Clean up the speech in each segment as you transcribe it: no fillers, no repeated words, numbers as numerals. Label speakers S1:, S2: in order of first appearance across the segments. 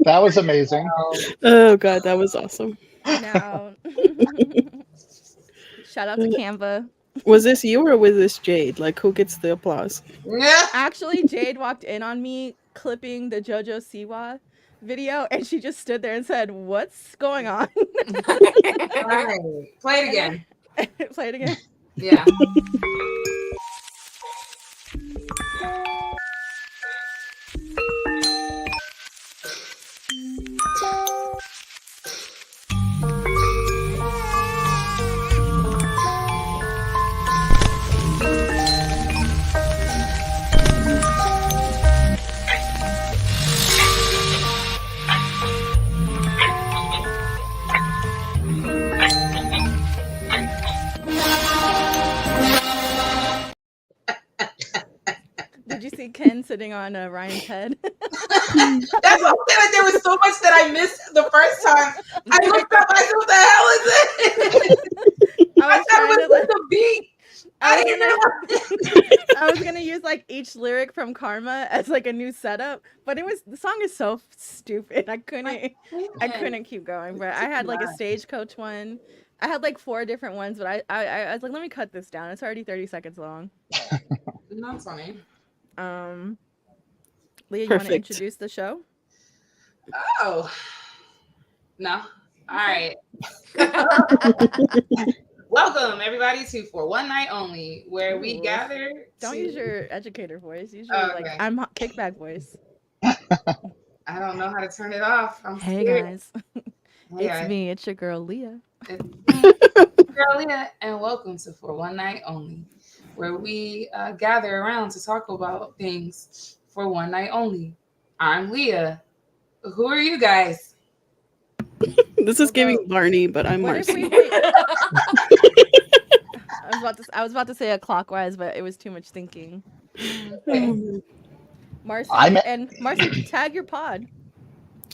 S1: That was amazing.
S2: Oh god, that was awesome.
S3: Now, shout out to Canva.
S2: Was this you or was this Jade? Like, who gets the applause?
S4: Yeah.
S3: Actually, Jade walked in on me clipping the Jojo Siwa video, and she just stood there and said, "What's going on?"
S4: All right. Play it again.
S3: Play it again.
S4: Yeah.
S3: Did you see Ken sitting on Ryan's head?
S4: That's what I'm saying. There was so much that I missed the first time. I looked up. I said, "What the hell is it?" I thought it was the beat.
S3: I was gonna use like each lyric from Karma as like a new setup, but the song is so stupid. I couldn't keep going. But I had like a Stagecoach one. I had like 4 different ones, but I was like, let me cut this down. It's already 30 seconds long.
S4: That's funny.
S3: Leah, you want to introduce the show?
S4: Oh, no. All right. Welcome, everybody, to For One Night Only, where we gather.
S3: Don't use your educator voice. Use your I'm kickback voice.
S4: I don't know how to turn it off.
S3: Hey
S4: scared.
S3: guys, it's me. It's your girl Leah.
S4: Girl Leah, and welcome to For One Night Only, where we gather around to talk about things for one night only. I'm Leah. Who are you guys?
S2: This is giving Barney, but I'm Marcy.
S3: I was about to say a clockwise, but it was too much thinking. Marcy, Marcy, tag your pod.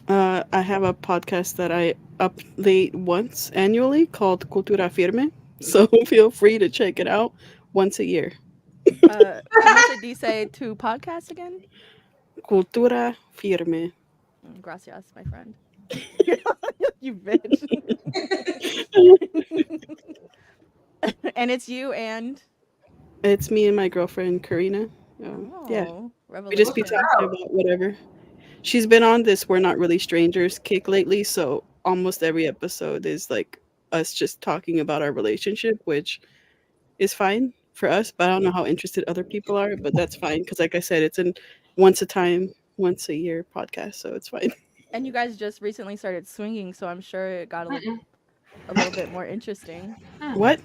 S2: I have a podcast that I update once annually called Cultura Firme, so feel free to check it out once a year.
S3: How much did you say to podcast again?
S2: Cultura Firme.
S3: Gracias, my friend. You bitch. And it's you and?
S2: It's me and my girlfriend, Karina. Yeah. We just be talking about whatever. She's been on this We're Not Really Strangers kick lately, so almost every episode is like us just talking about our relationship, which is fine for us, but I don't know how interested other people are, but that's fine because like I said, it's an once a year podcast, so it's fine.
S3: And you guys just recently started swinging, so I'm sure it got a little bit more interesting.
S2: What?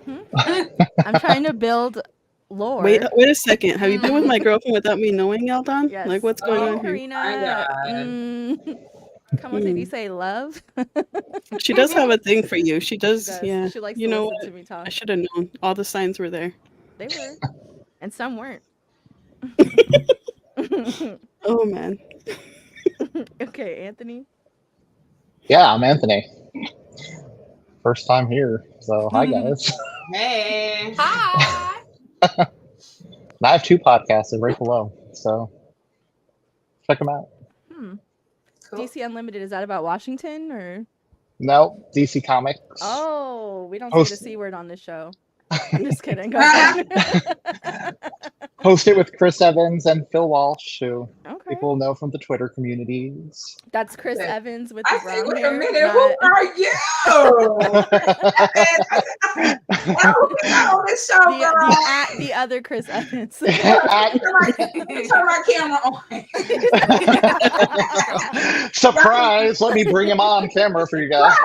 S3: I'm trying to build lore.
S2: Wait a second. Have you been with my girlfriend without me knowing, Eldon?
S3: Yes.
S2: Like, what's going on
S3: Karina,
S2: here?
S3: Come on, did you say love?
S2: She does have a thing for you. She does. Yeah.
S3: She likes
S2: to
S3: listen to me talk.
S2: I should have known. All the signs were there.
S3: They were. And some weren't.
S2: Oh, man.
S3: Okay, Anthony.
S1: Yeah, I'm Anthony. First time here, so hi guys.
S4: Hey.
S5: Hi.
S1: I have 2 podcasts right below, so check them out.
S3: Cool. DC Unlimited, is that about Washington or?
S1: No, DC Comics.
S3: Oh, we don't say the C word on this show. I'm just kidding. Go ahead.
S1: Hosted with Chris Evans and Phil Walsh, who people know from the Twitter communities.
S3: That's Chris Evans with the brown
S4: wait
S3: hair.
S4: a minute, who are you? On this show,
S3: the other Chris Evans.
S4: Turn my camera on.
S1: Surprise! Let me bring him on camera for you guys.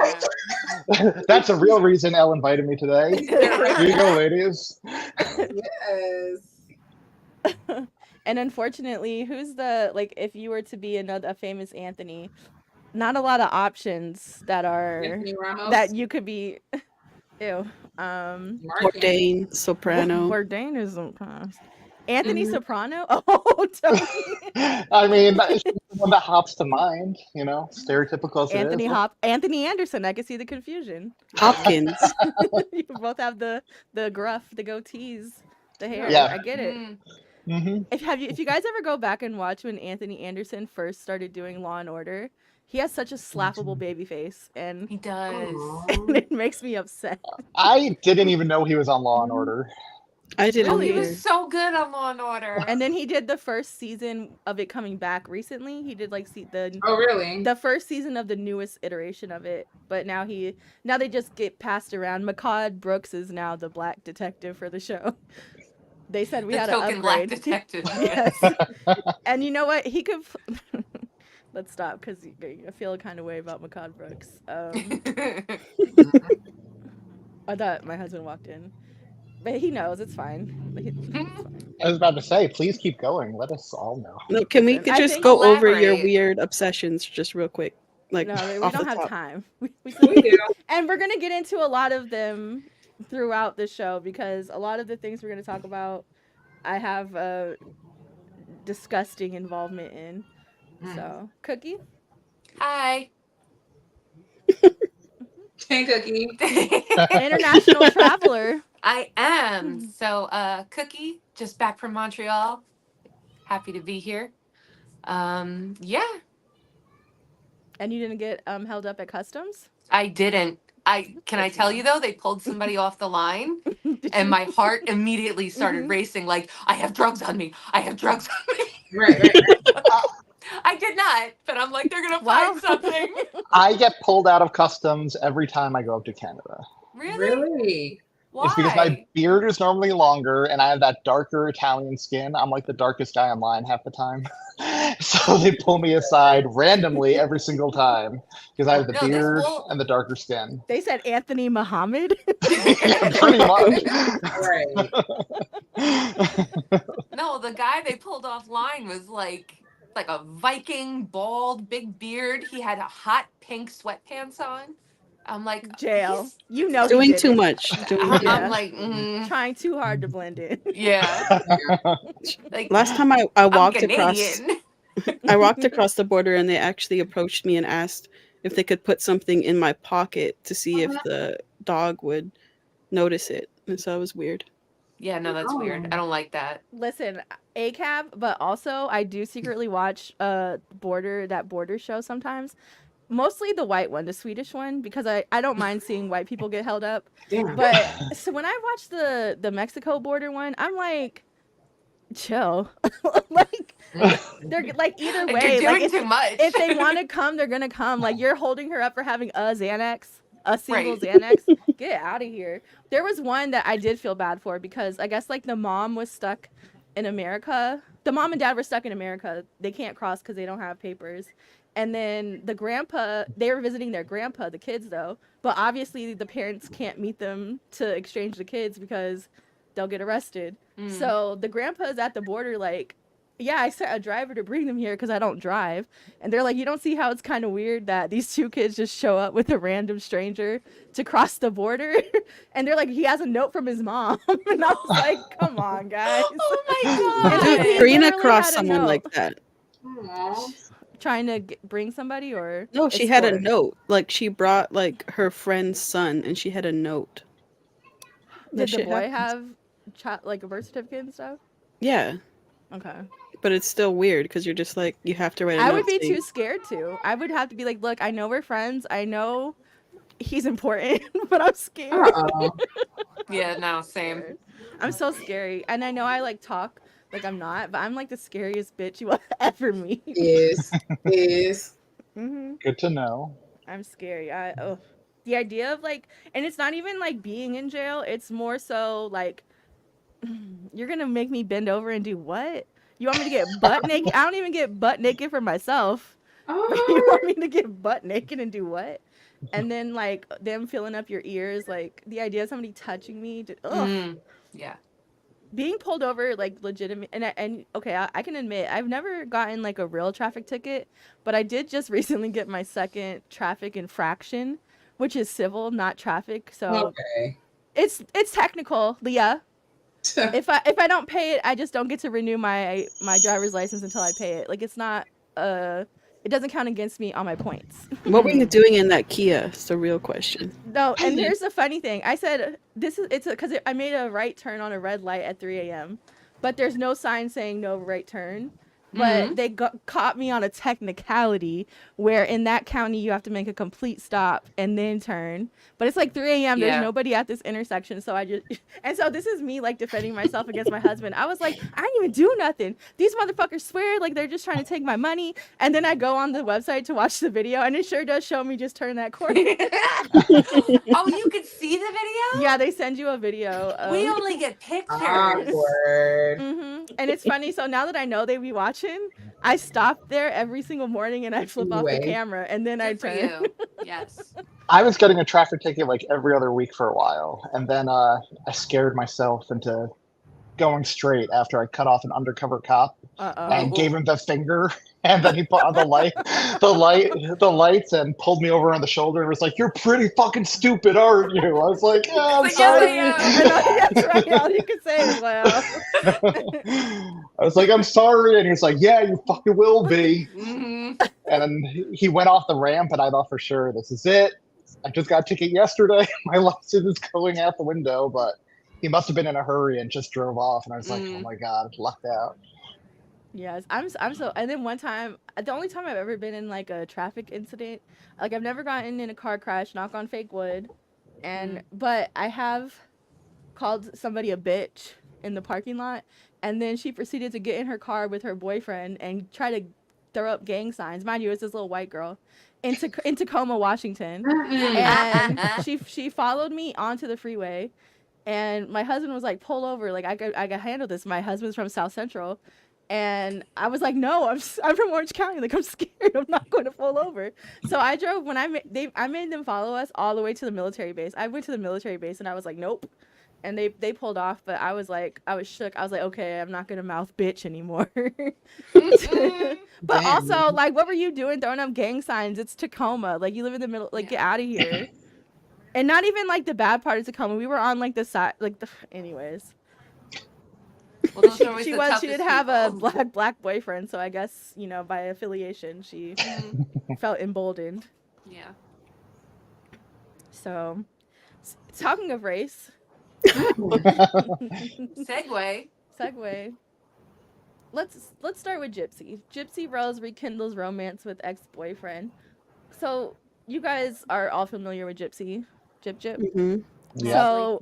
S1: That's a real reason Elle invited me today. Here you go, ladies.
S4: Yes.
S3: And unfortunately, who's if you were to be a famous Anthony, not a lot of options that you could be. Ew.
S2: Bourdain, Soprano.
S3: Bourdain is Anthony Soprano. Oh, Tony.
S1: I mean, that's the one that hops to mind. Stereotypical as
S3: Anthony
S1: it is.
S3: Anthony Anderson. I can see the confusion.
S2: Hopkins.
S3: You both have the gruff, the goatees, the hair.
S1: Yeah.
S3: I get it.
S1: Mm-hmm.
S3: If you guys ever go back and watch when Anthony Anderson first started doing Law and Order, he has such a slappable baby face, and
S5: He does.
S3: and it makes me upset.
S1: I didn't even know he was on Law and Order.
S2: I didn't
S5: Oh, he
S2: either.
S5: was so good on Law and Order.
S3: And then he did the first season of it coming back recently. He did like
S4: Oh, really?
S3: the first season of the newest iteration of it. But now they just get passed around. Macaud Brooks is now the black detective for the show. They said we
S5: the
S3: had to
S5: token black
S3: upgrade.
S5: detective.
S3: Yes. And you know what? He could. Let's stop because I feel a kind of way about Macaud Brooks. I thought my husband walked in, but he knows it's fine. It's fine.
S1: I was about to say, please keep going. Let us all know.
S2: No, can we
S3: I
S2: just
S3: think-
S2: go over your
S5: Elaborate.
S2: weird obsessions just real quick? Like,
S3: No, we
S2: off
S3: don't
S2: the
S3: have
S2: top.
S3: time.
S4: We do.
S3: And we're gonna get into a lot of them throughout the show because a lot of the things we're gonna talk about, I have a disgusting involvement in. So, Cookie,
S5: Hi.
S4: Hey, Cookie.
S3: international traveler.
S5: I am. So, Cookie, just back from Montreal. Happy to be here. Yeah,
S3: And you didn't get held up at customs?
S5: I didn't. Can I tell you though, they pulled somebody off the line and my heart immediately started racing like, I have drugs on me. I have drugs on me.
S4: Right.
S5: I did not, but I'm like, they're gonna
S3: Wow.
S5: find something.
S1: I get pulled out of customs every time I go up to Canada.
S4: Really?
S5: Why?
S1: It's because my beard is normally longer and I have that darker Italian skin. I'm like the darkest guy online half the time. So they pull me aside randomly every single time because I have the
S5: No, this
S1: beard
S5: will-
S1: and the darker skin.
S3: They said Anthony Muhammad.
S1: Pretty much.
S4: Right.
S5: No, the guy they pulled offline was like a Viking, bald, big beard. He had a hot pink sweatpants on. I'm like,
S3: Jail.
S5: he's-
S3: You know, he
S2: Doing
S3: did
S2: too
S3: it.
S2: much. Doing
S5: I'm,
S2: too
S3: Yeah.
S5: I'm like,
S3: Trying too hard to blend in.
S5: yeah. Like,
S2: Last time I
S5: I'm
S2: walked across,
S5: Canadian.
S2: I walked across the border and they actually approached me and asked if they could put something in my pocket to see if the dog would notice it. And so it was weird.
S5: Yeah, no, that's weird. I don't like that.
S3: Listen, ACAB, but also I do secretly watch that border show sometimes. Mostly the white one, the Swedish one, because I don't mind seeing white people get held up.
S4: Damn.
S3: But so when I watch the Mexico border one, I'm like, chill. Like they're like either
S5: Like,
S3: way,
S5: you're
S3: like
S5: doing too much.
S3: if they want to come, they're gonna come. Like you're holding her up for having a Xanax, a single
S5: Right.
S3: Xanax. Get out of here. There was one that I did feel bad for because I guess like the mom was stuck in America. The mom and dad were stuck in America. They can't cross because they don't have papers. And then the grandpa, they were visiting their grandpa, the kids though. But obviously the parents can't meet them to exchange the kids because they'll get arrested. So the grandpa's at the border like, yeah, I sent a driver to bring them here because I don't drive. And they're like, you don't see how it's kind of weird that these two kids just show up with a random stranger to cross the border? And they're like, he has a note from his mom. And I was like, come on, guys.
S5: Oh my
S3: And
S5: god.
S3: he
S2: Karina
S3: literally
S2: crossed
S3: had a
S2: someone
S3: note.
S2: like that.
S4: Aw.
S3: Trying to bring somebody or?
S2: No, she had a
S3: escort?
S2: note. Like she brought like her friend's son and she had a note. That
S3: Did the
S2: shit
S3: boy
S2: happens.
S3: have like a birth certificate and stuff?
S2: Yeah.
S3: Okay.
S2: But it's still weird because you're just like, you have to write a
S3: I
S2: note
S3: would be
S2: saying-
S3: too scared to. I would have to be like, look, I know we're friends. I know he's important, but I'm scared.
S4: Uh-oh.
S5: Yeah, no, same.
S3: I'm so scary. And I know I like talk like I'm not, but I'm like the scariest bitch you will ever meet.
S4: Is.
S1: Good to know.
S3: I'm scary. The idea of like, and it's not even like being in jail. It's more so like, you're gonna make me bend over and do what? You want me to get butt naked? I don't even get butt naked for myself. But you
S4: Oh.
S3: want me to get butt naked and do what? And then like them filling up your ears, like the idea of somebody touching me.
S5: Yeah.
S3: Being pulled over like legitimate and okay, I can admit I've never gotten like a real traffic ticket, but I did just recently get my second traffic infraction, which is civil, not traffic. So
S4: Okay.
S3: it's technical, Leah. If I don't pay it, I just don't get to renew my driver's license until I pay it. Like it's not it doesn't count against me on my points.
S2: What were you doing in that Kia? It's the real question.
S3: No, and here's the funny thing. I said it's because I made a right turn on a red light at 3 a.m. but there's no sign saying no right turn. But they caught me on a technicality where in that county you have to make a complete stop and then turn. But it's like 3 a.m. There's nobody at this intersection. So and so this is me like defending myself against my husband. I was like, I didn't even do nothing. These motherfuckers swear like they're just trying to take my money. And then I go on the website to watch the video and it sure does show me just turn that corner.
S5: Oh, you could see the video?
S3: Yeah, they send you a video.
S5: We only get pictures.
S4: Awkward.
S3: And it's funny. So now that I know they be watching, I stop there every single morning and I flip off the camera and then I turn.
S5: You. Yes.
S1: I was getting a traffic ticket like every other week for a while, and then I scared myself into going straight after I cut off an undercover cop and gave him the finger, and then he put on the lights, and pulled me over on the shoulder and was like, "You're pretty fucking stupid, aren't you?" I was like, "Yeah, I'm sorry."
S3: That's right. All you can say is, "Well."
S1: I was like, "I'm sorry," and he was like, "Yeah, you fucking will be." And then he went off the ramp, and I thought for sure, this is it. I just got a ticket yesterday. My license is going out the window, but he must have been in a hurry and just drove off. And I was like, oh my God, lucked out.
S3: Yes, I'm so. And then one time, the only time I've ever been in like a traffic incident, like I've never gotten in a car crash, knock on fake wood, but I have called somebody a bitch in the parking lot, and then she proceeded to get in her car with her boyfriend and try to throw up gang signs. Mind you, it's this little white girl in Tacoma, Washington, and she followed me onto the freeway, and my husband was like, "Pull over, like I got handle this." My husband's from South Central, and I was like, "No, I'm from Orange County, like I'm scared, I'm not going to pull over." So I drove I made them follow us all the way to the military base. I went to the military base and I was like, "Nope." And they pulled off, but I was shook. I was like, okay, I'm not gonna mouth bitch anymore. But also, like, what were you doing throwing up gang signs? It's Tacoma. Like, you live in the middle. Like, get out of here. And not even like the bad part of Tacoma. We were on like the side, like the. Anyways.
S5: Well,
S3: she did have a black boyfriend, so I guess by affiliation she felt emboldened.
S5: Yeah.
S3: So, talking of race.
S5: Segue.
S3: Let's start with Gypsy. Gypsy-Rose rekindles romance with ex-boyfriend. So you guys are all familiar with Gypsy, Gyp.
S2: Mm-hmm.
S1: Yeah.
S3: So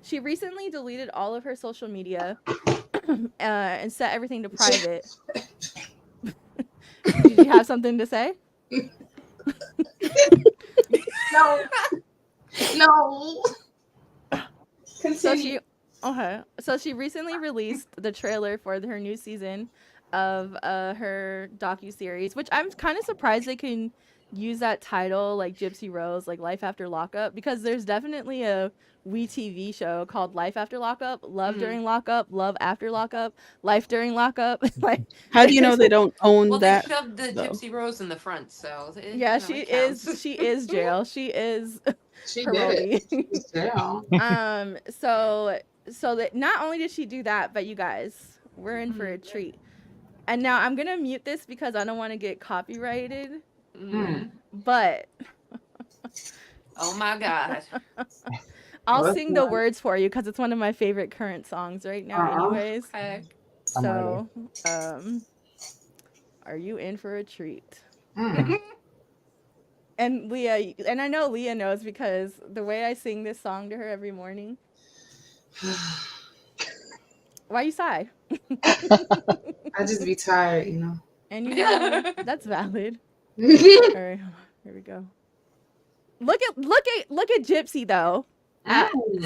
S3: she recently deleted all of her social media and set everything to private. Did you have something to say?
S4: No.
S3: So she recently released the trailer for her new season of her docuseries, which I'm kind of surprised they can use that title, like Gypsy-Rose, like Life After Lockup, because there's definitely a WeTV show called Life After Lockup, Love During Lockup, Love After Lockup, Life During Lockup. Like,
S2: how do you know they don't own
S5: that?
S2: Well,
S5: they shoved the Gypsy-Rose in the front, so
S3: yeah, she is jail. She is.
S4: She did it.
S3: Yeah. So that not only did she do that, but you guys, we're in for a treat. And now I'm gonna mute this because I don't want to get copyrighted. But
S5: oh my God,
S3: I'll sing the words for you because it's one of my favorite current songs right now. Anyways,
S5: okay.
S3: So are you in for a treat? And Leah, and I know Leah knows because the way I sing this song to her every morning. Why you sigh?
S4: I just be tired,
S3: And that's valid. All right, here we go. Look at Gypsy though.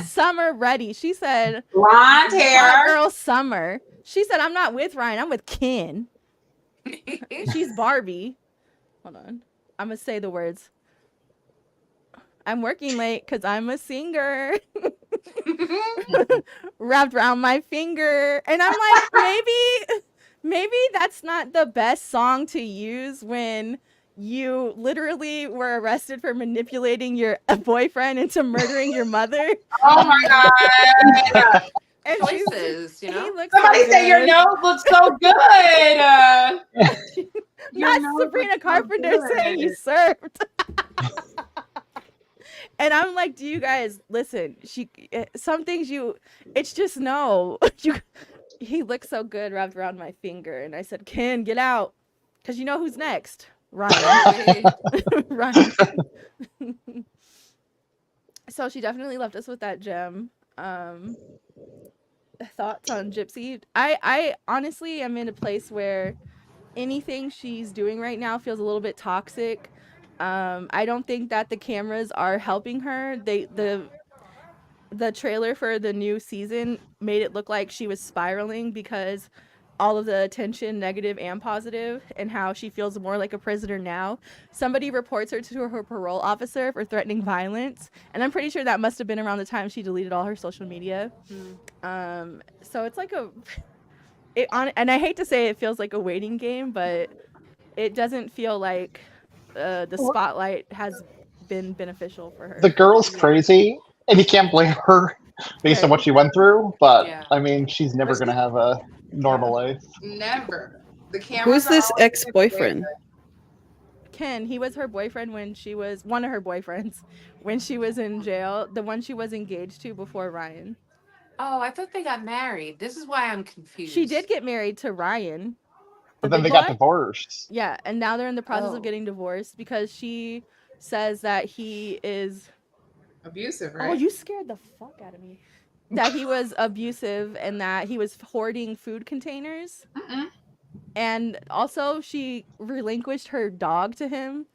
S3: Summer ready. She said,
S4: blonde hair.
S3: Girl Summer. She said, I'm not with Ryan. I'm with Ken. She's Barbie. Hold on. I'm going to say the words. I'm working late because I'm a singer. Wrapped around my finger. And I'm like, maybe that's not the best song to use when you literally were arrested for manipulating your boyfriend into murdering your mother.
S4: Oh my God.
S3: And
S5: choices,
S4: Somebody say your nose looks so good.
S3: Not Sabrina Carpenter saying you served. And I'm like, do you guys listen? Some things it's just no. he looks so good wrapped around my finger, and I said, Ken, get out, because you know who's next. Ryan. Ryan. So she definitely left us with that gem. Thoughts on Gypsy? I honestly am in a place where anything she's doing right now feels a little bit toxic. I don't think that the cameras are helping her. The trailer for the new season made it look like she was spiraling because all of the attention, negative and positive, and how she feels more like a prisoner now. Somebody reports her to her parole officer for threatening violence, and I'm pretty sure that must have been around the time she deleted all her social media. So it's like and I hate to say it feels like a waiting game, but it doesn't feel like the spotlight has been beneficial for her.
S1: The girl's crazy, and you can't blame her based on what she went through. But I mean, she's never gonna have a normal life.
S4: Never. The cameras.
S2: Who's this ex-boyfriend?
S3: Ken. He was her boyfriend when she was one of her boyfriends when she was in jail. The one she was engaged to before Ryan.
S5: Oh, I thought they got married. This is why I'm confused.
S3: She did get married to Ryan.
S1: But then they got divorced.
S3: Yeah, and now they're in the process of getting divorced because she says that he is
S4: abusive, right?
S3: Oh, you scared the fuck out of me. That he was abusive and that he was hoarding food containers. And also she relinquished her dog to him.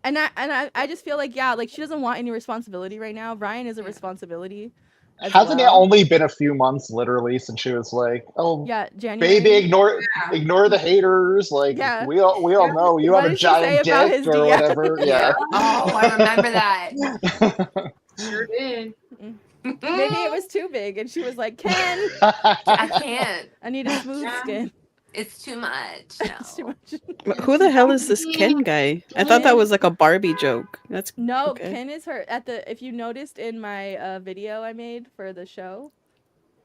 S3: And I just feel like, yeah, like she doesn't want any responsibility right now. Ryan is a responsibility.
S1: Hasn't it only been a few months, literally, since she was like, "Oh,
S3: yeah, January.
S1: Baby, ignore the haters." Like we all know you have a giant dick or whatever. Yeah.
S5: Oh, I remember that.
S4: Sure did.
S3: Maybe it was too big, and she was like, "Ken,
S5: I can't.
S3: I need a smooth skin."
S5: It's too much. No.
S3: It's too much.
S2: Who the hell is this Ken guy? I thought that was like a Barbie joke. That's
S3: no.
S2: okay.
S3: Ken is her at the. If you noticed in my video I made for the show,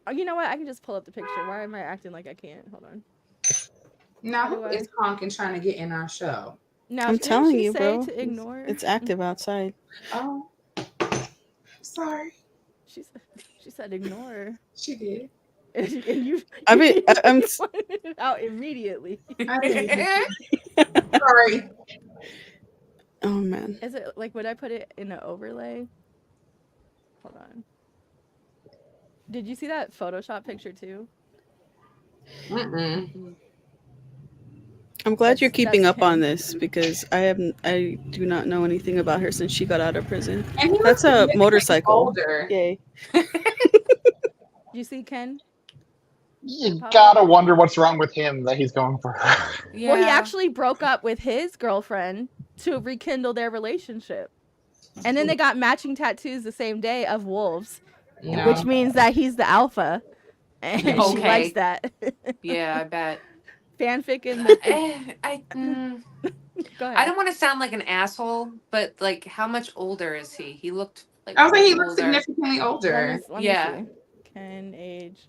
S3: oh, you know what? I can just pull up the picture. Why am I acting like I can't? Hold on.
S4: Now who is honking trying to get in our show?
S3: Now
S2: I'm telling you, bro.
S3: To ignore.
S2: It's active outside.
S4: Oh, sorry.
S3: She said ignore.
S4: She did.
S3: And you.
S2: I mean, I'm
S3: pointed it out immediately.
S4: Sorry.
S2: Oh man.
S3: Is it like? Would I put it in an overlay? Hold on. Did you see that Photoshop picture too?
S2: I'm glad you're keeping up on this because I do not know anything about her since she got out of prison.
S4: And
S2: that's a motorcycle.
S4: Older.
S2: Yay.
S3: You see Ken?
S1: You gotta wonder what's wrong with him that he's going for her.
S3: Yeah. Well, he actually broke up with his girlfriend to rekindle their relationship. And then they got matching tattoos the same day of wolves, which means that he's the alpha. And she likes that.
S5: Yeah, I bet.
S3: Fanfic in the...
S5: Go ahead. I don't want to sound like an asshole, but like, how much older is he? He looked like...
S4: I was like, he looked significantly older.
S3: Let me see. Ken age...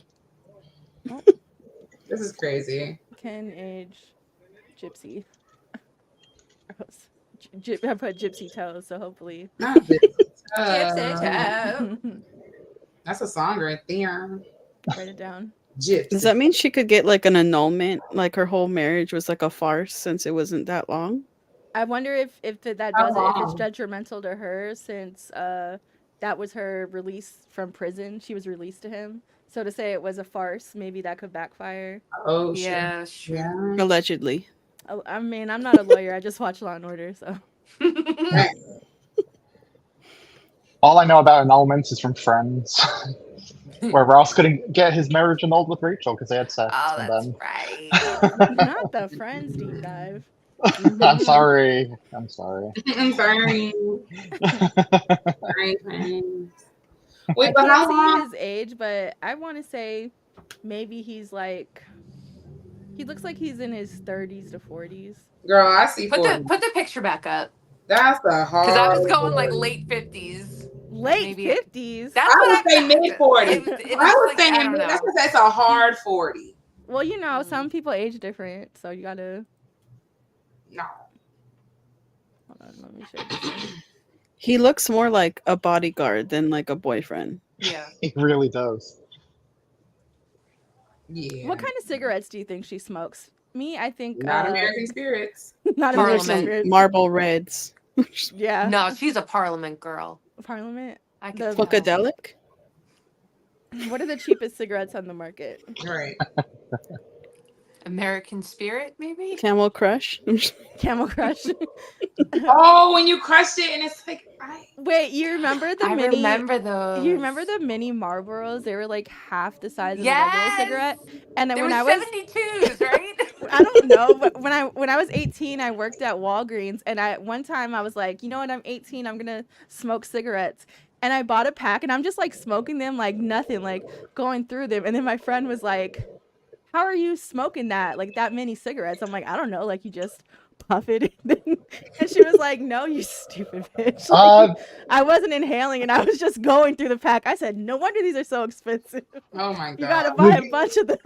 S4: Oh. This is crazy.
S3: Ken age Gypsy. I put Gypsy Toes, so hopefully.
S5: Gypsy Toe.
S4: That's a song right there.
S3: Write it down.
S1: Gypsy.
S2: Does that mean she could get like an annulment? Like her whole marriage was like a farce since it wasn't that long?
S3: I wonder if that does it, if it's detrimental to her since that was her release from prison. She was released to him. So to say it was a farce, maybe that could backfire.
S4: Oh,
S5: yeah, sure.
S4: Yeah.
S2: Allegedly.
S3: I mean, I'm not a lawyer. I just watch Law and Order, so.
S1: All I know about annulments is from Friends, where Ross couldn't get his marriage annulled with Rachel because they had sex.
S5: Oh, that's right.
S3: Not the Friends deep dive.
S1: I'm sorry. I'm sorry.
S4: I'm sorry. Sorry, friends. Wait,
S3: I
S4: but how
S3: can't
S4: long?
S3: see his age, but I want to say maybe he's like, he looks like he's in his 30s to 40s.
S4: Girl, I see.
S5: Put the picture back up.
S4: That's a hard.
S5: Because I was going like late 50s.
S3: Late 50s.
S5: That's
S4: I would say mid 40s. I would say
S5: I don't know.
S4: that's a hard 40.
S3: Well, you know, some people age different, so you gotta.
S4: No.
S3: Hold on, let me show you.
S2: He looks more like a bodyguard than like a boyfriend.
S5: Yeah.
S1: He really does.
S4: Yeah.
S3: What kind of cigarettes do you think she smokes? Me, I think
S4: Not American Spirits.
S3: not
S2: These are
S3: American
S2: some
S3: Spirits.
S2: Marble Reds.
S3: Yeah.
S5: No, she's a Parliament girl.
S3: Parliament.
S5: I
S3: The-
S5: can tell.
S2: Funkadelic?
S3: What are the cheapest cigarettes on the market?
S4: Right.
S5: American Spirit, maybe?
S2: Camel Crush?
S3: Camel Crush.
S4: Oh, when you crushed it and it's like,
S3: Wait, you remember the
S5: I
S3: mini?
S5: remember those.
S3: You remember the mini Marlboros? They were like half the size of a regular
S5: Yes!
S3: cigarette. And then
S5: There
S3: when
S5: was
S3: I was
S5: 72s, right?
S3: I don't know, but when I was 18, I worked at Walgreens, and one time I was like, you know what, I'm 18, I'm gonna smoke cigarettes, and I bought a pack, and I'm just like smoking them like nothing, like going through them, and then my friend was like, how are you smoking that, like that many cigarettes? I'm like, I don't know, like you just puff it, and she was like, no, you stupid bitch. Like, I wasn't inhaling, and I was just going through the pack. I said, no wonder these are so expensive.
S4: oh my god.
S3: You gotta buy a bunch of them.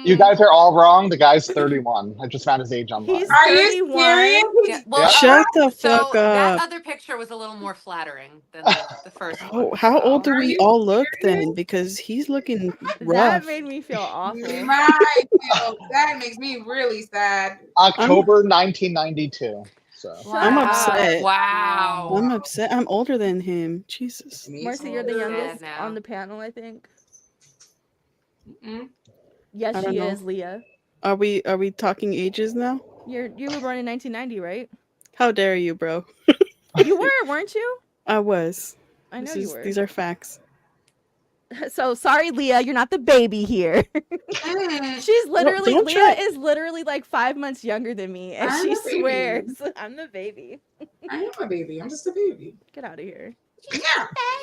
S1: You guys are all wrong. The guy's 31. I just found his age online.
S3: He's
S4: Are you
S3: 31.
S4: serious?
S5: Yeah, well,
S1: Yeah.
S2: Shut the
S5: so
S2: fuck
S5: that
S2: up.
S5: other picture was a little more flattering than the first
S2: Oh,
S5: one.
S2: how
S5: so.
S2: old do
S4: Are
S2: we
S4: you
S2: all look
S4: serious?
S2: then? Because he's looking
S3: That
S2: rough.
S3: made me feel awful.
S4: That makes me really sad.
S1: October 1992. So
S2: I'm upset.
S5: Wow.
S2: I'm upset. I'm older than him. Jesus.
S3: Marcy, you're the
S5: Sad
S3: youngest
S5: now.
S3: on the panel, I think.
S4: Mm-mm.
S3: Yes,
S2: I don't
S3: she
S2: know.
S3: is, Leah.
S2: Are we talking ages now?
S3: You were born in 1990, right?
S2: How dare you, bro?
S3: You were, weren't you?
S2: I was.
S3: I know you were.
S2: These are facts.
S3: So sorry, Leah, you're not the baby here.
S4: Mm.
S3: She's literally
S2: don't
S3: Leah
S2: try-
S3: is literally like 5 months younger than me, and
S4: I'm
S3: she
S4: the baby.
S3: swears I'm the baby.
S4: I am a baby. I'm just a baby.
S3: Get out of here.
S4: Yeah,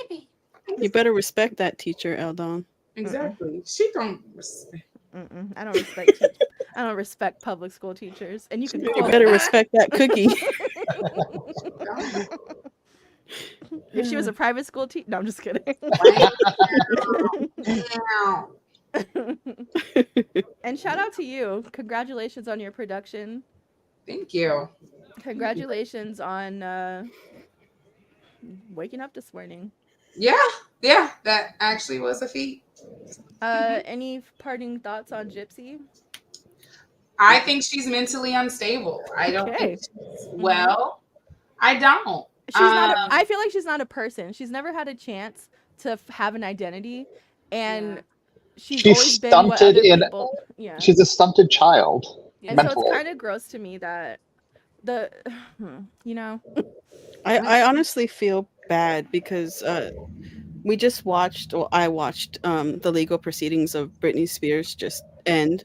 S5: Baby.
S2: You better respect that teacher, Eldon.
S4: exactly. She don't respect.
S3: I don't respect. I don't respect public school teachers, and you can.
S2: You
S3: quote
S2: better
S3: that.
S2: respect that cookie.
S3: If she was a private school teacher, no, I'm just kidding.
S4: Wow.
S3: And shout out to you. Congratulations on your production.
S4: Thank you.
S3: Congratulations on waking up this morning.
S4: Yeah, that actually was a feat.
S3: Any parting thoughts on Gypsy?
S4: I think she's mentally unstable. I don't
S3: Okay.
S4: think she's well. I don't.
S3: She's not. I feel like she's not a person. She's never had a chance to have an identity, and she's always been what other
S1: stunted in.
S3: people. Yeah.
S1: She's a stunted child.
S3: And so
S1: mentally.
S3: it's kind of gross to me that you know.
S2: I honestly feel bad because we just watched, or I watched, the legal proceedings of Britney Spears just end,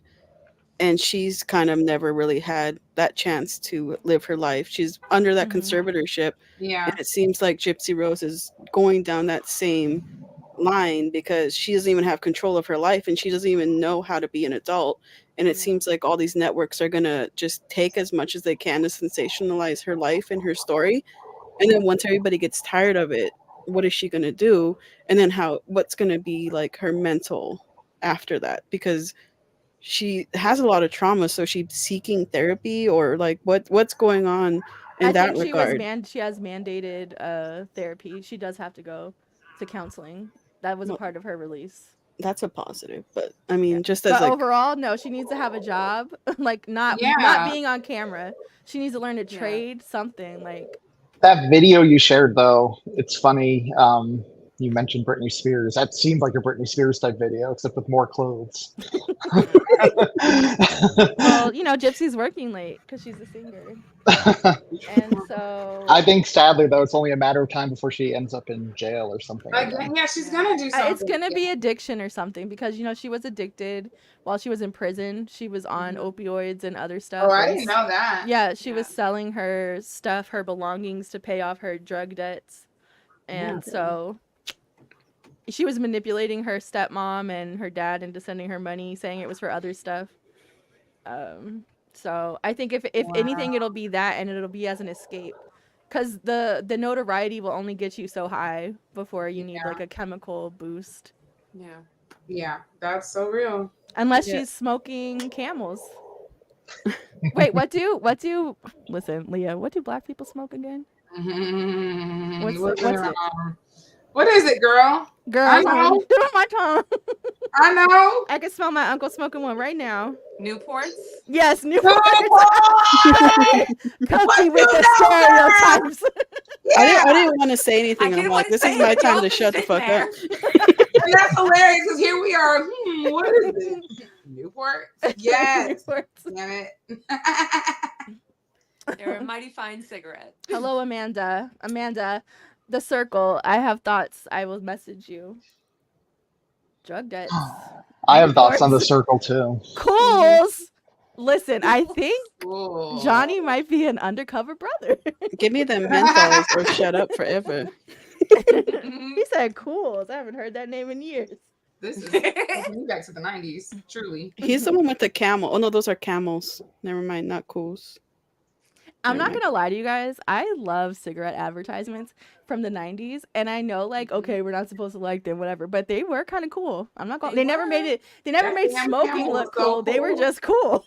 S2: and she's kind of never really had that chance to live her life. She's under that conservatorship,
S4: Yeah.
S2: and it seems like Gypsy-Rose is going down that same line because she doesn't even have control of her life, and she doesn't even know how to be an adult. And it seems like all these networks are gonna just take as much as they can to sensationalize her life and her story. And then once everybody gets tired of it, what is she gonna do? And then what's gonna be like her mental after that? Because she has a lot of trauma, so she's seeking therapy, or like what's going on in that
S3: think
S2: regard?
S3: she has mandated therapy. She does have to go to counseling. That was a part of her release.
S2: That's a positive, but I mean, just as
S3: But
S2: like
S3: overall, no, she needs to have a job, like not being on camera. She needs to learn to trade something like.
S1: That video you shared, though, it's funny. You mentioned Britney Spears. That seemed like a Britney Spears type video, except with more clothes.
S3: Well, you know, Gypsy's working late because she's a singer, and so.
S1: I think, sadly, though, it's only a matter of time before she ends up in jail or something.
S4: Yeah, she's gonna do something.
S3: It's gonna be addiction or something because you know she was addicted while she was in prison. She was on opioids and other stuff.
S4: Oh, I didn't know that.
S3: Yeah, she was selling her stuff, her belongings to pay off her drug debts, and so she was manipulating her stepmom and her dad into sending her money, saying it was for other stuff. So I think if anything, it'll be that, and it'll be as an escape, because the notoriety will only get you so high before you need like a chemical boost.
S4: Yeah, that's so real.
S3: Unless she's smoking Camels. Wait, what do listen, Leah? What do black people smoke again?
S4: What's it? What is it, girl?
S3: Girl,
S4: I know.
S3: do my tongue.
S4: I know.
S3: I can smell my uncle smoking one right now.
S5: Newports?
S3: Yes,
S4: Come
S3: Newport.
S4: on!
S3: Cookie with
S4: do
S3: the
S4: that,
S3: stereotypes.
S4: Yeah.
S2: I didn't want to say anything.
S5: I
S2: I'm
S5: didn't
S2: like,
S5: want
S2: this
S5: say
S2: is my
S5: it,
S2: time
S5: y'all
S2: to
S5: just
S2: shut the
S5: sitting
S2: fuck
S5: there.
S2: up.
S4: And that's hilarious because here we are. What is it? Newport? Yes.
S3: Newports.
S4: Damn it.
S5: They're a mighty fine cigarette.
S3: Hello, Amanda. Amanda, the circle. I have thoughts. I will message you. Drug debts.
S1: I have thoughts on the
S3: Newports.
S1: circle too.
S3: Cools. Listen, I think
S4: Cool.
S3: Johnny might be an undercover brother.
S2: Give me them menthols or shut up forever.
S3: He said cools. I haven't heard that name in years.
S4: This is taking me back to the 90s, truly.
S2: He's the one with the camel. Oh no, those are camels. Never mind, not cools.
S3: I'm
S2: Never
S3: not
S2: mind.
S3: gonna lie to you guys. I love cigarette advertisements from the 90s, and I know, like, okay, we're not supposed to like them, whatever, but they were kind of cool. I'm not gonna. They never made it. They never
S4: That
S3: made
S4: damn
S3: smoking
S4: camel
S3: look
S4: was so
S3: cool. They were
S4: cool.
S3: just cool.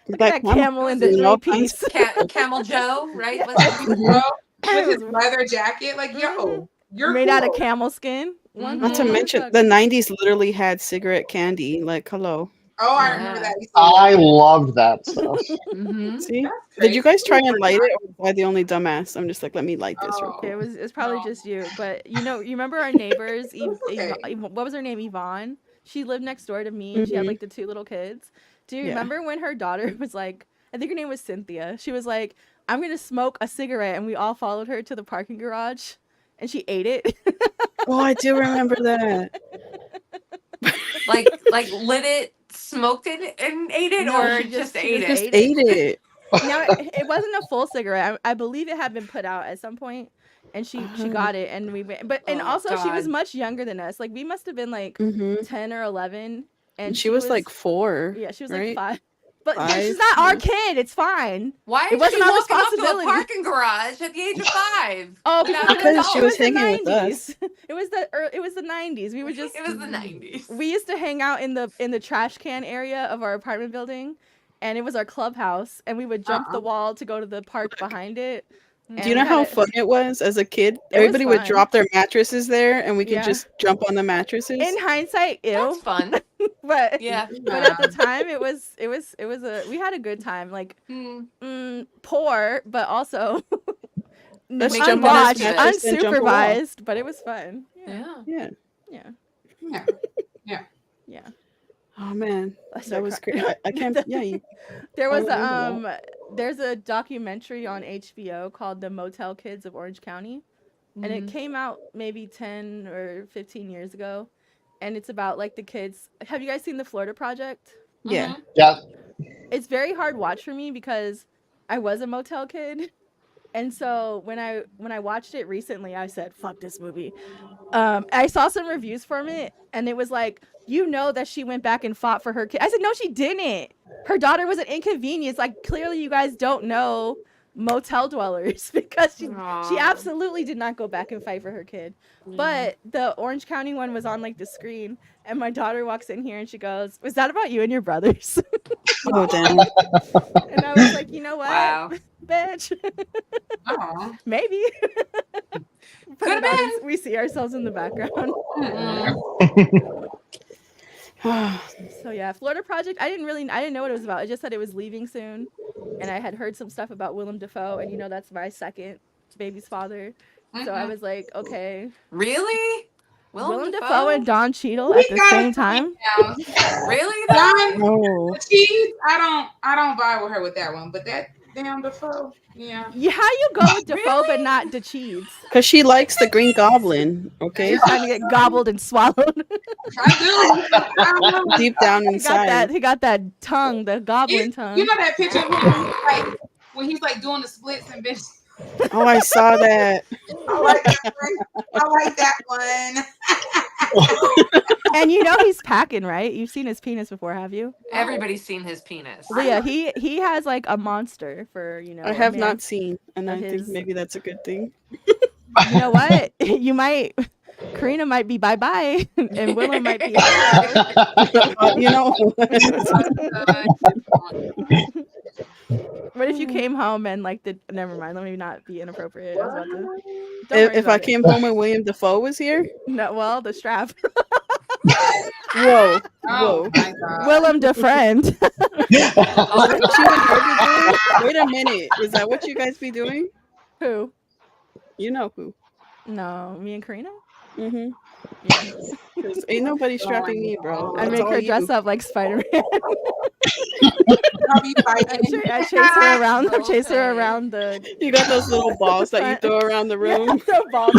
S3: Look
S2: That
S3: at that camel in the
S2: in all
S3: three
S2: kinds
S3: piece.
S5: Camel Joe, right? Was it?
S1: Mhm.
S4: With his leather jacket, like, yo, you're
S3: Made
S4: cool.
S3: out of camel skin. One
S2: Not to
S3: cool
S2: mention
S3: motherfucker.
S2: the 90s literally had cigarette candy. Like, hello.
S4: Oh, I
S5: Yeah.
S4: remember that.
S1: I loved that stuff.
S5: Mm-hmm.
S2: See?
S4: That's
S2: Did you
S4: crazy.
S2: guys try and light it, or was I the only dumbass? I'm just like, let me light this real
S4: Oh.
S2: quick.
S3: It's probably
S4: No.
S3: just you, but you remember our neighbors?
S4: Okay.
S3: What was her name? Yvonne. She lived next door to me, and she had
S2: Mhm.
S3: like the 2 little kids. Do you
S2: Yeah.
S3: remember when her daughter was like, I think her name was Cynthia. She was like, I'm gonna smoke a cigarette, and we all followed her to the parking garage, and she ate it.
S2: Oh, I do remember that.
S5: Like lit it, smoked it, and ate it,
S3: No,
S5: or
S3: she
S5: just
S3: she
S5: ate
S3: just
S5: it.
S2: Just ate it.
S3: Now it wasn't a full cigarette. I believe it had been put out at some point, and she got it, and we went. But and
S5: Oh,
S3: also she was
S5: God.
S3: much younger than us. Like we must have been like
S2: Mm-hmm.
S3: 10 or 11, and
S2: She was like 4.
S3: yeah, she was
S2: right?
S3: like 5. But
S2: Five,
S3: she's not our
S2: yeah.
S3: kid. It's fine.
S5: Why
S3: It
S5: is
S3: wasn't
S5: she
S3: our
S5: walking up to a
S3: responsibility.
S5: parking garage at the age of 5?
S3: Oh,
S5: Without an
S2: Because she
S5: adult?
S2: was hanging with us.
S3: It was the 90s. We were just
S5: It was the 90s.
S3: we used to hang out in the trash can area of our apartment building, and it was our clubhouse, and we would jump the wall to go to the park behind it.
S2: Do you know how fun it was as a kid? Everybody would
S3: fun.
S2: drop their mattresses there, and we could
S3: Yeah.
S2: just jump on the mattresses.
S3: In hindsight,
S5: That's
S3: ew.
S5: fun.
S3: But
S5: Yeah.
S3: but at the time it was we had a good time. Like poor, but also
S2: Let's
S5: jump on this
S3: unwatched,
S5: mattress
S2: and jump a wall.
S3: unsupervised, but it was fun.
S5: Yeah.
S2: Yeah.
S3: Yeah.
S4: Yeah.
S3: Yeah.
S2: Oh man,
S3: Let's
S2: that
S3: start
S2: was
S3: crying.
S2: great. I can't. Yeah.
S3: There was
S2: I remember
S3: there's a documentary on HBO called The Motel Kids of Orange County, and it came out maybe 10 or 15 years ago, and it's about like the kids. Have you guys seen The Florida Project?
S2: Yeah.
S1: Yeah.
S3: It's very hard watch for me because I was a motel kid. And so when I watched it recently, I said, fuck this movie. I saw some reviews from it, and it was like, you know that she went back and fought for her kid. I said, no, she didn't. Her daughter was an inconvenience. Like, clearly you guys don't know motel dwellers because she absolutely did not go back and fight for her kid. But the Orange County one was on like the screen, and my daughter walks in here and she goes, was that about you and your brothers?
S2: Oh damn.
S3: And I was like, you know what?
S5: Wow.
S3: Bitch.
S4: Aw.
S3: Maybe.
S5: Could have been.
S3: We see ourselves in the background. So yeah, Florida Project. I didn't know what it was about. It just said it was leaving soon, and I had heard some stuff about Willem Dafoe, and that's my second baby's father. So I was like, okay.
S5: Really?
S3: Willem Dafoe and Don Cheadle
S4: We
S3: at the
S4: gotta
S3: same time?
S5: Really?
S4: Don,
S2: Oh.
S4: the cheese, I don't vibe with her with that one, but that damn Defoe, yeah.
S3: How you go with Dafoe but not DeCheeds?
S2: Because she likes the Green Goblin. Okay.
S3: She's trying to get gobbled and swallowed.
S4: I do.
S2: Deep down inside.
S3: He got that tongue, the goblin tongue.
S4: You know that picture of him when he's like doing the splits and bitch.
S2: Oh, I saw that.
S4: I like that one. I like that one.
S3: And he's packing, right? You've seen his penis before, have you?
S5: Everybody's seen his penis.
S3: Leah, he has like a monster for
S2: I have not seen, and I think
S3: his-
S2: maybe that's a good thing.
S3: You know what? You might. Karina might be bye-bye, and Willow might be.
S2: You know.
S3: What What if you came home and like never mind, let me not be inappropriate. I was about to. Don't worry
S2: If I
S3: about it.
S2: came home and William Dafoe was here,
S3: No, well, the strap.
S2: whoa,
S4: Oh
S2: whoa.
S4: my god.
S3: Willem DeFriend.
S2: Oh, what you and her be doing? Wait a minute, is that what you guys be doing?
S3: Who?
S2: You know who?
S3: No, me and Karina.
S2: Mm-hmm.
S3: Yeah,
S2: Because ain't nobody strapping me, bro.
S3: I
S2: It's
S3: make
S2: all
S3: her
S2: you.
S3: dress up like Spider-Man.
S4: I'll be fighting.
S3: I chase her around. I chase her
S5: Okay.
S3: around the.
S2: You got those little balls that you
S3: front.
S2: throw around the room.
S3: Yeah, throw balls.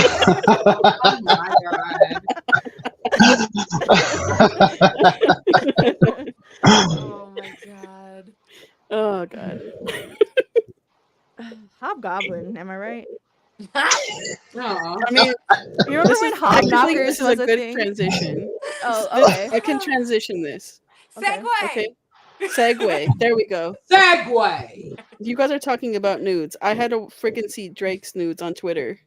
S4: Oh my god.
S5: Oh my god.
S2: Oh god.
S3: Hobgoblin, am I right?
S4: No.
S2: I mean,
S3: You remember
S2: this
S3: when
S2: is technically
S3: Hobknockers
S2: this is a
S3: was a
S2: good
S3: thing?
S2: transition.
S3: Oh,
S2: This-
S3: okay.
S2: I can transition this.
S3: Okay.
S5: Segway.
S2: Okay. Segue. There we go.
S4: Segway.
S2: You guys are talking about nudes. I had to freaking see Drake's nudes on Twitter.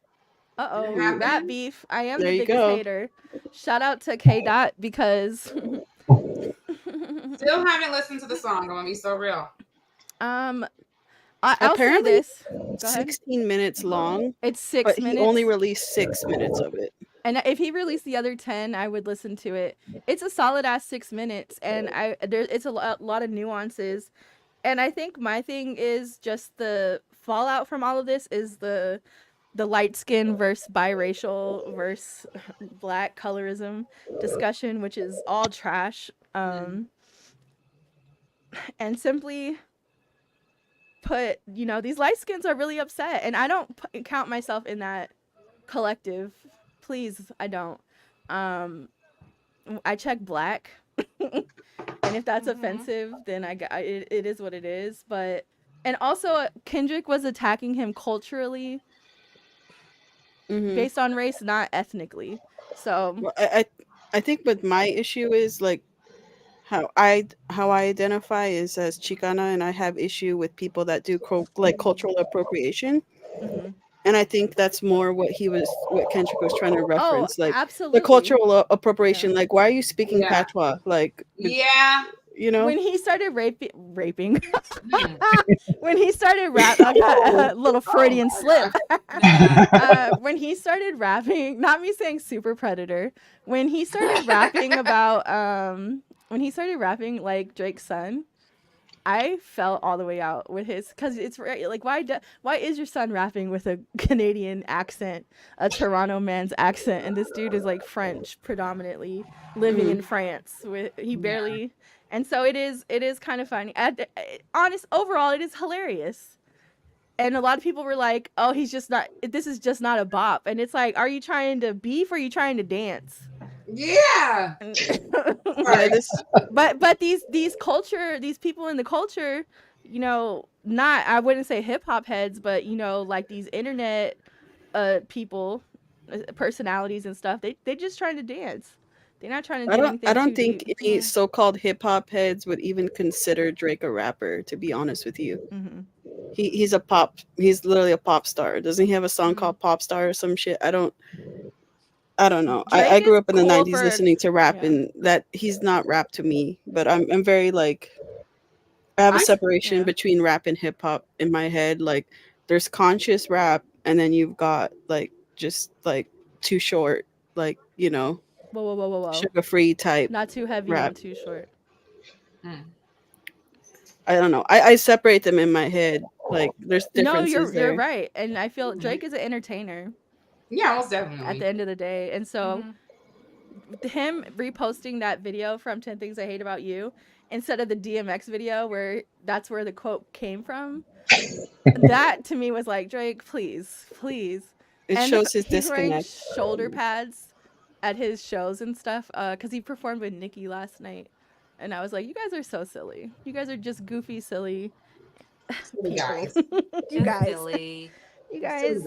S3: Uh-oh.
S4: What
S3: Rat
S4: happened?
S3: beef. I am
S2: There
S3: the
S2: you
S3: biggest
S2: go.
S3: hater. Shout out to K Dot because
S4: Still haven't listened to the song. I'm gonna be so real.
S3: I'll say
S2: Apparently,
S3: this. Go ahead.
S2: 16 minutes long,
S3: It's 6
S2: but
S3: minutes.
S2: he only released 6 minutes of it.
S3: And if he released the other 10, I would listen to it. It's a solid ass 6 minutes, and it's a lot of nuances. And I think my thing is just the fallout from all of this is the light skin versus biracial versus black colorism discussion, which is all trash. And simply put, these light skins are really upset, and I don't count myself in that collective. Please, I don't. I check black, and if that's offensive, then it is what it is. But and also Kendrick was attacking him culturally based on race, not ethnically. So
S2: Well, I think what my issue is like how I identify is as Chicana, and I have issue with people that do cultural appropriation. And I think that's more what Kendrick was trying to reference, like
S3: absolutely.
S2: the cultural appropriation. Like, why are you speaking patois? Like,
S4: Yeah.
S3: When he started raping, when he started rapping, I got a little Freudian slip. When he started rapping, not me saying super predator, when he started rapping about, when he started rapping like Drake's son, I fell all the way out with his, because it's like, why is your son rapping with a Canadian accent, a Toronto man's accent, and this dude is like French predominantly, living in France. He barely, and so it is kind of funny. Overall, it is hilarious. And a lot of people were like, "Oh, this is just not a bop," and it's like, are you trying to beef or are you trying to dance?
S4: Yeah.
S3: But these people in the culture, not, I wouldn't say hip hop heads, but like these internet people, personalities and stuff, they just trying to dance. They're not trying to do anything.
S2: I don't
S3: too
S2: think
S3: deep.
S2: any so-called hip hop heads would even consider Drake a rapper, to be honest with you. He's literally a pop star. Doesn't he have a song called Pop Star or some shit? I don't know. I grew up in the 90s listening to rap, and that he's not rap to me, but I'm very like, I have a separation between rap and hip hop in my head. Like, there's conscious rap, and then you've got like just like Too Short, like,
S3: Whoa.
S2: sugar free type.
S3: Not too heavy,
S2: rap.
S3: not too short.
S2: I don't know. I separate them in my head. Like, there's differences.
S3: No, you're right, and I feel Drake is an entertainer.
S4: Yeah, most definitely.
S3: At the end of the day, and so him reposting that video from 10 Things I Hate About You instead of the DMX video where that's where the quote came from, that to me was like, Drake, please.
S2: It shows his
S3: he's wearing
S2: disconnect.
S3: shoulder pads at his shows and stuff, because he performed with Nicki last night, and I was like, you guys are so silly. You guys are just goofy, silly people.
S4: Guys.
S3: You guys.
S5: Silly.
S3: You guys.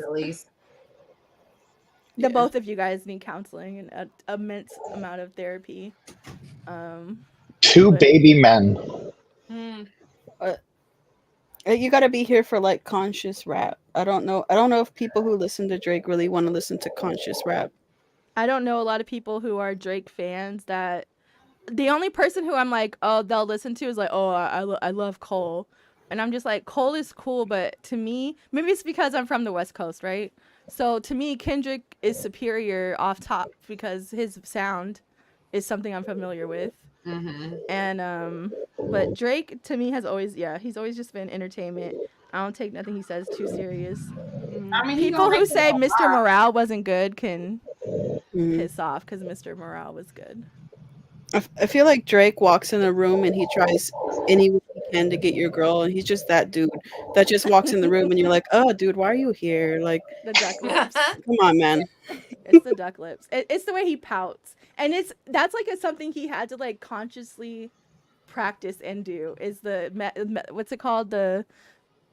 S3: The both of you guys need counseling and an immense amount of therapy.
S1: Two baby men.
S2: You got to be here for like conscious rap. I don't know if people who listen to Drake really want to listen to conscious rap.
S3: I don't know a lot of people who are Drake fans that the only person who I'm like, oh, they'll listen to is like, oh, I love Cole, And I'm just like, Cole is cool, but to me, maybe it's because I'm from the West Coast, right? So to me, Kendrick is superior off top because his sound is something I'm familiar with. And but Drake to me has always, he's always just been entertainment. I don't take nothing he says too serious.
S4: I mean,
S3: People who say Mr. Morale wasn't good can piss off because Mr. Morale was good.
S2: I feel like Drake walks in a room and he tries any way he can to get your girl, and he's just that dude that just walks in the room and you're like, oh, dude, why are you here? Like,
S3: the duck lips.
S2: Come on, man.
S3: It's the duck lips. It's the way he pouts, and that's like something he had to like consciously practice and do. Is the what's it called, the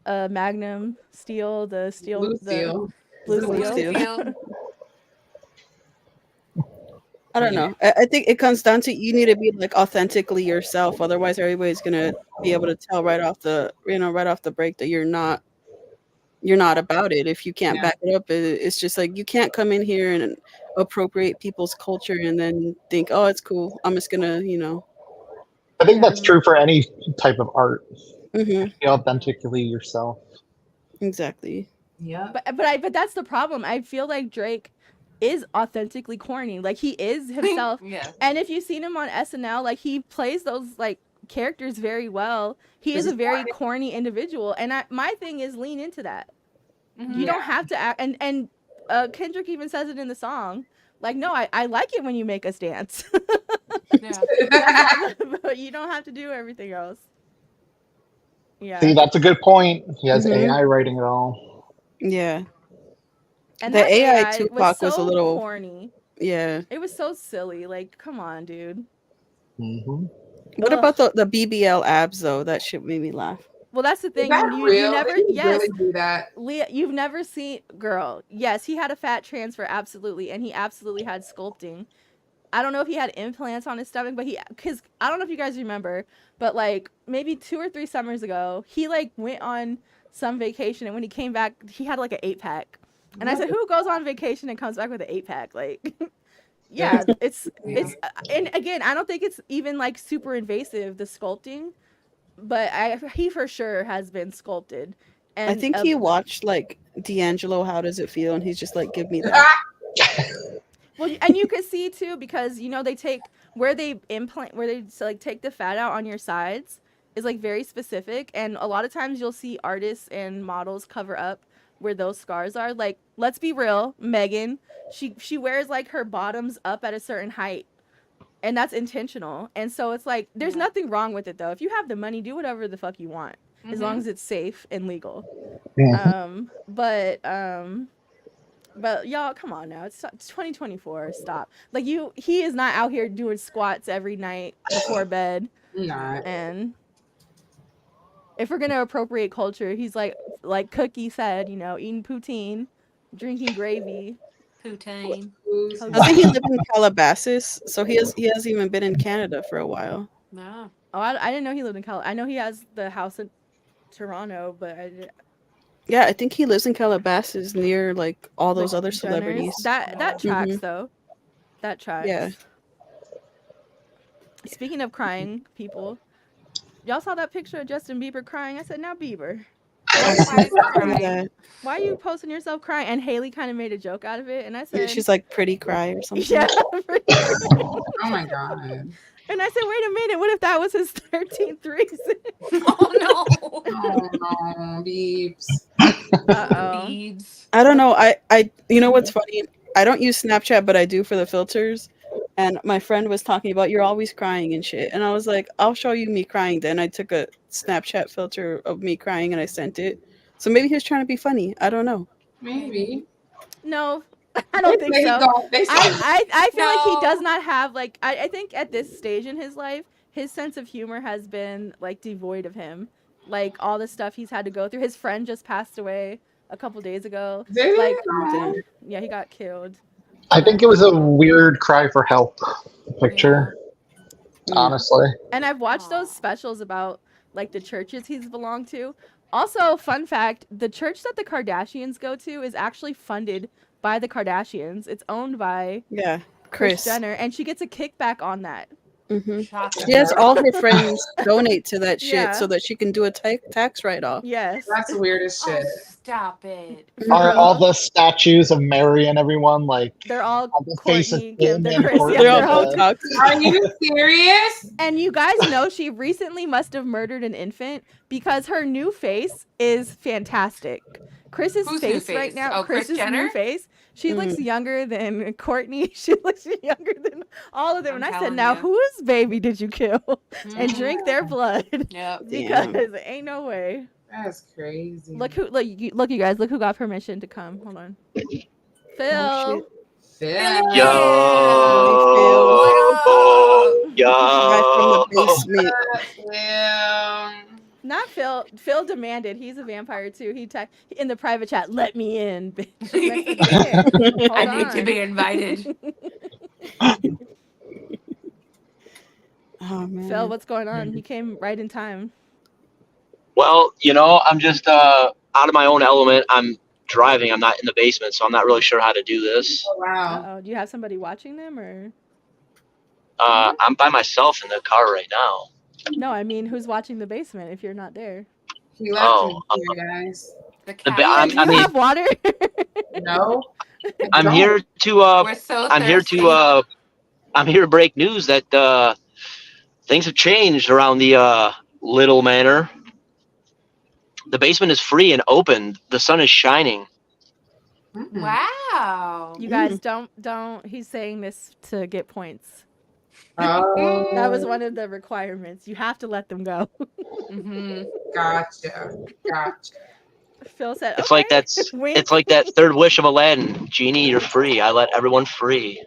S3: Magnum steel, the steel,
S4: Blue
S3: the
S4: steel.
S3: blue steel.
S2: I don't know. I think it comes down to you need to be like authentically yourself. Otherwise, everybody's gonna be able to tell right off the break that you're not about it. If you can't back it up, it's just like you can't come in here and appropriate people's culture and then think, oh, it's cool. I'm just gonna,
S1: I think that's true for any type of art.
S2: Mm-hmm.
S1: Be authentically yourself.
S2: Exactly.
S4: Yeah.
S3: But that's the problem. I feel like Drake is authentically corny. Like he is himself. And if you've seen him on SNL, like he plays those like characters very well. He is a very corny individual, and my thing is lean into that. You don't have to act. And Kendrick even says it in the song. Like, no, I like it when you make us dance. But you don't have to do everything else. Yeah.
S1: See, that's a good point. He has AI writing it all.
S2: Yeah.
S3: And
S2: the
S3: that
S2: AI Tupac
S3: was
S2: a little
S3: corny.
S2: Yeah.
S3: It was so silly. Like, come on, dude.
S2: What about the BBL abs though? That shit made me laugh.
S3: Well, that's the thing. You never, really do that. Leah, you've never seen, girl. Yes, he had a fat transfer, absolutely, and he absolutely had sculpting. I don't know if he had implants on his stomach, but because I don't know if you guys remember, but like maybe 2 or 3 summers ago, he like went on some vacation, and when he came back, he had like an 8-pack. And I said, who goes on vacation and comes back with an 8-pack? Like, yeah, it's and again, I don't think it's even like super invasive, the sculpting, but he for sure has been sculpted. And
S2: I think he watched like D'Angelo, How Does It Feel? And he's just like, give me that.
S3: Well, and you could see too, because they take where they like take the fat out on your sides is like very specific, and a lot of times you'll see artists and models cover up where those scars are. Like, let's be real, Megan, she wears like her bottoms up at a certain height, and that's intentional. And so it's like there's nothing wrong with it though. If you have the money, do whatever the fuck you want, as long as it's safe and legal. But y'all, come on now. It's 2024. Stop. Like he is not out here doing squats every night before bed.
S4: Not.
S3: And if we're gonna appropriate culture, he's like Cookie said, eating poutine, drinking gravy.
S5: Poutine.
S2: I think he lived in Calabasas, so he hasn't even been in Canada for a while.
S5: No.
S3: Oh, I didn't know he lived in Calabasas. I know he has the house in Toronto, but
S2: yeah, I think he lives in Calabasas near like all those other celebrities.
S3: That tracks though. That tracks.
S2: Yeah.
S3: Speaking of crying people, y'all saw that picture of Justin Bieber crying? I said, now Bieber, why are you posting yourself crying? And Haley kind of made a joke out of it, and I said,
S2: she's like, pretty cry or something.
S3: Yeah.
S4: Oh my god.
S3: And I said, wait a minute, what if that was his 13th reason?
S5: Oh no.
S4: Oh no, Beebs.
S5: Beebs.
S2: I don't know. I you know what's funny? I don't use Snapchat, but I do for the filters. And my friend was talking about you're always crying and shit. And I was like, I'll show you me crying. Then I took a Snapchat filter of me crying and I sent it. So maybe he was trying to be funny. I don't know.
S4: Maybe.
S3: No, I don't think so. I feel like he does not have like I think at this stage in his life, his sense of humor has been like devoid of him. Like all the stuff he's had to go through. His friend just passed away a couple days ago. Like, yeah, he got killed.
S1: I think it was a weird cry for help picture. Honestly.
S3: And I've watched those specials about like the churches he's belonged to. Also, fun fact, the church that the Kardashians go to is actually funded by the Kardashians. It's owned by
S2: Kris
S3: Jenner, and she gets a kickback on that.
S2: She has all her friends donate to that shit
S3: Yeah.
S2: so that she can do a tax write-off.
S3: Yes.
S4: That's the weirdest shit.
S5: Oh, stop it.
S1: Are all the statues of Mary and everyone like
S3: They're all
S1: on the face of
S3: Courtney, Kim,
S1: Kim
S3: they're
S1: and
S3: Chris.
S1: Courtney?
S3: Yeah,
S2: They're all
S3: they're all
S1: the-
S2: Botox.
S4: Are you serious?
S3: And you guys know she recently must have murdered an infant because her new face is fantastic. Chris's
S5: Whose new
S3: face right
S5: face?
S3: now,
S5: Oh, Kris
S3: Chris's
S5: Jenner?
S3: new face, she looks younger than Courtney. She looks younger than all of them.
S5: I'm
S3: And I said,
S5: telling
S3: now
S5: you.
S3: whose baby did you kill and
S5: Mhm.
S3: drink their blood?
S5: Yep.
S3: Because ain't no way.
S4: That's crazy.
S3: Look who, you guys, look who got permission to come. Hold on. Phil.
S2: Oh, shit.
S4: Yeah.
S2: Right from the basement.
S3: Not Phil. Phil demanded. He's a vampire too. He in the private chat, let me in, bitch. Hold
S5: I need to
S3: on.
S5: be invited.
S2: Oh man.
S3: Phil, what's going on? He came right in time.
S6: Well, you know, I'm just out of my own element. I'm driving. I'm not in the basement, so I'm not really sure how to do this.
S4: Oh, wow.
S3: Uh-oh. Do you have somebody watching them or?
S6: I'm by myself in the car right now.
S3: No, I mean, who's watching the basement if you're not there?
S4: He left
S6: Oh,
S4: me here, guys.
S5: The
S6: The
S5: cat.
S6: ba- I'm-
S3: Do you
S6: I mean-
S3: have water?
S4: No.
S6: I'm
S4: Don't.
S6: here to
S5: We're so
S6: I'm here
S5: thirsty.
S6: to I'm here to break news that things have changed around the Little Manor. The basement is free and open. The sun is shining.
S4: Mm-mm.
S5: Wow.
S3: You guys don't. He's saying this to get points.
S4: Oh,
S3: That was one of the requirements. You have to let them go.
S5: Mm-hmm.
S4: gotcha.
S3: Phil said,
S6: It's
S3: okay.
S6: like that's
S3: Wink.
S6: it's like that third wish of Aladdin. Genie, you're free. I let everyone free.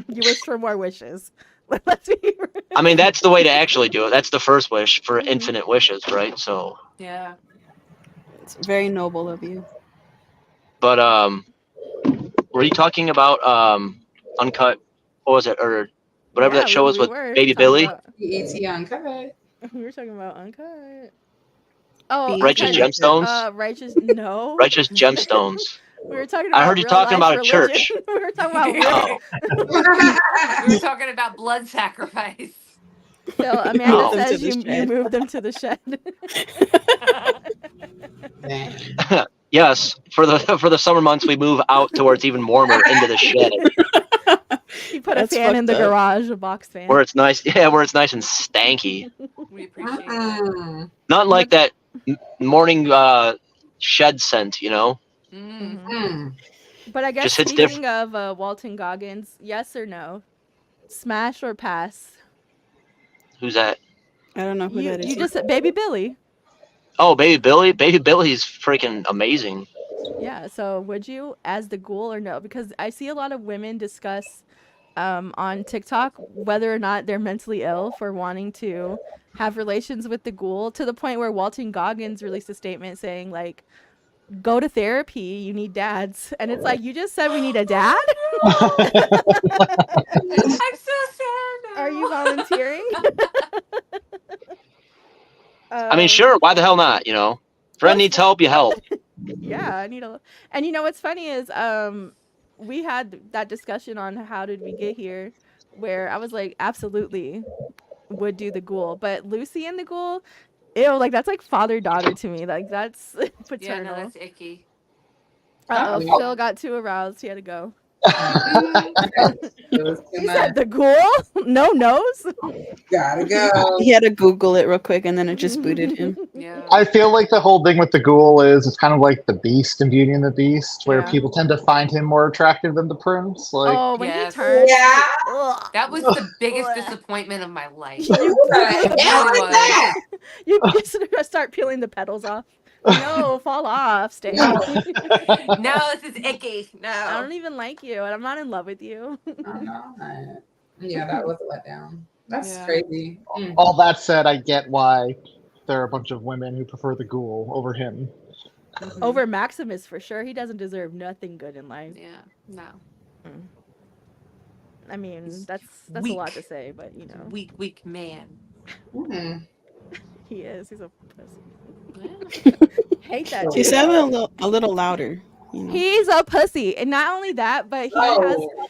S3: You wished for more wishes. Let's be
S6: I mean, that's the way to actually do it. That's the first wish for infinite wishes, right? So,
S5: Yeah.
S2: It's very noble of you.
S6: but were you talking about Uncut? What was it, or whatever that show was with Baby Billy?
S4: BET Uncut.
S3: We were talking about Uncut. Oh,
S6: Righteous
S3: Uncut.
S6: Gemstones?
S3: Righteous. No.
S6: Righteous Gemstones.
S3: We were talking about.
S6: I heard you
S3: real
S6: talking
S3: life
S6: about a
S3: religion.
S6: church.
S3: We were talking about real.
S6: Oh,
S5: We were talking about blood sacrifice.
S3: Phil, Amanda
S6: Oh.
S3: says
S2: To the
S3: you
S2: shed.
S3: moved them to the shed.
S4: Dang.
S6: yes. For the summer months, we move out to where it's even warmer into the shed,
S3: He put
S2: That's
S3: a fan in the
S2: fucked up.
S3: garage, a box fan.
S6: where it's nice. Yeah, where it's nice and stanky.
S5: We appreciate that.
S4: Mm-mm.
S6: Not like that morning shed scent, you know.
S5: Mm.
S4: Mm.
S3: But I guess
S6: Just hits
S3: speaking of Walton Goggins, yes or no? Smash or pass?
S6: Who's that?
S2: I don't know who that is.
S3: You just said Baby Billy.
S6: Oh, Baby Billy. Baby Billy's freaking amazing.
S3: Yeah, so would you as the ghoul or no? Because I see a lot of women discuss on TikTok whether or not they're mentally ill for wanting to have relations with the ghoul, to the point where Walton Goggins released a statement saying like, go to therapy, you need dads. And it's like, you just said we need a dad?
S5: I'm so sad now.
S3: Are you volunteering?
S6: I mean, sure. Why the hell not? You know, friend needs help, you help.
S3: Yeah, I need a. And you know what's funny is we had that discussion on how did we get here, where I was like, absolutely would do the ghoul, but Lucy and the ghoul, ew, like that's like father daughter to me, like that's
S5: Yeah,
S3: paternal.
S5: no, that's icky.
S3: Uh-oh,
S4: Oh.
S3: Phil got too aroused, he had to go.
S4: It was too
S3: He
S4: much.
S3: said the ghoul, no nose.
S4: Gotta go.
S2: He had to Google it real quick, and then it just booted him.
S5: Yeah.
S1: I feel like the whole thing with the ghoul is it's kind of like the Beast in Beauty and the Beast, where
S3: Yeah.
S1: people tend to find him more attractive than the prince. Like,
S3: Oh, when
S5: Yes.
S3: he turned,
S4: Yeah.
S3: ugh.
S5: That was the biggest disappointment of my life.
S3: You
S4: What the hell is that?
S3: you just start peeling the petals off. No, fall off, stay.
S5: No, this is icky.
S3: I
S5: No.
S3: don't even like you, and I'm not in love with you.
S4: I'm not. Yeah, that was a letdown. That's
S5: Yeah.
S4: crazy. Mm.
S1: all that said, I get why there are a bunch of women who prefer the ghoul over him.
S3: Over Maximus for sure. He doesn't deserve nothing good in life.
S5: Yeah. No.
S3: I mean, that's a
S5: weak.
S3: lot to say, but you know,
S5: Weak man.
S4: Mm.
S3: he is. He's a pussy.
S5: Yeah.
S3: Hate that.
S2: She
S3: dude.
S2: sounded a little louder. You know?
S3: He's a pussy, and not only that, but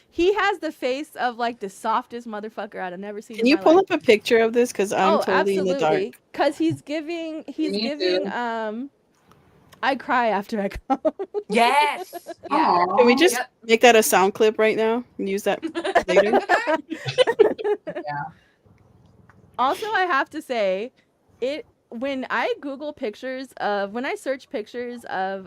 S3: he has the face of like the softest motherfucker I've never seen.
S2: Can you pull up a picture of this? Because I'm totally in the dark.
S3: Because he's giving. I cry after I come.
S5: Yes. Yeah.
S2: Can we just make that a sound clip right now and use that later?
S4: Yeah.
S3: Also, I have to say, when I search pictures of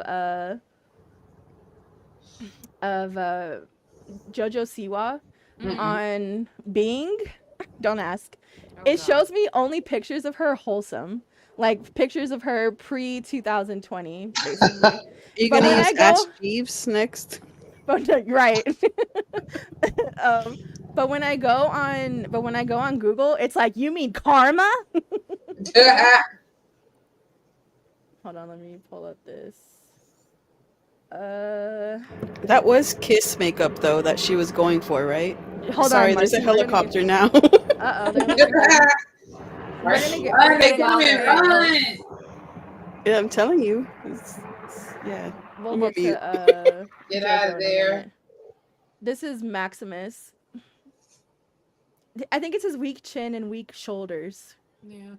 S3: Jojo Siwa on Bing, don't ask. It shows me only pictures of her wholesome. Like pictures of her pre 2020, basically.
S2: You're gonna use Ash Jeeves next?
S3: But right. But when I go on Google, it's like, you mean karma? Hold on, let me pull up this.
S2: That was Kiss makeup though that she was going for, right?
S3: Hold
S2: Sorry,
S3: on,
S2: there's a helicopter now. Yeah, I'm telling you. Yeah.
S3: We'll get to
S4: get out of there.
S3: This is Maximus. I think it's his weak chin and weak shoulders.
S5: Yeah.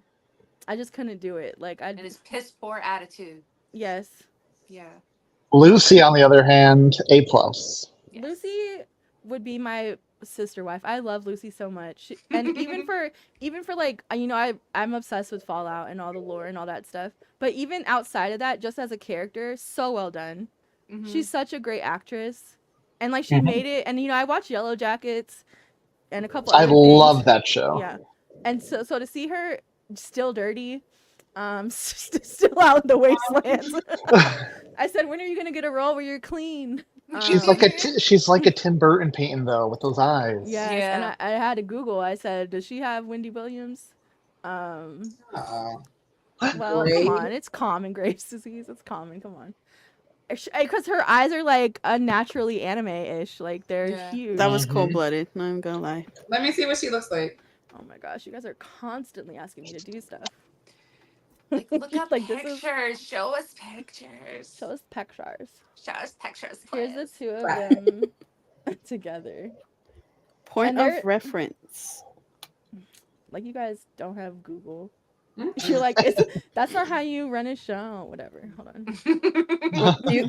S3: I just couldn't do it.
S5: And his piss poor attitude.
S3: Yes.
S5: Yeah.
S1: Lucy, on the other hand, A+.
S3: Yes. Lucy would be my sister wife. I love Lucy so much. And even for like, you know, I'm obsessed with Fallout and all the lore and all that stuff. But even outside of that, just as a character, so well done. Mm-hmm. She's such a great actress. And like she made it, and you know, I watched Yellow Jackets and a couple other things.
S1: Love that show.
S3: Yeah. And so to see her still dirty, still out in the wastelands. I said, when are you gonna get a role where you're clean?
S1: She's like a Tim Burton painting though, with those eyes.
S3: Yes, yeah. And I had to Google. I said, does she have Wendy Williams? Well, come on, it's common Graves' disease. It's common. Come on. Because her eyes are like unnaturally anime-ish. Like they're huge.
S2: That was cold-blooded. Not even gonna lie.
S4: Let me see what she looks like.
S3: Oh my gosh, you guys are constantly asking me to do stuff.
S5: Like, look up pictures. Show us pictures.
S3: Show us pictures.
S5: Show us pictures.
S3: Here's the two of them together.
S2: Point of reference.
S3: Like, you guys don't have Google. You're like, that's not how you run a show. Whatever. Hold on.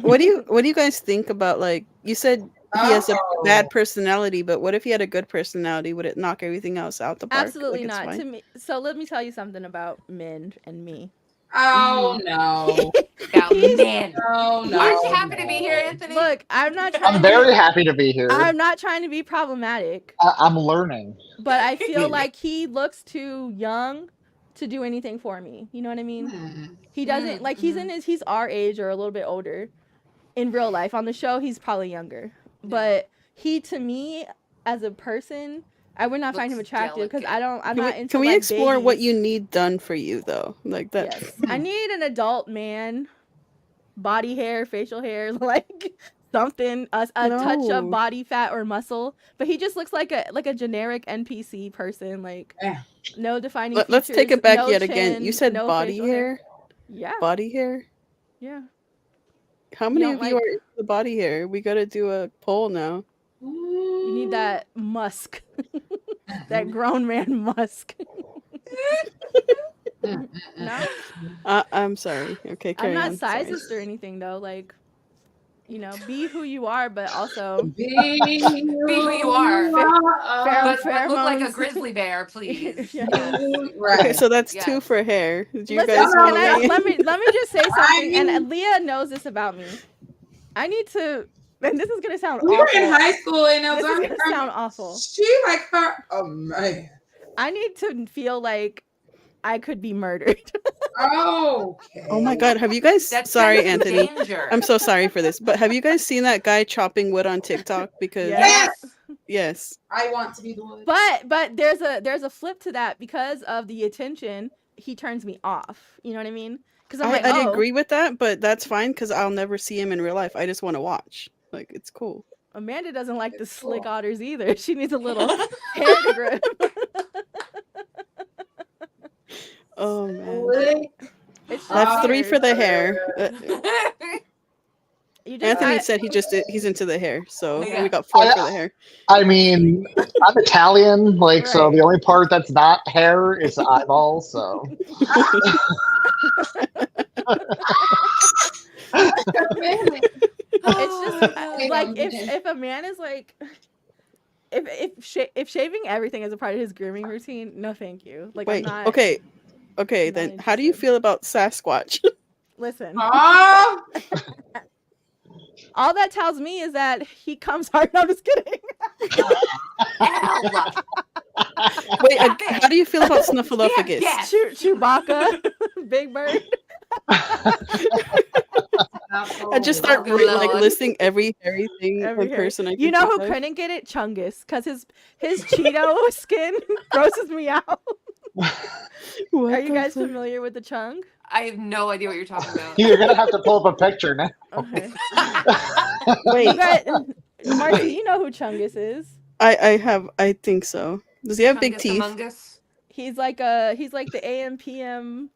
S2: What do you guys think about, like, you said he has a bad personality, but what if he had a good personality? Would it knock everything else out the park?
S3: Absolutely not. To me. So let me tell you something about men and me.
S4: Oh no.
S5: About men.
S4: No.
S5: Aren't you happy to be here, Anthony?
S3: Look, I'm
S1: very happy to be here.
S3: I'm not trying to be problematic.
S1: I'm learning.
S3: But I feel like he looks too young to do anything for me. You know what I mean? He doesn't like he's our age or a little bit older. In real life, on the show, he's probably younger. Yeah. But he, to me, as a person, I would not find him attractive because I'm not into.
S2: Can we
S3: like,
S2: explore
S3: babies.
S2: what you need done for you though? Like that.
S3: Yes. I need an adult man, body hair, facial hair, like something, a touch of body fat or muscle. But he just looks like a generic NPC person, like no defining features.
S2: Let's take it back
S3: yet
S2: again. You said body hair?
S3: Yeah.
S2: Body hair?
S3: Yeah.
S2: How many of you are into the body hair? We gotta do a poll now.
S3: You need that musk. That grown man musk. No?
S2: I'm sorry. Okay,
S3: I'm not
S2: sorry.
S3: sizist or anything though. Like, you know, be who you are, but also
S5: be who you are. But look like a grizzly bear, please.
S4: Right.
S2: Okay, so that's 2 for hair.
S3: Let me just say something, and Leah knows this about me. I need to, and this is gonna sound awful.
S4: We were in high school, and
S3: this is gonna sound awful.
S4: She like her. Oh man.
S3: I need to feel like I could be murdered.
S4: Okay.
S2: Oh my God, have you guys? Sorry, Anthony. I'm so sorry for this, but have you guys seen that guy chopping wood on TikTok? Because yes,
S4: I want to be the wood.
S3: But there's a flip to that. Because of the attention, he turns me off. You know what I mean? Because
S2: I agree with that, but that's fine because I'll never see him in real life. I just want to watch. Like, it's cool.
S3: Amanda doesn't like the slick otters either. She needs a little hair to grip.
S2: Oh man, that's 3 for the hair. Anthony said he's into the hair, so
S5: Yeah.
S2: we got 4 for the hair.
S1: I mean, I'm Italian, like, so
S3: Right.
S1: the only part that's not hair is the eyeball, so.
S3: It's just like if a man is like if shaving everything is a part of his grooming routine, no thank you. Like
S2: Wait,
S3: I'm not
S2: okay,
S3: not
S2: then how do you
S3: interested.
S2: feel about Sasquatch?
S3: Listen.
S4: Ah!
S3: All that tells me is that he comes hard. No, I'm just kidding.
S5: Ow.
S2: Wait, how do you feel about Snuffleupagus?
S5: Yeah.
S3: Chewbacca, Big Bird.
S2: I just start
S5: Oh, Lord.
S2: listing every hairy thing
S3: Every
S2: in
S3: hair.
S2: person. I
S3: You
S2: can
S3: know
S2: think
S3: who
S2: of.
S3: couldn't get it? Chungus, because his Cheeto skin grosses me out.
S2: What
S3: Are you
S2: the
S3: guys
S2: fuck?
S3: familiar with the chung?
S5: I have no idea what you're talking about.
S1: You're gonna have to pull up a picture now.
S3: Okay.
S2: Wait,
S3: You got Marcy, you know who Chungus is.
S2: I think so. Does he have big
S5: Chungus
S2: teeth?
S5: Among Us.
S3: He's like the AM PM.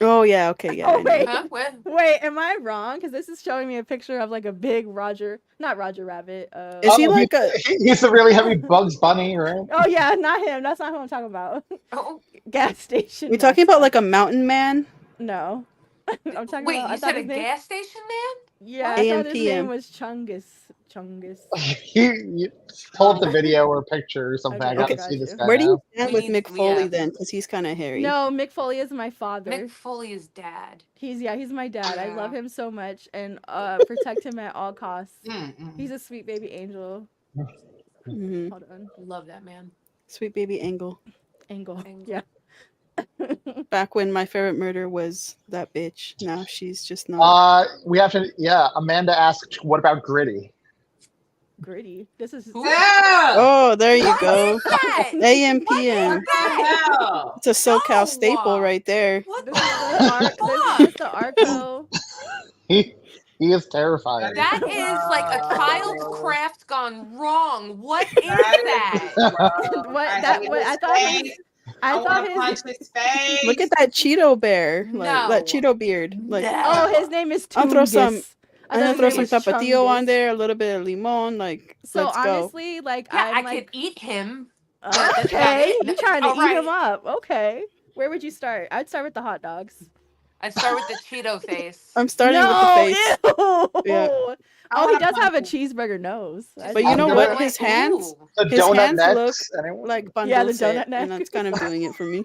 S2: Oh yeah, okay, yeah.
S3: Oh,
S2: I know.
S3: wait.
S5: Huh? What?
S3: Wait, am I wrong? Because this is showing me a picture of like a big not Roger Rabbit.
S2: Is he
S1: Oh,
S2: like a?
S1: He's a really heavy Bugs Bunny, right?
S3: Oh yeah, not him. That's not who I'm talking about.
S5: Oh,
S3: Gas station.
S2: We talking about
S3: mascot.
S2: like a mountain man?
S3: No. I'm talking
S5: wait,
S3: about. I
S5: you
S3: thought
S5: said a
S3: his name.
S5: gas station man?
S3: Yeah, I thought his
S2: AMPM.
S3: name was Chungus.
S1: You pull up the video or picture or something.
S3: Okay,
S1: I gotta
S3: I
S1: see
S3: got
S1: this
S3: you.
S1: guy
S2: Where do you
S1: now.
S2: stand
S5: We
S2: with
S5: need-
S2: Mick Foley
S5: yeah.
S2: then? Because he's kind of hairy.
S3: No, Mick Foley is my father.
S5: Mick Foley is dad.
S3: He's my dad. I love
S5: Yeah.
S3: him so much and protect him at all costs. He's a sweet baby angel.
S2: Mhm.
S3: Hold on.
S5: Love that man.
S2: Sweet baby Angle.
S3: Angle.
S5: Angle.
S3: Yeah.
S2: Back when my favorite murder was that bitch. Now she's just not.
S1: We have to. Yeah, Amanda asked, "What about Gritty?"
S3: Gritty. This is
S5: Who?
S4: Yeah.
S2: Oh, there you go.
S5: What is that?
S2: AM/PM.
S5: What is that?
S4: Hell.
S2: It's a SoCal
S5: No.
S2: staple right there.
S5: What
S3: this
S5: the
S3: is just the Arco.
S1: He is terrifying.
S5: That is like a child's craft gone wrong. What is that?
S3: I thought his
S4: punch his face.
S2: Look at that Cheeto bear. Like
S5: No.
S2: that Cheeto beard. Like
S5: No.
S3: Oh, his name is Tungus.
S2: I'll throw some- I'm gonna
S3: thought
S2: throw
S3: his
S2: some
S3: name was
S2: tapatio on
S3: Chungus.
S2: there, a little bit of limon, like
S3: So
S2: let's go.
S3: honestly, like
S5: Yeah,
S3: I'm
S5: I
S3: like,
S5: could eat him. but that's about
S3: okay,
S5: it.
S3: you trying to
S5: All
S3: eat him
S5: right.
S3: up? Okay, where would you start? I'd start with the hot dogs.
S5: I'd start with the Cheeto face.
S2: I'm starting
S3: no,
S2: with the face.
S3: Ew.
S2: Yeah.
S3: Oh, he does have a cheeseburger nose.
S2: But you know
S1: I'm
S2: what?
S1: gonna-
S2: His hands,
S5: Ooh.
S1: The
S2: his
S1: donut
S2: hands
S1: necks.
S2: look
S1: Anyone?
S2: like
S3: Yeah, the
S2: bandulce,
S3: donut neck.
S2: and that's kind of doing it for me.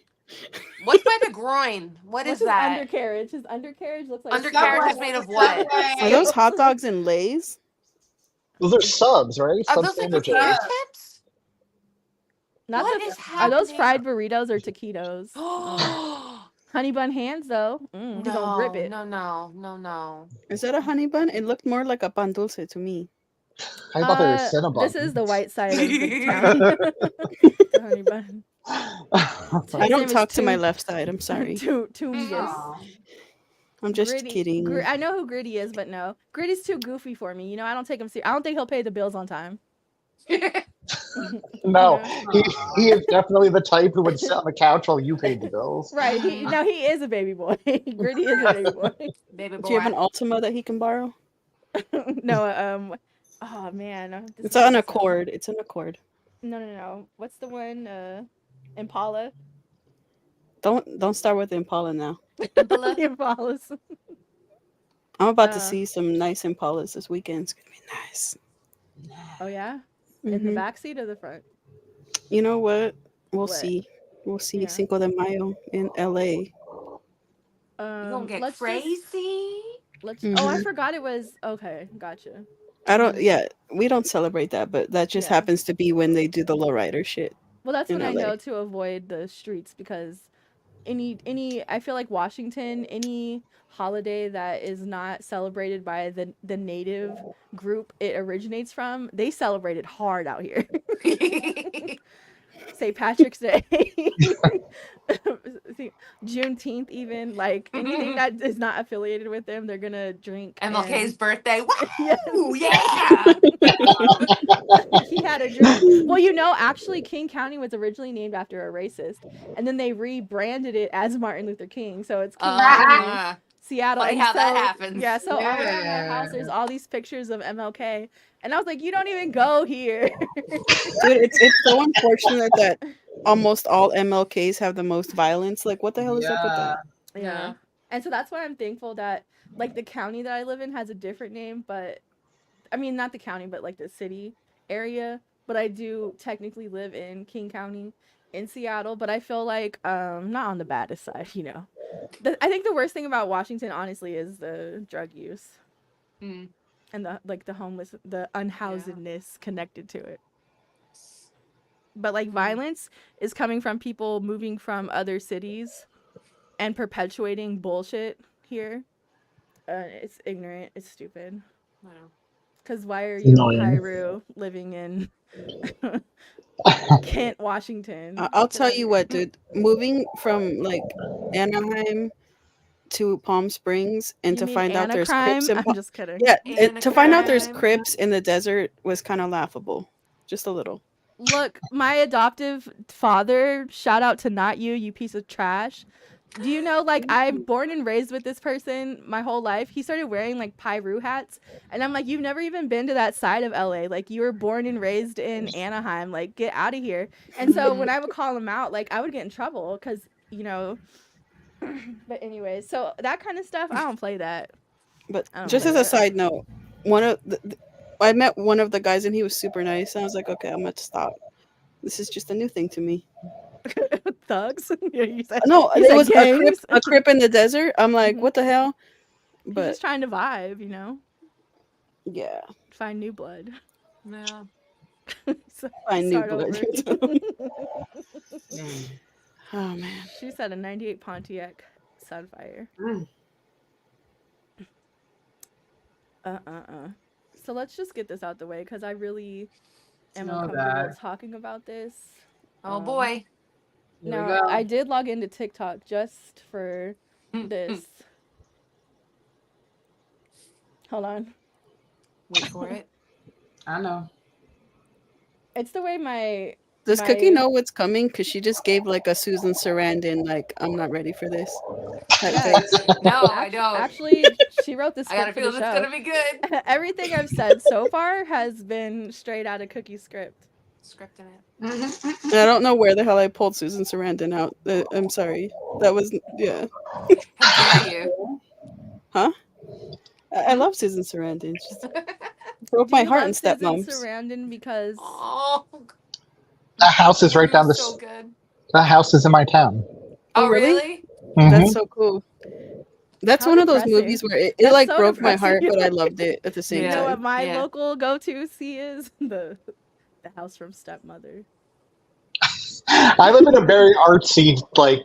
S5: What's by the groin? What
S3: What's
S5: is
S3: his
S5: that?
S3: undercarriage? His undercarriage looks like
S5: Undercarriage is made of what?
S2: Are those hot dogs and Lay's?
S1: Those are subs, right?
S5: Are
S1: Sub
S5: those like
S1: sandwiches.
S5: potato
S4: Yeah.
S5: chips?
S3: Not
S5: What
S3: the,
S5: is
S3: Are those
S5: happening?
S3: fried burritos or taquitos? Honey bun hands though. He's gonna grip it.
S5: No.
S2: Is that a honey bun? It looked more like a pan dulce to me.
S1: I thought they were Cinnabon.
S3: This is the white side of the town. The honey bun.
S2: I
S3: His name
S2: don't
S3: is
S2: talk to my
S3: Toon-
S2: left side. I'm sorry.
S3: Tungus.
S4: Aw.
S2: I'm just
S3: Gritty.
S2: kidding.
S3: I know who Gritty is, but no, Gritty's too goofy for me. You know, I don't take him serious. I don't think he'll pay the bills on time.
S1: No,
S3: You
S1: he is definitely the type who would sit on the couch while you paid the bills.
S3: Right. He is a baby boy. Gritty is a baby boy.
S5: Baby
S2: Do you have an
S5: boy.
S2: Ultima that he can borrow?
S3: No, oh man. This
S2: It's
S3: is
S2: on
S3: so-
S2: a cord. It's an Accord.
S3: No. What's the one? Impala.
S2: Don't start with Impala now.
S5: Impala?
S3: Impalas.
S2: I'm about to
S3: Uh.
S2: see some nice Impalas this weekend. It's gonna be nice.
S3: Oh yeah. In the
S2: Mhm.
S3: back seat or the front?
S2: You know what? We'll
S3: What?
S2: see. We'll see.
S3: Yeah.
S2: Cinco de Mayo in LA.
S5: You gonna get
S3: let's
S5: crazy?
S3: Oh, I
S2: Mhm.
S3: forgot it was. Okay, gotcha.
S2: I don't. Yeah, we don't celebrate that, but that just
S3: Yeah.
S2: happens to be when they do the lowrider shit.
S3: Well, that's
S2: In
S3: when I
S2: LA.
S3: know to avoid the streets because any I feel like Washington, any holiday that is not celebrated by the native group it originates from, they celebrate it hard out here. St. Patrick's Day, Juneteenth, even like anything that is not affiliated with them, they're gonna drink.
S5: MLK's
S3: and-
S5: birthday.
S3: Yes.
S5: Woo! Yeah!
S3: He had a drink. Well, you know, actually, King County was originally named after a racist, and then they rebranded it as Martin Luther King. So it's King County. Seattle.
S5: Funny
S3: And
S5: how that
S3: so-
S5: happens.
S3: Yeah, so over at my house, there's all these pictures of MLK, and I was like, you don't even go here.
S2: Dude, it's so unfortunate that almost all MLKs have the most violence. Like, what the hell is up with that?
S3: Yeah. And so that's why I'm thankful that like the county that I live in has a different name, but I mean not the county, but like the city area. But I do technically live in King County in Seattle, but I feel like not on the baddest side, you know. I think the worst thing about Washington honestly is the drug use.
S5: Mm.
S3: And the homeless, the unhousedness connected to it. But like violence is coming from people moving from other cities and perpetuating bullshit here. It's ignorant. It's stupid.
S5: I know.
S3: Because why are you
S1: Annoying.
S3: a Pyro living in Kent, Washington?
S2: I'll tell you what, dude. Moving from like Anaheim to Palm Springs and
S3: You
S2: to
S3: mean
S2: find out there's Crips
S3: Anacrime?
S2: in
S3: I'm just kidding.
S2: yeah, to find out there's
S5: Anacrime.
S2: Crips in the desert was kind of laughable, just a little.
S3: Look, my adoptive father, shout out to not you piece of trash. Do you know, like, I'm born and raised with this person my whole life. He started wearing, like, Pyru hats. And I'm like, you've never even been to that side of LA. Like, you were born and raised in Anaheim. Like, get out of here. And so when I would call him out, like, I would get in trouble because, you know. But anyways, so that kind of stuff, I don't play that.
S2: But
S3: I don't
S2: just
S3: play
S2: as a
S3: that.
S2: side note, one of I met one of the guys and he was super nice. And I was like, okay, I'm gonna stop. This is just a new thing to me.
S3: Thugs? Yeah, you said,
S2: No,
S3: you
S2: it
S3: said
S2: was
S3: gangs?
S2: a Crip in the desert. I'm like,
S3: Mhm.
S2: what the hell?
S3: He's
S2: But
S3: just trying to vibe, you know?
S2: yeah,
S3: Find new blood.
S5: Yeah.
S3: So-
S2: find new
S3: start
S2: blood.
S3: over.
S2: Oh man.
S3: She said a 98 Pontiac Sunfire. So let's just get this out the way because I really am
S4: Oh,
S3: uncomfortable
S4: God.
S3: talking about this.
S5: Oh boy.
S4: Here we
S3: Now,
S4: go.
S3: I did log into TikTok just for this. Hold on.
S5: Wait for it.
S4: I know.
S3: It's the way my
S2: Does
S3: my-
S2: Cookie know what's coming? Because she just gave like a Susan Sarandon, like, I'm not ready for this type
S3: Yeah.
S2: face.
S5: No, I don't.
S3: Actually, she wrote the
S5: I got a
S3: script for
S5: feeling
S3: the
S5: it's
S3: show.
S5: gonna be good.
S3: Everything I've said so far has been straight out of Cookie's script.
S5: Scripting it.
S2: And I don't know where the hell I pulled Susan Sarandon out. I'm sorry. That was, yeah.
S5: How dare you?
S2: Huh? I love Susan Sarandon. She broke my
S3: Do you
S2: heart
S3: love
S2: in
S3: Susan
S2: Stepmoms.
S3: Sarandon because
S5: Oh,
S1: That house is right down the.
S5: so good.
S1: That house is in my town.
S5: Oh,
S2: really?
S5: really?
S2: That's
S1: Mhm.
S2: so cool. That's
S3: How
S2: one of those
S3: depressing.
S2: movies where it
S3: That's
S2: like
S3: so
S2: broke my heart,
S3: depressing.
S2: but I loved it at the same
S3: you
S5: Yeah.
S3: know
S2: time.
S3: what my
S5: Yeah.
S3: local go-to see is the house from Stepmother.
S1: I live in a very artsy, like,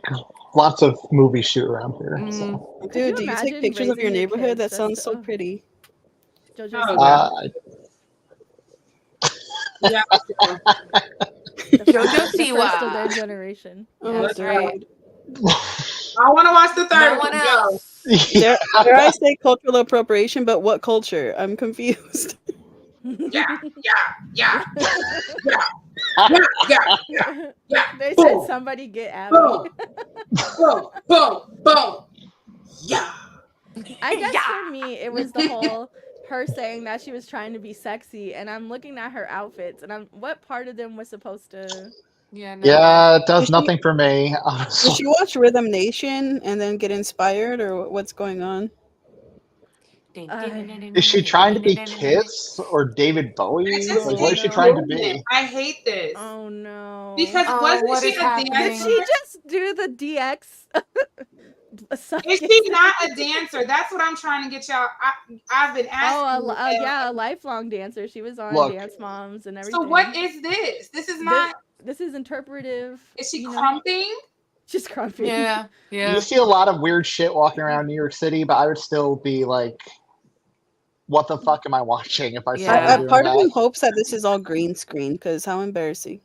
S1: lots of movies shoot around here. So.
S3: Could
S2: Dude, do you
S3: imagine
S2: take pictures of your
S3: raising
S2: neighborhood?
S3: kids
S2: That sounds
S3: just
S2: so
S3: to-
S2: pretty.
S3: Jojo
S4: Oh,
S3: Siwa,
S4: Yeah.
S5: Jojo
S3: the first
S5: Siwa.
S3: of their generation.
S2: Oh,
S5: That's right.
S2: dude.
S4: I want to watch the third
S5: No one
S4: Go.
S5: else.
S2: Dare I say cultural appropriation, but what culture? I'm confused.
S4: Yeah. Yeah.
S3: They said
S4: Boom.
S3: somebody get Abby.
S4: Boom. Boom. Yeah.
S3: I guess
S5: Yeah.
S3: for me, it was the whole her saying that she was trying to be sexy, and I'm looking at her outfits, and what part of them was supposed to?
S5: Yeah. No.
S1: Yeah, it does
S2: Does she-
S1: nothing for me.
S2: Did
S1: honestly.
S2: she watch Rhythm Nation and then get inspired, or what's going on?
S1: Is she trying to be Kiss or David Bowie?
S4: I just
S1: Like, what is she
S3: hate
S1: trying to
S4: doing
S1: be?
S4: it. I hate this.
S3: Oh no!
S4: Because
S5: Oh,
S4: wasn't
S5: what
S4: she
S5: is
S4: a
S5: happening?
S3: Did
S4: dancer?
S3: she just do the DX?
S4: Is she not a dancer? That's what I'm trying to get y'all. I've been asking.
S3: A lifelong dancer. She was on
S1: Look.
S3: Dance Moms and everything.
S4: So what is this? This is not.
S3: This is interpretive.
S4: Is she
S3: you know?
S4: crumping?
S3: She's crumping.
S5: Yeah. Yeah.
S1: You see a lot of weird shit walking around New York City, but I would still be like, what the fuck am I watching if I saw
S5: Yeah.
S1: her doing
S2: Part of me
S1: that?
S2: hopes that this is all green screen, because how embarrassing.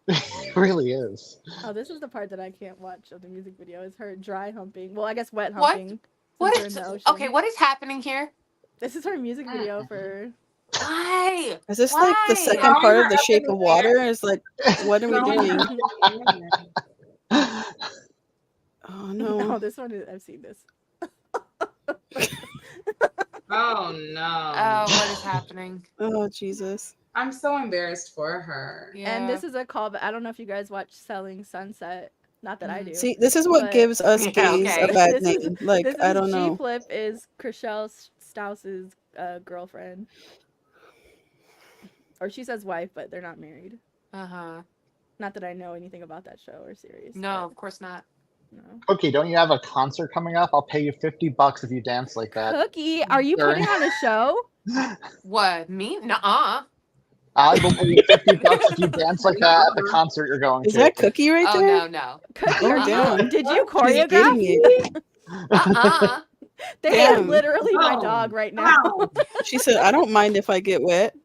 S1: It really is.
S3: Oh, this is the part that I can't watch of the music video. Is her dry humping. Well, I guess wet
S5: What?
S3: humping.
S5: What
S3: since
S5: is?
S3: they're in the ocean.
S5: Okay. What is happening here?
S3: This is her music video for.
S5: Why?
S2: Is this like the
S5: Why?
S2: second part of The Shape of Water? Is like, what are we doing? Oh
S3: No,
S2: no.
S3: this one is. I've seen this.
S4: Oh no.
S5: Oh, what is happening?
S2: Oh Jesus.
S4: I'm so embarrassed for her.
S5: Yeah.
S3: And this is a call, but I don't know if you guys watch Selling Sunset. Not that I do.
S2: See, this is what
S3: But-
S2: gives us
S5: Yeah,
S2: gays
S5: okay.
S2: a bad
S3: This is-
S2: name. Like,
S3: this is
S2: I don't know.
S3: G-Flip is Chriselle Staus's girlfriend. Or she says wife, but they're not married.
S5: Uh-huh.
S3: Not that I know anything about that show or series.
S5: No,
S3: but
S5: of course not.
S3: no.
S1: Cookie, don't you have a concert coming up? I'll pay you $50 if you dance like that.
S3: Cookie, are you
S1: During-
S3: putting on a show?
S5: What? Me? Nuh-uh.
S1: I will pay you $50 if you dance like that at the concert you're going
S2: Is
S1: to.
S2: that Cookie right
S5: Oh,
S2: there?
S5: no.
S3: Cookie,
S2: Oh,
S3: are you,
S2: damn.
S3: did you
S2: She's
S3: choreograph?
S2: getting it.
S5: Uh-uh.
S3: They
S2: Damn.
S3: are literally my
S4: Oh,
S3: dog right now.
S4: wow.
S2: She said, "I don't mind if I get wet."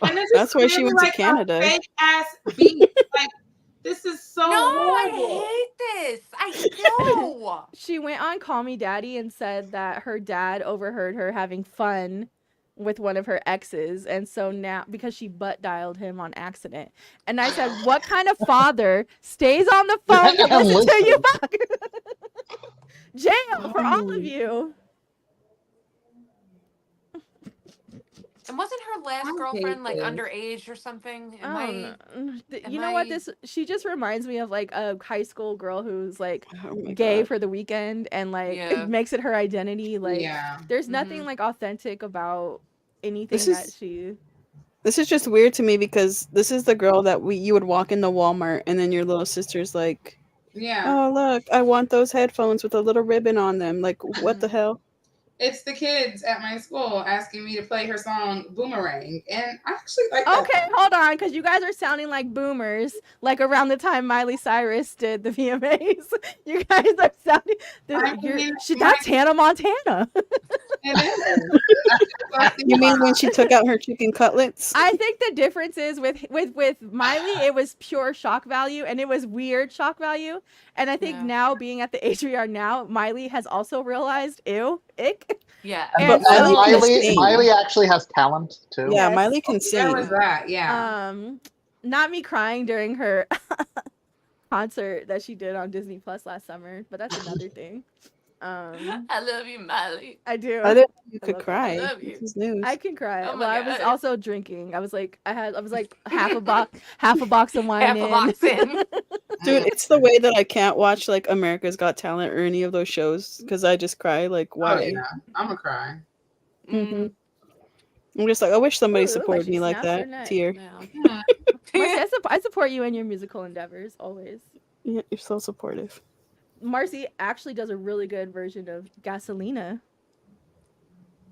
S4: And this
S2: That's
S4: is
S2: why she
S4: really
S2: went to
S4: like
S2: Canada.
S4: A fake ass beat. Like this is so
S5: No,
S4: horrible.
S5: I hate this. I know.
S3: She went on Call Me Daddy and said that her dad overheard her having fun with one of her exes, and so now because she butt dialed him on accident. And I said, what kind of father stays on the phone to
S1: And
S3: listen to you
S1: listen.
S3: fuck? Jail for all of you.
S5: And wasn't her last
S4: I hate
S5: girlfriend like
S4: this.
S5: underage or something? Am
S3: I
S5: I?
S3: don't know.
S5: am
S3: You know what?
S5: I-
S3: She just reminds me of like a high school girl who's like
S2: Oh my
S3: gay
S2: God.
S3: for the weekend and like
S5: Yeah.
S3: it makes it her identity. Like
S4: Yeah.
S3: there's nothing
S5: Mhm.
S3: like authentic about anything
S2: This
S3: that
S2: is-
S3: she.
S2: This is just weird to me because this is the girl that you would walk into Walmart and then your little sister's like,
S4: Yeah.
S2: "Oh look, I want those headphones with a little ribbon on them." Like, what the hell?
S4: It's the kids at my school asking me to play her song Boomerang. And I actually like that.
S3: Okay, hold on, because you guys are sounding like boomers. Like around the time Miley Cyrus did the VMAs, you guys are sounding.
S4: I mean,
S3: That's Hannah Montana.
S4: It is.
S2: You mean when she took out her chicken cutlets?
S3: I think the difference is with Miley, it was pure shock value and it was weird shock value. And I think
S5: Yeah.
S3: now being at the age we are now, Miley has also realized, ew, ick.
S5: Yeah.
S2: But
S3: And
S2: Miley can sing.
S1: Miley actually has talent too.
S2: Yeah,
S3: Yes.
S2: Miley can
S4: There was
S2: sing.
S4: that, yeah.
S3: Not me crying during her concert that she did on Disney Plus last summer, but that's another thing.
S5: I love you, Miley.
S3: I do.
S2: I didn't know you
S3: I
S2: could
S3: love it.
S2: cry.
S5: I love you.
S2: This is news.
S3: I can cry.
S5: Oh
S3: well,
S5: my
S3: I was
S5: God.
S3: also drinking. I was like half a box of wine
S5: Half a
S3: in.
S5: box in.
S2: Dude, it's the way that I can't watch like America's Got Talent or any of those shows because I just cry. Like,
S4: Oh,
S2: why?
S4: yeah. I'm going to cry.
S2: Mhm. I'm just like, I wish somebody
S3: Ooh, it looked like
S2: supported
S3: she
S2: me like
S3: snapped her
S2: that.
S3: neck.
S2: Tear.
S5: No.
S3: Marcy, I support you in your musical endeavors always.
S2: Yeah, you're so supportive.
S3: Marcy actually does a really good version of Gasolina.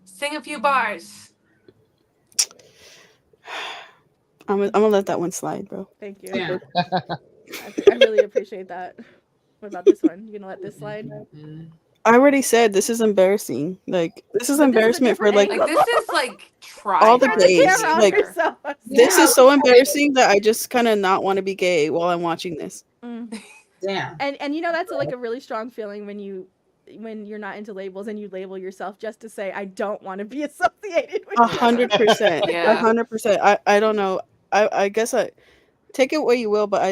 S5: Sing a few bars.
S2: I'm gonna let that one slide, bro.
S3: Thank you.
S4: Yeah.
S3: I really appreciate that. What about this one? You gonna let this slide?
S4: Mm.
S2: I already said this is embarrassing. Like, this is
S3: But this is a
S2: embarrassment for
S3: different
S2: like
S5: Like this is like try
S2: All the
S5: hard
S3: Turn
S2: gays,
S3: camera on
S2: like-
S3: yourself.
S2: this
S4: Yeah.
S2: is so embarrassing that I just kind of not want to be gay while I'm watching this.
S3: Mm.
S4: Damn.
S3: And you know that's like a really strong feeling when you're not into labels and you label yourself just to say I don't want to be associated with you.
S2: 100%.
S5: Yeah.
S2: 100%. I don't know. I guess I take it what you will, but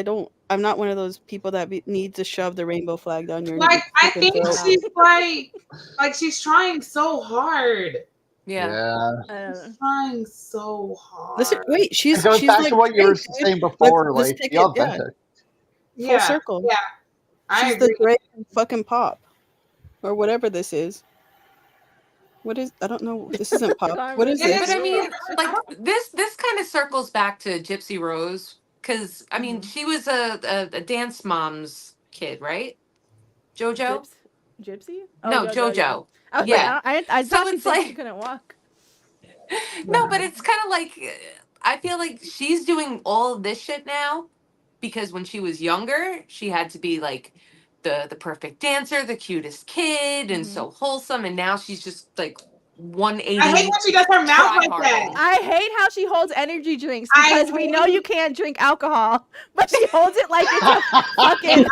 S2: I'm not one of those people that need to shove the rainbow flag down your
S4: Like, I
S2: freaking
S4: think
S2: throat.
S4: she's like she's trying so hard.
S5: Yeah.
S4: She's trying so hard.
S2: Listen, wait, she's
S1: It goes
S2: she's
S1: back
S2: like
S1: to what you were
S2: great,
S1: saying before,
S2: let's
S1: like
S2: take
S1: be
S2: it,
S1: authentic.
S2: full circle.
S4: Yeah. I
S2: She's
S4: agree.
S2: the great fucking pop, or whatever this is. What is? I don't know. This isn't pop. What is
S4: It
S2: this?
S5: But I mean,
S4: I
S5: like this kind of circles back to Gypsy-Rose because I mean she was a dance mom's kid, right? Jojo?
S3: Gypsy?
S5: No, Jojo.
S3: Yeah. I was
S5: Yeah.
S3: like, I
S5: So
S3: thought she
S5: it's
S3: said she
S5: like-
S3: couldn't walk.
S5: No, but it's kind of like I feel like she's doing all of this shit now because when she was younger, she had to be like the perfect dancer, the cutest kid, and so wholesome, and now she's just like 180.
S4: I hate when she does her mouth like that.
S3: I hate how she holds energy drinks
S4: I
S3: because we
S4: hate-
S3: know you can't drink alcohol, but she holds it like it's a fucking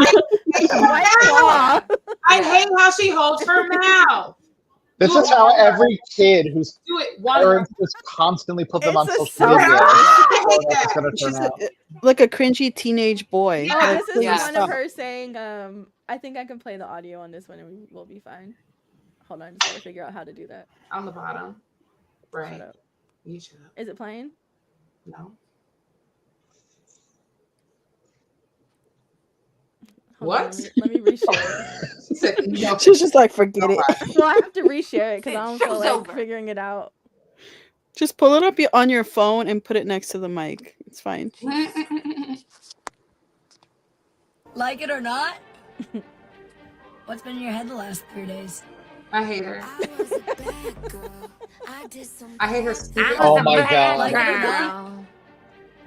S3: white claw.
S4: I hate how she holds her mouth.
S1: This
S4: Do
S1: is
S4: it
S1: how
S4: one more.
S1: every kid who's
S4: Do it one
S1: parents just constantly put them on
S3: It's a
S1: social media.
S3: self-
S4: I hate
S1: It's
S4: that.
S1: gonna
S2: She's
S1: turn out.
S2: like a cringy teenage boy.
S4: Yeah,
S3: Oh,
S2: Like,
S3: this is
S2: please
S5: Yeah.
S3: one
S2: stop.
S3: of her saying, I think I can play the audio on this one and we'll be fine. Hold on, I just gotta figure out how to do that.
S4: On the bottom. Right.
S3: Shut up.
S4: You shut up.
S3: Is it playing?
S4: No.
S3: Hold on,
S4: What?
S3: let me reshare it.
S4: She said, no.
S2: She's just like, forget it.
S3: Well, I have to reshare it because I don't feel
S5: Show's
S3: like
S5: over.
S3: figuring it out.
S2: Just pull it up on your phone and put it next to the mic. It's fine.
S7: Like it or not, what's been in your head the last 3 days?
S4: I hate her. I hate her stupid.
S1: Oh my God.
S7: Like it or
S5: Girl.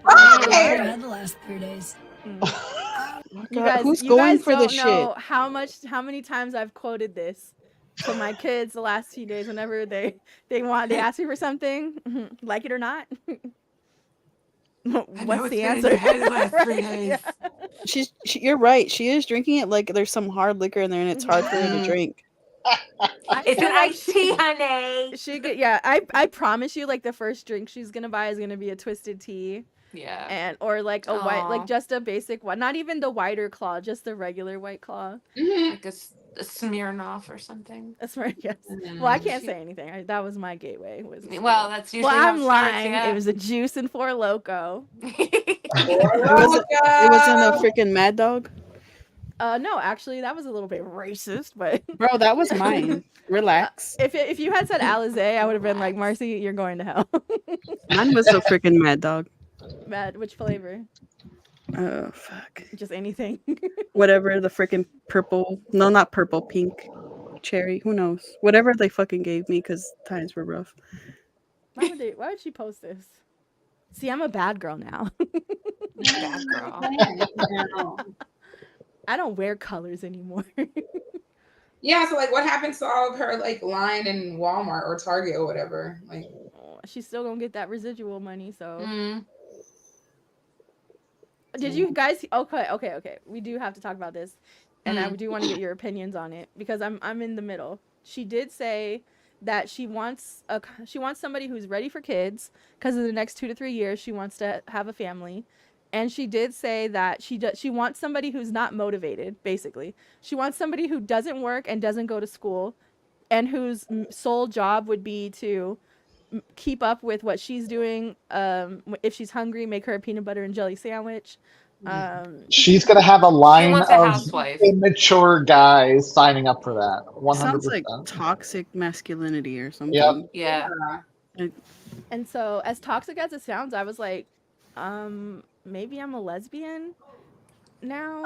S7: What's been in your head the last 3 days?
S3: You guys,
S2: who's
S3: you
S2: going
S3: guys
S2: for
S3: don't
S2: this
S3: know
S2: shit?
S3: how many times I've quoted this to my kids the last few days whenever they ask me for something, like it or not. What's the answer?
S5: last 3 days.
S3: Yeah.
S2: You're right. She is drinking it like there's some hard liquor in there, and it's hard for her to drink.
S3: I
S5: It's
S3: feel
S5: an
S3: like
S5: iced tea, honey.
S3: she could, yeah. I promise you, like the first drink she's gonna buy is gonna be a twisted tea.
S5: Yeah.
S3: And or like a white,
S5: Aw.
S3: like just a basic one, not even the whiter claw, just the regular white claw.
S5: Like a Smirnoff or something.
S3: That's right. Yes. Well, I can't say anything. That was my gateway.
S5: Well, that's usually
S3: well,
S5: how
S3: I'm
S5: it starts,
S3: lying.
S5: yeah.
S3: It was a juice and Four Loco.
S2: It wasn't a freaking Mad Dog.
S3: No, actually, that was a little bit racist, but
S2: Bro, that was mine. Relax.
S3: if you had said Alizé, I would have been like, Marcy, you're going to hell.
S2: Mine was a freaking Mad Dog.
S3: Mad, which flavor?
S2: Oh, fuck.
S3: Just anything.
S2: Whatever the freaking purple. No, not purple. Pink. Cherry. Who knows? Whatever they fucking gave me because times were rough.
S3: Why would she post this? See, I'm a bad girl now.
S5: Bad girl.
S3: I don't wear colors anymore.
S4: Yeah, so like what happens to all of her like line in Walmart or Target or whatever? Like
S3: She's still gonna get that residual money, so
S5: Mm.
S3: did you guys okay. We do have to talk about this. And I do want to get your opinions on it because I'm in the middle. She did say that she wants somebody who's ready for kids because in the next 2 to 3 years she wants to have a family. And she did say that she wants somebody who's not motivated, basically. She wants somebody who doesn't work and doesn't go to school and whose sole job would be to keep up with what she's doing. If she's hungry, make her a peanut butter and jelly sandwich.
S1: She's gonna have a line
S5: wants a
S1: of
S5: housewife.
S1: immature guys signing up for that. 100%.
S2: Sounds like toxic masculinity or something.
S1: Yep.
S5: Yeah.
S3: And so, as toxic as it sounds, I was like, maybe I'm a lesbian now.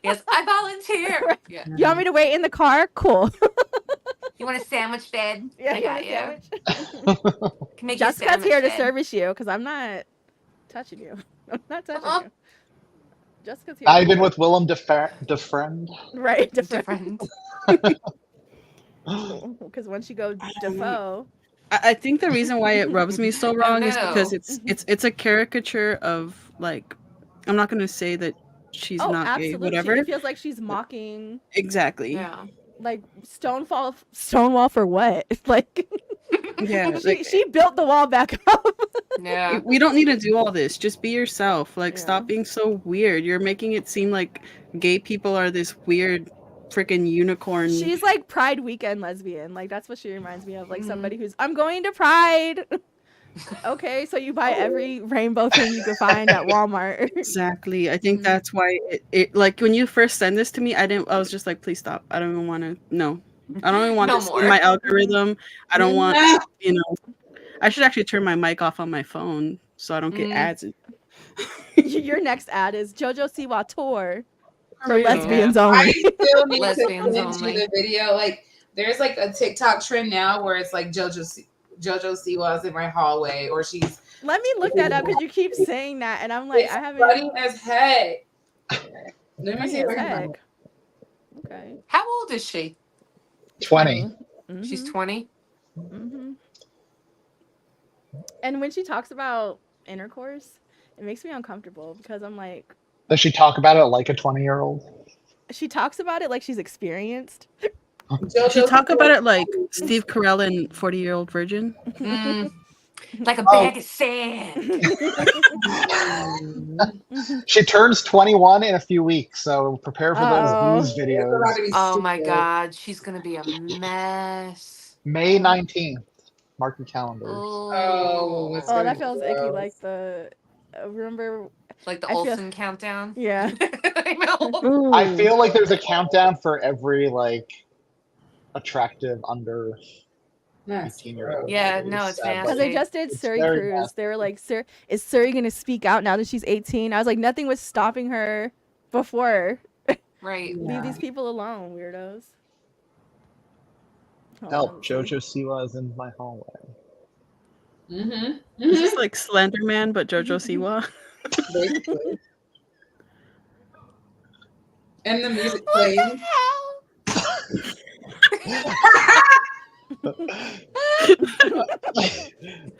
S5: Yes, I volunteer. Yeah.
S3: You want me to wait in the car? Cool.
S5: You want a sandwich, Dad?
S3: Yeah,
S5: I got you. Can make you a
S3: Jessica's
S5: sandwich,
S3: here to
S5: Dad.
S3: service you because I'm not touching you. I'm not touching
S5: Uh-huh.
S3: you. Jessica's here.
S1: I've been with Willem Defriend.
S3: Right,
S5: Different.
S3: because once you go Defoe,
S2: I think the reason why it rubs me so wrong is
S5: No.
S2: because it's a caricature of like, I'm not gonna say that she's not
S3: absolutely.
S2: gay, whatever.
S3: It feels like she's mocking,
S2: Exactly.
S5: Yeah.
S3: like Stonewall for what? Like,
S2: Yeah.
S3: she built the wall back up.
S5: Yeah.
S2: We don't need to do all this. Just be yourself. Like,
S3: Yeah.
S2: stop being so weird. You're making it seem like gay people are this weird freaking unicorn.
S3: She's like Pride Weekend lesbian. Like that's what she reminds me of. Like somebody who's I'm going to Pride. Okay, so you buy every rainbow thing you can find at Walmart.
S2: Exactly. I think that's why it like when you first send this to me, I was just like, please stop. I don't even want to. No, I don't even want
S5: No
S2: this
S5: more.
S2: in my algorithm. I don't want. I should actually turn my mic off on my phone so I don't get ads.
S3: Your next ad is Jojo Siwa tour for
S2: real.
S3: lesbians
S4: I
S3: only.
S4: still need
S5: Lesbians
S4: to send
S5: only.
S4: you the video. Like there's like a TikTok trend now where it's like Jojo Siwa's in my hallway or she's
S3: Let me look that up because you keep saying that, and I'm like,
S4: it's
S3: I haven't.
S4: funny as heck. Let me
S3: Funny
S4: see
S3: as
S4: if I can find
S3: heck.
S4: it.
S3: Okay.
S5: How old is she?
S1: 20.
S5: She's 20.
S3: Mm-hmm. And when she talks about intercourse, it makes me uncomfortable because I'm like,
S1: Does she talk about it like a 20-year-old?
S3: she talks about it like she's experienced.
S2: She talk about it like Steve Carell in 40-Year-Old Virgin.
S5: Like a bag of sand.
S1: She turns 21 in a few weeks, so prepare for those views videos.
S5: Oh my god, she's gonna be a mess.
S1: May 19th. Mark your calendars.
S4: Oh, it's
S3: Oh,
S4: gonna
S3: that
S4: be
S3: feels icky.
S4: gross.
S3: Like the remember,
S5: Like the
S3: I feel-
S5: Olsen countdown.
S3: yeah.
S5: I know.
S2: Ooh.
S1: I feel like there's a countdown for every like attractive under
S4: That's
S1: 18-year-old.
S5: Yeah, no, it's
S1: sad, but
S3: Because they
S5: nasty.
S3: just did
S1: It's
S3: Surrey
S1: very
S3: Cruise.
S1: nasty.
S3: They were like, "Sir, is Surrey gonna speak out now that she's 18?" I was like, nothing was stopping her before.
S5: Right.
S3: Leave these people alone, weirdos. Hold
S1: Help,
S3: on, let's see.
S1: Jojo Siwa is in my hallway.
S2: This is like Slender Man, but Jojo Siwa.
S4: Basically. And the music
S5: What
S4: playing.
S5: the hell?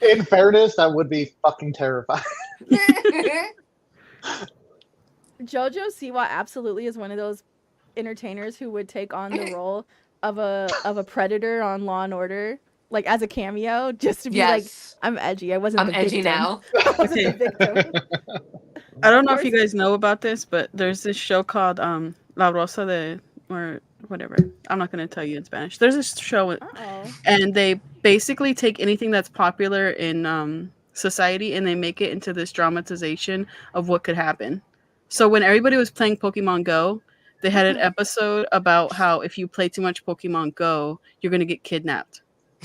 S1: In fairness, that would be fucking terrifying.
S3: Jojo Siwa absolutely is one of those entertainers who would take on the role of a predator on Law and Order, like as a cameo, just to be like,
S5: Yes.
S3: I'm edgy. I wasn't
S5: I'm
S3: the
S5: edgy
S3: victim.
S5: now.
S3: I wasn't the victim.
S2: I don't know if you guys know about this, but there's this show called La Rosa de or whatever. I'm not gonna tell you in Spanish. There's this show,
S3: Uh-oh.
S2: and they basically take anything that's popular in society and they make it into this dramatization of what could happen. So when everybody was playing Pokemon Go, they had an episode about how if you play too much Pokemon Go, you're gonna get kidnapped.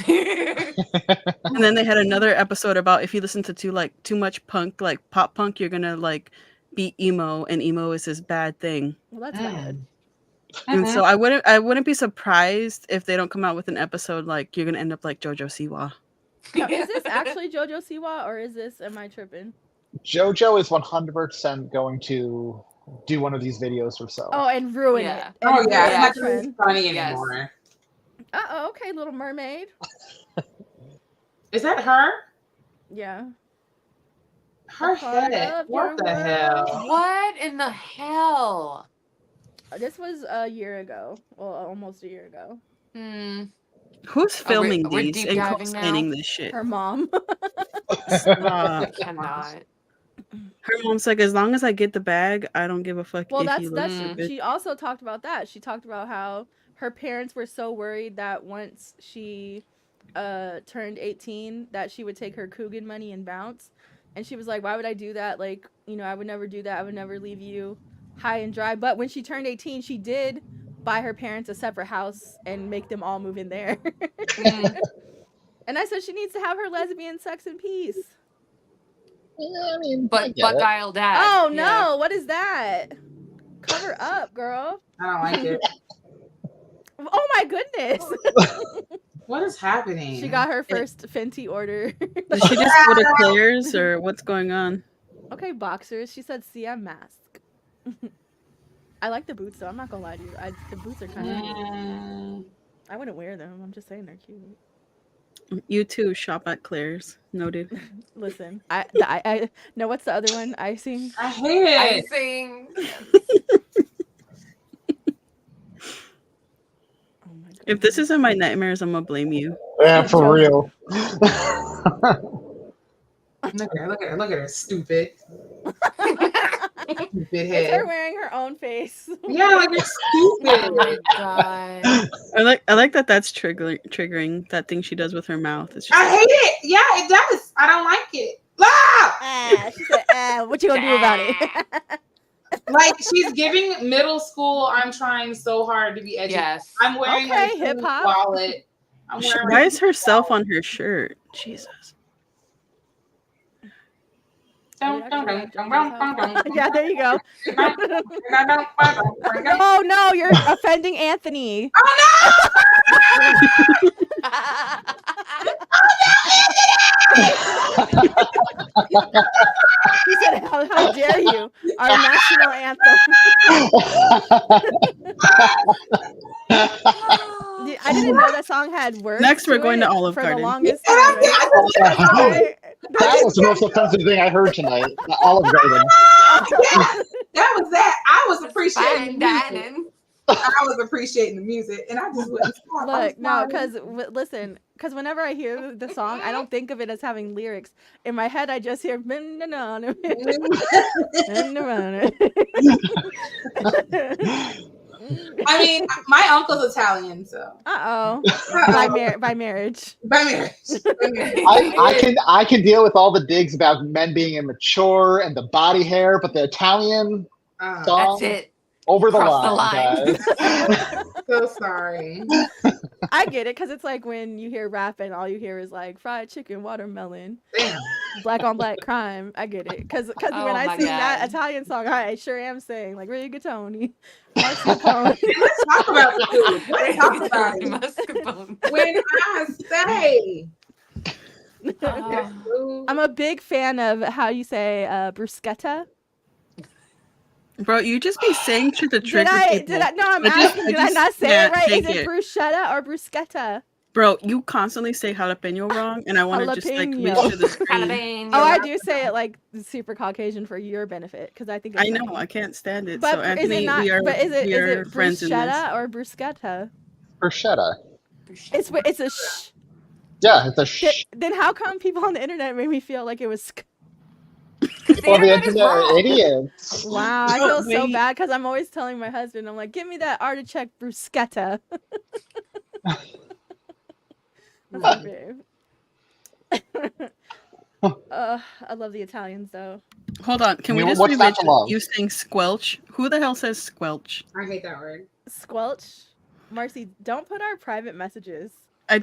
S2: And then they had another episode about if you listen to too much punk, like pop punk, you're gonna like be emo, and emo is this bad thing.
S3: Well, that's bad.
S2: And so I wouldn't be surprised if they don't come out with an episode like you're gonna end up like Jojo Siwa.
S3: Now, is this actually Jojo Siwa or is this? Am I tripping?
S1: Jojo is 100% going to do one of these videos herself.
S3: Oh, and ruin
S5: Yeah.
S3: it. And
S4: Oh yeah,
S3: ruin
S4: it's
S3: the
S4: not gonna be
S3: trend.
S4: funny
S5: Yes.
S4: anymore.
S3: Uh-oh, okay, Little Mermaid.
S4: Is that her?
S3: Yeah.
S4: Her
S3: A part
S4: head.
S3: of
S4: What
S3: your
S4: the
S3: world.
S4: hell?
S5: What in the hell?
S3: This was a year ago. Well, almost a year ago.
S5: Hmm.
S2: Who's filming
S5: we're
S2: these
S5: deep
S2: and
S5: diving
S2: co-signing
S5: now?
S2: this shit?
S3: Her mom.
S5: I
S2: Stop.
S5: cannot.
S2: Her mom's like, as long as I get the bag, I don't give a fuck
S3: Well,
S2: if
S3: that's
S2: you look
S5: Mm.
S2: stupid.
S3: she also talked about that. She talked about how her parents were so worried that once she turned 18 that she would take her Coogan money and bounce. And she was like, why would I do that? Like, you know, I would never do that. I would never leave you high and dry. But when she turned 18, she did buy her parents a separate house and make them all move in there.
S5: Mm.
S3: And I said she needs to have her lesbian sex in peace.
S1: Yeah, I mean, I
S5: But
S1: get it.
S5: dial dad.
S3: Oh no,
S5: Yeah.
S3: what is that? Cover up, girl.
S4: I don't like it.
S3: Oh my goodness.
S4: What is happening?
S3: She got her first Fenty order.
S2: Did she just go to Claire's or what's going on?
S3: Okay, boxers. She said CM mask. I like the boots though. I'm not gonna lie to you. The boots are kind of cute. I wouldn't wear them. I'm just saying they're cute.
S2: You too shop at Claire's. Noted.
S3: Listen, I no. What's the other one? Icing.
S4: I hate it.
S5: Icing.
S3: Oh my god.
S2: If this isn't my nightmares, I'm gonna blame you.
S1: Yeah, for real.
S4: Look at her. Look at her. Look at her. Stupid. Stupid
S3: It's her
S4: head.
S3: wearing her own face.
S4: Yeah, like you're
S5: Oh
S4: stupid.
S5: my god.
S2: I like that. That's triggering. That thing she does with her mouth. It's just
S4: I hate it. Yeah, it does. I don't like it. Ah!
S3: She said, what you gonna do about it?
S4: Like she's giving middle school. I'm trying so hard to be edgy.
S5: Yes.
S4: I'm wearing
S3: Okay,
S4: a cute
S3: hip-hop.
S4: wallet. I'm wearing
S2: why is herself on her shirt? Jesus.
S3: Yeah, there you go. Oh no, you're offending Anthony. He said, how dare you? Our national anthem. I didn't know that song had words.
S2: Next, we're going to
S3: it
S2: Olive
S3: for
S2: Garden.
S3: the longest time.
S1: That was the most offensive thing I heard tonight. The Olive Garden.
S4: That was that. I was appreciating
S5: Fine
S4: the music.
S5: dining.
S4: I was appreciating the music, and I just wouldn't stop.
S3: Look, no, listen, because whenever I hear the song, I don't think of it as having lyrics. In my head, I just hear.
S4: I mean, my uncle's Italian, so.
S3: By marriage.
S4: By marriage.
S1: I can deal with all the digs about men being immature and the body hair, but the Italian song,
S5: That's it.
S1: over the
S5: Cross
S1: line,
S5: the
S1: guys.
S4: So sorry.
S3: I get it, because it's like when you hear rap and all you hear is like fried chicken, watermelon, black on black crime. I get it, because when I sing that Italian song, I sure am saying like rigatoni, mascarpone.
S4: Let's talk about the food. Let's talk about it.
S5: Mascarpone.
S4: When I say,
S3: I'm a big fan of how you say bruschetta.
S2: Bro, you just be saying shit to trigger people.
S3: No, I'm asking. Did I not say it right? Is it bruschetta or bruschetta?
S2: Bro, you constantly say jalapeno wrong, and I want to just like reach to the screen.
S3: Oh, I do say it like super Caucasian for your benefit, because I think it's
S2: I know
S3: funny.
S2: I can't stand it.
S3: But
S2: so Anthony, is it
S3: friends bruschetta or bruschetta?
S1: Bruschetta.
S3: It's a sh.
S1: Yeah, it's a sh.
S3: Then how come people on the internet made me feel like it was?
S1: Well, the internet are idiots.
S3: Wow, I feel so bad, because I'm always telling my husband, I'm like, give me that artichoke bruschetta. I love the Italians though.
S2: Hold on, can we just mention you saying squelch? Who the hell says squelch?
S4: I hate that word.
S3: Squelch? Marcy, don't put our private messages.
S2: I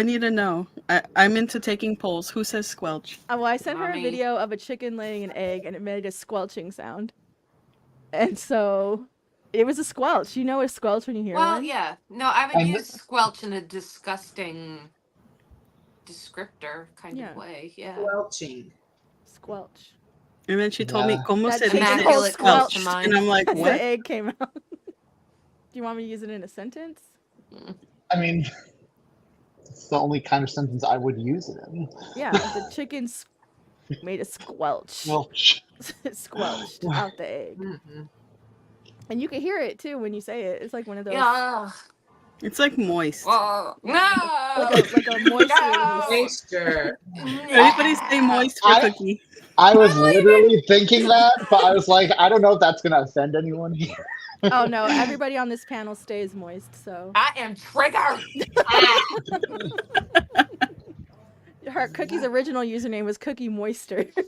S2: need to know. I'm into taking polls. Who says squelch?
S3: Well, I sent her a video of a chicken laying an egg, and it made a squelching sound. And so, it was a squelch. You know a squelch when you hear one?
S5: Well, yeah. No, I would use squelch in a disgusting descriptor kind of way. Yeah.
S3: Squelch.
S2: And then she told me, "Como se
S5: dice
S2: squelch?" And I'm like, "What?"
S3: The egg came out. Do you want me to use it in a sentence?
S1: I mean, it's the only kind of sentence I would use it in.
S3: Yeah, the chicken made a squelch. Squelched out the egg. Mm-hmm. And you can hear it too when you say it. It's like one of those.
S5: Yeah.
S2: It's like moist.
S5: No.
S3: Like a
S4: moisture.
S2: Everybody say moist for Cookie.
S1: I was literally thinking that, but I was like, I don't know if that's gonna offend anyone here.
S3: Oh no, everybody on this panel stays moist, so.
S5: I am triggered.
S3: Her Cookie's original username was Cookie Moister.
S5: You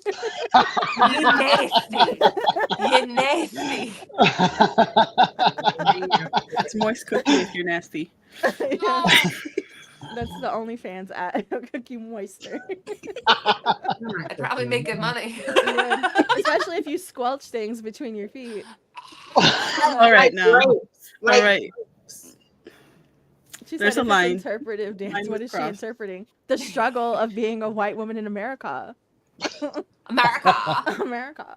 S5: nasty. You nasty.
S2: It's Moist Cookie if you're nasty.
S3: Yeah. That's the OnlyFans at Cookie Moister.
S5: I'd probably make good money.
S3: Yeah. Especially if you squelch things between your feet.
S2: All right, now. All right.
S3: She
S2: There's
S3: said
S2: a line.
S3: Interpretive dance. What is she interpreting? The struggle of being a white woman in America. America.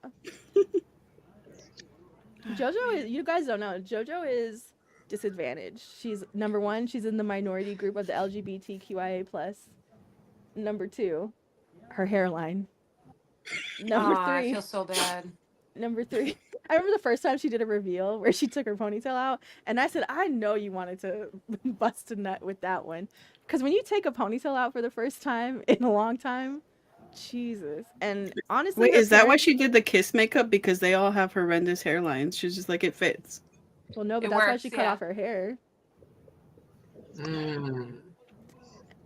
S3: Jojo is, you guys don't know, Jojo is disadvantaged. She's number one, she's in the minority group of the LGBTQIA+. Number two, her hairline. Number three.
S5: I feel so bad.
S3: Number three, I remember the first time she did a reveal where she took her ponytail out, and I said, I know you wanted to bust a nut with that one. Because when you take a ponytail out for the first time in a long time, Jesus. And honestly,
S2: wait, is that why she did the kiss makeup? Because they all have horrendous hairlines. She's just like, it fits.
S3: Well, no, but that's why she cut off her hair. And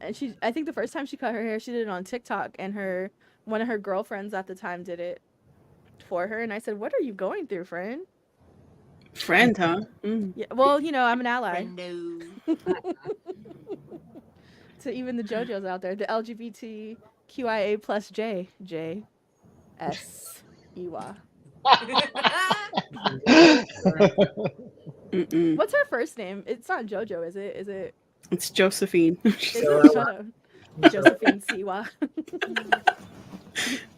S3: I think the first time she cut her hair, she did it on TikTok, and one of her girlfriends at the time did it for her, and I said, what are you going through, friend?
S2: Friend, huh?
S3: Yeah, well, you know, I'm an ally. To even the JoJos out there, the LGBTQIA+ J S Iwa. What's her first name? It's not JoJo, is it? Is it?
S2: It's Josephine.
S3: Shut up. Josephine Siwa.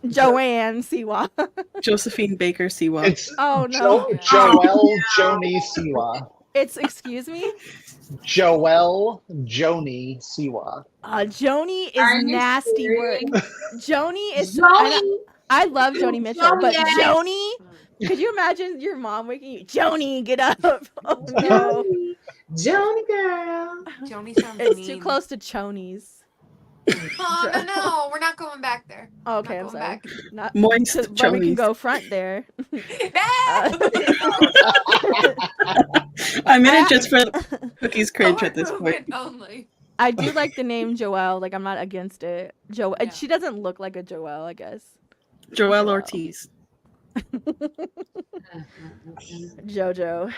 S3: Joanne Siwa.
S2: Josephine Baker Siwa.
S1: It's
S3: no.
S1: Joelle Joni Siwa.
S3: It's, excuse me?
S1: Joelle Joni Siwa.
S3: Joni is nasty word. Joni is... I love Joni Mitchell, but Joni Could you imagine your mom waking you, Joni, get up? Oh no.
S4: Joni girl.
S5: Joni sounds
S3: It's
S5: mean.
S3: too close to chonies.
S5: Oh, no, we're not going back there.
S3: Oh, okay, I'm
S5: Not
S3: sorry.
S5: going back.
S3: Not
S2: Moist
S3: but we can
S2: chonies.
S3: go front there.
S5: No!
S2: I meant it just for Cookie's cringe
S5: Forward
S2: at this point.
S5: movement only.
S3: I do like the name Joelle. Like, I'm not against it.
S5: Yeah.
S3: She doesn't look like a Joelle, I guess.
S2: Joelle Ortiz.
S3: Jojo.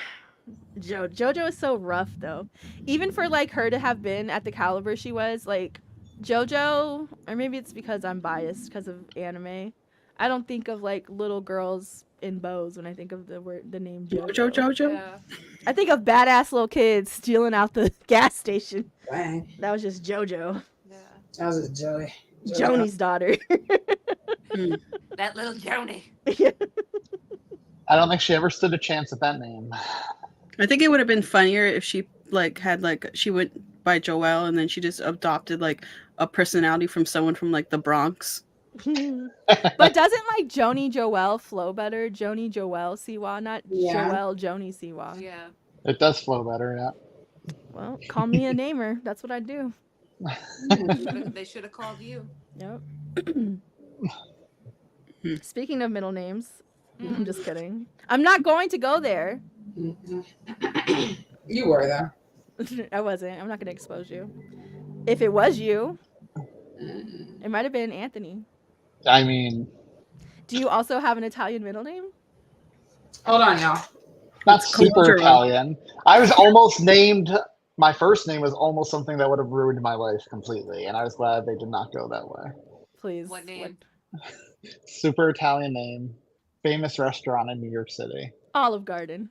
S3: Jojo is so rough, though. Even for, like, her to have been at the caliber she was, like, Jojo, or maybe it's because I'm biased because of anime. I don't think of, like, little girls in bows when I think of the name Jojo.
S2: Jojo?
S5: Yeah.
S3: I think of badass little kids stealing out the gas station.
S4: Dang.
S3: That was just Jojo.
S5: Yeah.
S4: That was a Joey.
S3: Joni's daughter.
S5: That little Joni.
S3: Yeah.
S1: I don't think she ever stood a chance at that name.
S2: I think it would have been funnier if she she went by Joelle and then she just adopted like a personality from someone from like the Bronx.
S3: But doesn't like Joni Joelle flow better? Joni Joelle Siwa, not
S4: Yeah.
S3: Joelle Joni Siwa.
S5: Yeah.
S1: It does flow better, yeah.
S3: Well, call me a namer. That's what I do.
S5: They should have called you.
S3: Yep. Speaking of middle names, I'm just kidding. I'm not going to go there.
S4: You were though.
S3: I wasn't. I'm not going to expose you. If it was you, it might have been Anthony.
S1: I mean,
S3: Do you also have an Italian middle name?
S4: Hold on, y'all.
S1: not
S2: It's
S1: super
S2: cultural.
S1: Italian. I was almost named, my first name was almost something that would have ruined my life completely, and I was glad they did not go that way.
S3: Please.
S5: What name?
S1: Super Italian name, famous restaurant in New York City.
S3: Olive Garden.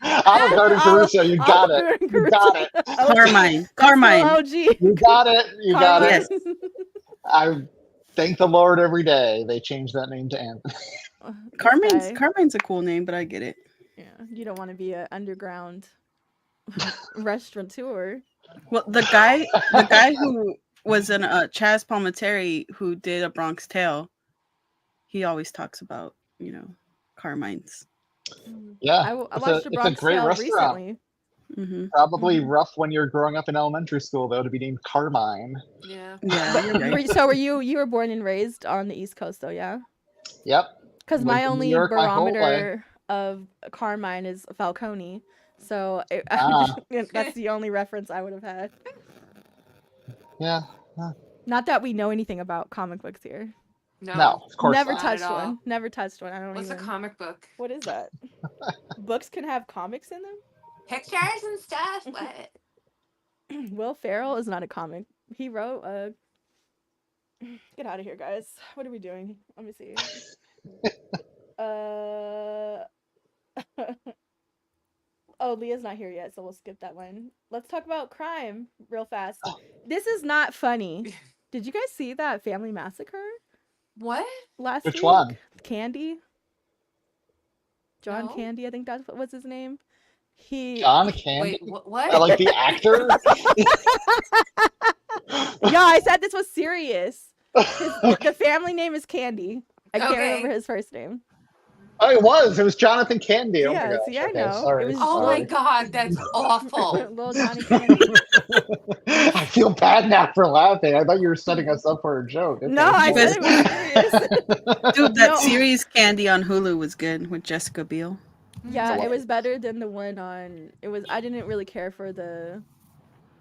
S1: Olive Garden Caruso, you got
S3: Olive
S1: it.
S3: Garden
S1: You got it.
S2: Carmine. Carmine.
S3: OG.
S1: You got it. You got
S2: Yes.
S1: it. I thank the Lord every day they changed that name to Anthony.
S2: Carmine's a cool name, but I get it.
S3: Yeah, you don't want to be an underground restaurateur.
S2: Well, the guy who was in Chaz Palminteri who did A Bronx Tale, he always talks about, Carmine's.
S1: Yeah,
S3: I watched a Bronx
S1: great
S3: Tale
S1: restaurant.
S3: recently.
S2: Mm-hmm.
S1: Probably rough when you're growing up in elementary school, though, to be named Carmine.
S5: Yeah.
S2: Yeah, you're right.
S3: So you were born and raised on the East Coast, though, yeah?
S1: Yep.
S3: Because
S1: Lived
S3: my
S1: in New
S3: only
S1: York my whole
S3: barometer of Carmine is Falcone. So that's the only reference I would have had.
S1: Yeah.
S3: Not that we know anything about comic books here.
S1: No, of course
S3: Never
S1: not.
S3: touched
S5: Not at all.
S3: one. Never touched one. I don't
S5: What's
S3: even.
S5: a comic book?
S3: What is that? Books can have comics in them?
S5: Pictures and stuff. What?
S3: Will Ferrell is not a comic. He wrote a. Get out of here, guys. What are we doing? Let me see. Oh, Leah's not here yet, so we'll skip that one. Let's talk about crime real fast. This is not funny. Did you guys see that family massacre
S5: What?
S3: last
S1: Which
S3: week?
S1: one?
S3: Candy. John
S5: No.
S3: Candy, I think that's what was his name.
S1: John Candy?
S5: Wait, what?
S1: Like the actor?
S3: Yeah, I said this was serious. The family name is Candy. I can't
S5: Okay.
S3: remember his first name.
S1: Oh, it was Jonathan Candy. Oh my
S3: Yeah,
S1: gosh.
S3: see, I
S1: Okay,
S3: know.
S1: sorry,
S3: It was-
S5: Oh
S1: sorry.
S5: my god, that's awful.
S3: Little Johnny Candy.
S1: I feel bad now for laughing. I thought you were setting us up for a joke. Okay.
S3: No, I said it was serious.
S2: Dude, that
S3: No.
S2: series Candy on Hulu was good with Jessica Biel.
S3: Yeah, it was better than the one on. It was. I didn't really care for the.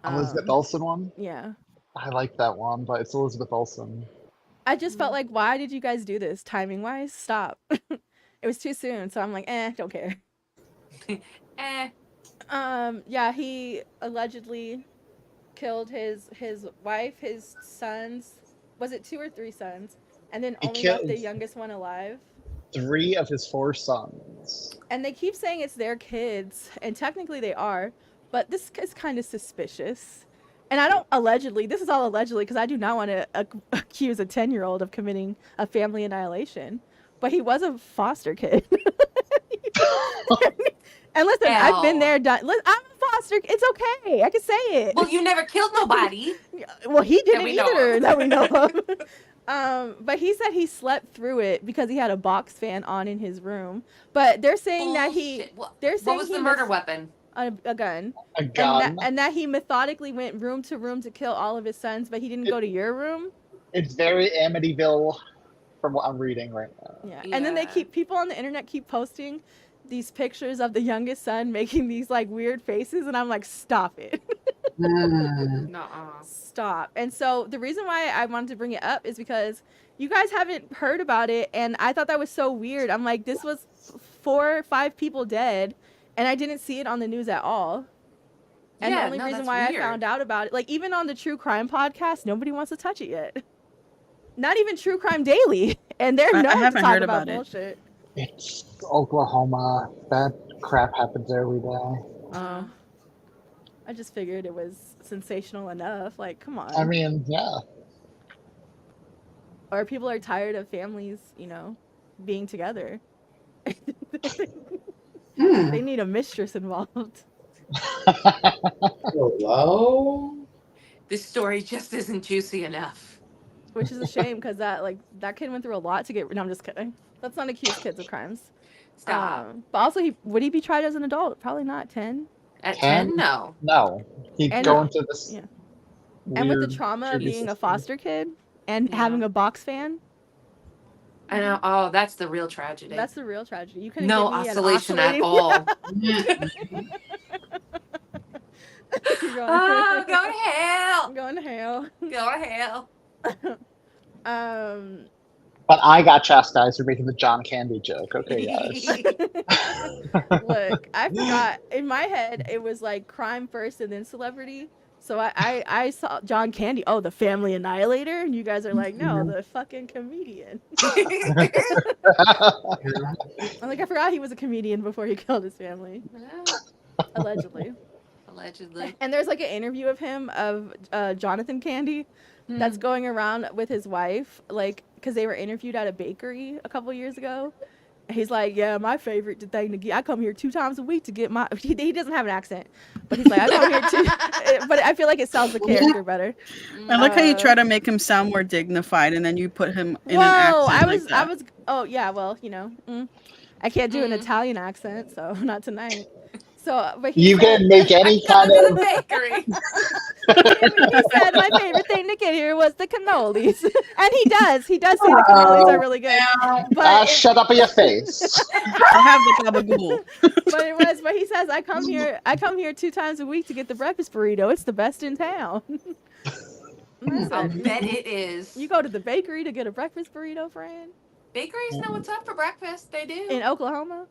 S1: Elizabeth Olsen one?
S3: Yeah,
S1: I like that one, but it's Elizabeth Olsen.
S3: I just felt like, why did you guys do this timing wise? Stop. It was too soon, so I'm like, don't care. Yeah, he allegedly killed his wife, his sons. Was it 2 or 3 sons? And then
S1: He
S3: only left the
S1: killed-
S3: youngest one alive.
S1: 3 of his 4 sons.
S3: And they keep saying it's their kids, and technically they are, but this is kind of suspicious. And I don't allegedly, this is all allegedly, because I do not want to accuse a 10-year-old of committing a family annihilation. But he was a foster kid. And listen, I've been there, done. I'm a foster. It's okay. I can say it.
S5: Well, you never killed nobody.
S3: Well, he didn't
S5: we know
S3: either
S5: of.
S3: that we know of. But he said he slept through it because he had a box fan on in his room. But they're saying that he, they're saying
S5: what was the murder weapon?
S3: A gun.
S1: A gun.
S3: And that he methodically went room to room to kill all of his sons, but he didn't go to your room.
S1: It's very Amityville from what I'm reading right now.
S3: Yeah. And then people on the internet keep posting these pictures of the youngest son making these like weird faces, and I'm like, stop it.
S5: Nuh-uh.
S3: Stop. And so the reason why I wanted to bring it up is because you guys haven't heard about it, and I thought that was so weird. I'm like, this was 4 or 5 people dead, and I didn't see it on the news at all. And the only reason why I found out about it, like even on the True Crime podcast, nobody wants to touch it yet. Not even True Crime Daily, and they're known to talk about bullshit.
S1: It's Oklahoma. That crap happens every day.
S3: I just figured it was sensational enough. Like, come on.
S1: I mean, yeah.
S3: Or people are tired of families, being together. They need a mistress involved.
S8: Hello?
S5: This story just isn't juicy enough.
S3: Which is a shame because that kid went through a lot to get. No, I'm just kidding. Let's not accuse kids of crimes.
S5: Stop.
S3: But also, would he be tried as an adult? Probably not. 10.
S5: At 10, no.
S1: No, he'd go into this.
S3: Yeah. And with the trauma of being a foster kid and having a box fan.
S5: I know. Oh, that's the real tragedy.
S3: That's the real tragedy. You couldn't
S5: no
S3: give me
S5: oscillation at all. Oh, go to hell.
S3: Going to hell.
S5: Go to hell.
S1: But I got chastised for making the John Candy joke. Okay, guys.
S3: Look, I forgot. In my head, it was like crime first and then celebrity. So I saw John Candy. Oh, the family annihilator. And you guys are like, no, the fucking comedian. I'm like, I forgot he was a comedian before he killed his family. Allegedly. And there's like an interview of him, of Jonathan Candy, that's going around with his wife, like, because they were interviewed at a bakery a couple years ago. He's like, yeah, my favorite thing to get, I come here 2 times a week to get my, he doesn't have an accent, but he's like, I come here 2, but I feel like it sounds the character better.
S2: I like how you try to make him sound more dignified, and then you put him in an accent
S3: oh yeah, well, I can't do an Italian accent, so not tonight. So, but
S1: you can make any kind of
S5: bakery.
S3: He said my favorite thing to get here was the cannolis, and he does say the cannolis are really good. But
S1: shut up in your face.
S2: I'll have the gabagool.
S3: But he says I come here 2 times a week to get the breakfast burrito. It's the best in town.
S5: I'll bet it is.
S3: You go to the bakery to get a breakfast burrito, friend?
S5: Bakeries know what's up for breakfast. They do.
S3: In Oklahoma?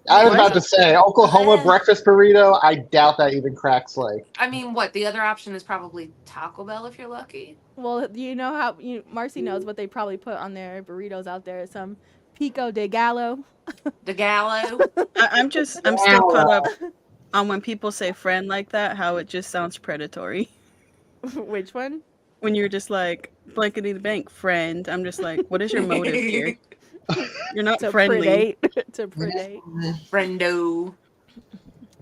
S1: I was about to say, Oklahoma breakfast burrito, I doubt that even cracks like.
S5: I mean, what? The other option is probably Taco Bell if you're lucky.
S3: Well, you know how, Marcy knows what they probably put on their burritos out there. Some pico de gallo.
S5: De gallo.
S2: I'm still caught up on when people say friend like that, how it just sounds predatory.
S3: Which one?
S2: When you're just like, blankety the bank, friend. I'm just like, what is your motive here? You're not friendly.
S3: To predate.
S5: Friendo.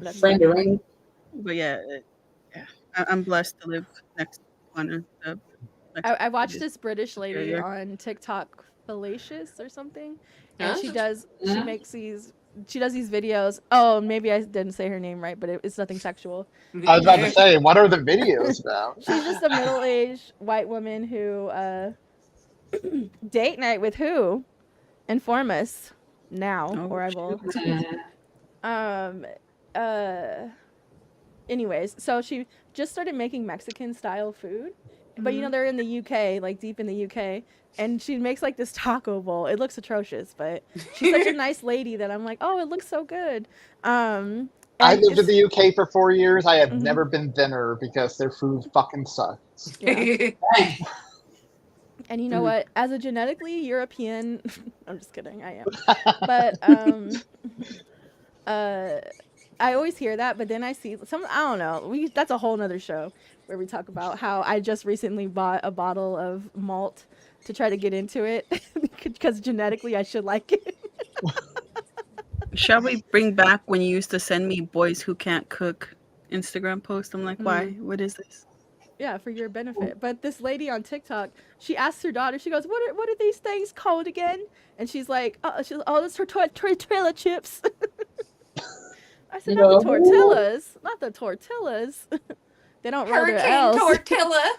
S8: Friendo.
S2: But yeah, I'm blessed to live next to one of the.
S3: I watched this British lady on TikTok, Fallacious or something, and she does these videos. Oh, maybe I didn't say her name right, but it's nothing sexual.
S1: I was about to say, what are the videos about?
S3: She's just a middle-aged white woman who date night with who? Inform us now, or I will. Anyways, so she just started making Mexican style food, but they're in the UK, like deep in the UK, and she makes like this taco bowl. It looks atrocious, but she's such a nice lady that I'm like, oh, it looks so good. I
S1: lived in the UK for 4 years. I have never been thinner because their food fucking sucks.
S3: Yeah. And you know what? As a genetically European, I'm just kidding. I am, but I always hear that. But then I see some. I don't know. That's a whole nother show where we talk about how I just recently bought a bottle of malt to try to get into it because genetically I should like it.
S2: Shall we bring back when you used to send me boys who can't cook Instagram posts? I'm like, why? What is this?
S3: Yeah, for your benefit. But this lady on TikTok, she asks her daughter, she goes, what are these things called again? And she's like, it's her tortilla chips. I said, not the tortillas. Not the tortillas. They don't roll their
S5: Hurricane
S3: L's.
S5: tortilla.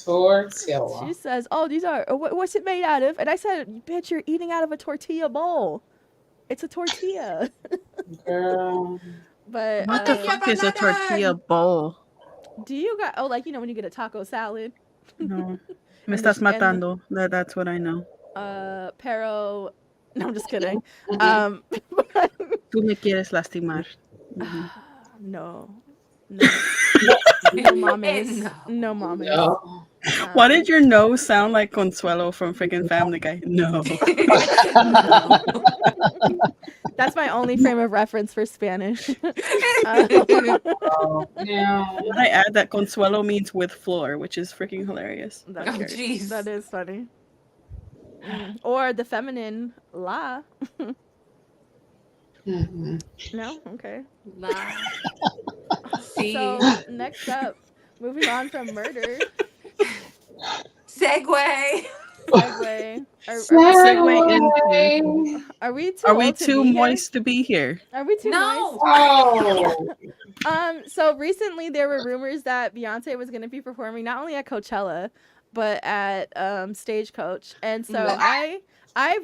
S8: Tortilla.
S3: She says, these are, what's it made out of? And I said, bitch, you're eating out of a tortilla bowl. It's a tortilla.
S8: Girl.
S3: But
S2: What the fuck is a tortilla bowl?
S3: do you got when you get a taco salad?
S2: No. Me estás matando. That's what I know.
S3: Pero. No, I'm just kidding.
S2: Tú me quieres lastimar.
S3: No. No mames. No mames.
S8: No.
S2: Why did your nose sound like Consuelo from freaking Family Guy? No.
S3: That's my only frame of reference for Spanish.
S8: No.
S2: I add that Consuelo means with floor, which is freaking hilarious.
S5: Jeez.
S3: That is funny. Or the feminine la. No? Okay.
S5: La. See?
S3: So, next up, moving on from murder.
S5: Segue.
S3: Are we
S2: too moist to be here?
S3: Are we too moist?
S8: Oh.
S3: So recently there were rumors that Beyonce was going to be performing not only at Coachella, but at Stagecoach. And so I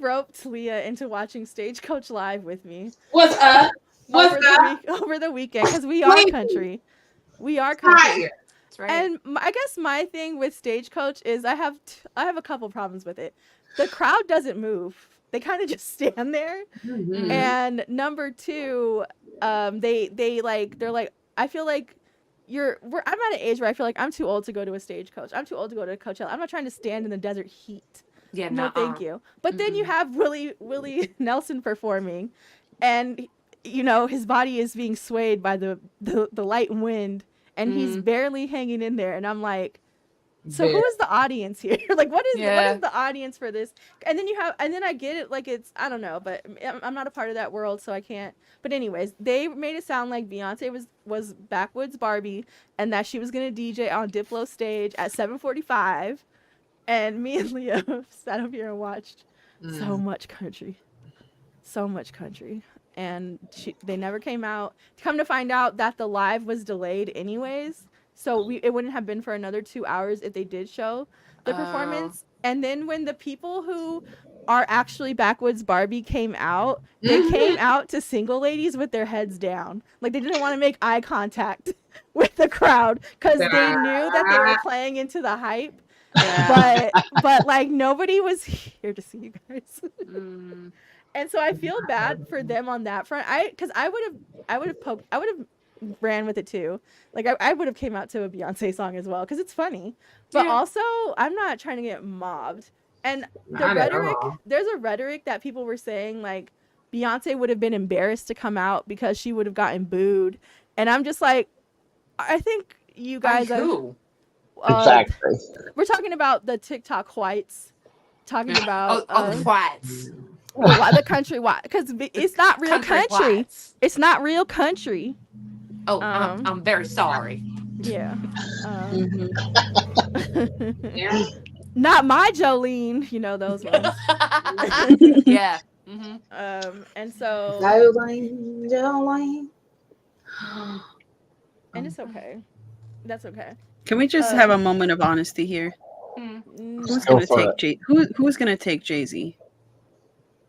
S3: roped Leah into watching Stagecoach live with me.
S8: What's up?
S3: Over the weekend, because we are country. We are country.
S5: That's right.
S3: And I guess my thing with Stagecoach is I have a couple problems with it. The crowd doesn't move. They kind of just stand there.
S8: Mm-hmm.
S3: And number two, they're like, I feel like I'm at an age where I feel like I'm too old to go to a Stagecoach. I'm too old to go to Coachella. I'm not trying to stand in the desert heat.
S5: Yeah,
S3: no, thank you. But then you have Willie Nelson performing, and his body is being swayed by the light wind, and he's barely hanging in there. And I'm like, so who is the audience here? Like, what is the audience for this? And then I get it, like, it's, I don't know, but I'm not a part of that world, so I can't. But anyways, they made it sound like Beyonce was Backwoods Barbie, and that she was gonna DJ on Diplo stage at 7:45. And me and Leah sat up here and watched so much country. And they never came out. Come to find out that the live was delayed anyways. So it wouldn't have been for another 2 hours if they did show the performance. And then when the people who are actually Backwoods Barbie came out, they came out to single ladies with their heads down. Like, they didn't want to make eye contact with the crowd because they knew that they were playing into the hype. Yeah. But like, nobody was here to see you guys. And so I feel bad for them on that front. Because I would have ran with it too. Like, I would have came out to a Beyonce song as well because it's funny. But also, I'm not trying to get mobbed. And there's a rhetoric that people were saying, like, Beyonce would have been embarrassed to come out because she would have gotten booed. And I'm just like, I think you guys are...
S1: Exactly.
S3: We're talking about the TikTok whites. Talking about
S5: the whites.
S3: The country white, because it's not real country.
S5: Whites.
S3: It's not real country.
S5: Oh, I'm very sorry.
S3: Yeah. Not my Jolene. You know those ones.
S5: Yeah.
S3: And so.
S8: Jolene.
S3: And it's okay. That's okay.
S2: Can we just have a moment of honesty here? Who's gonna take Who's gonna take Jay-Z?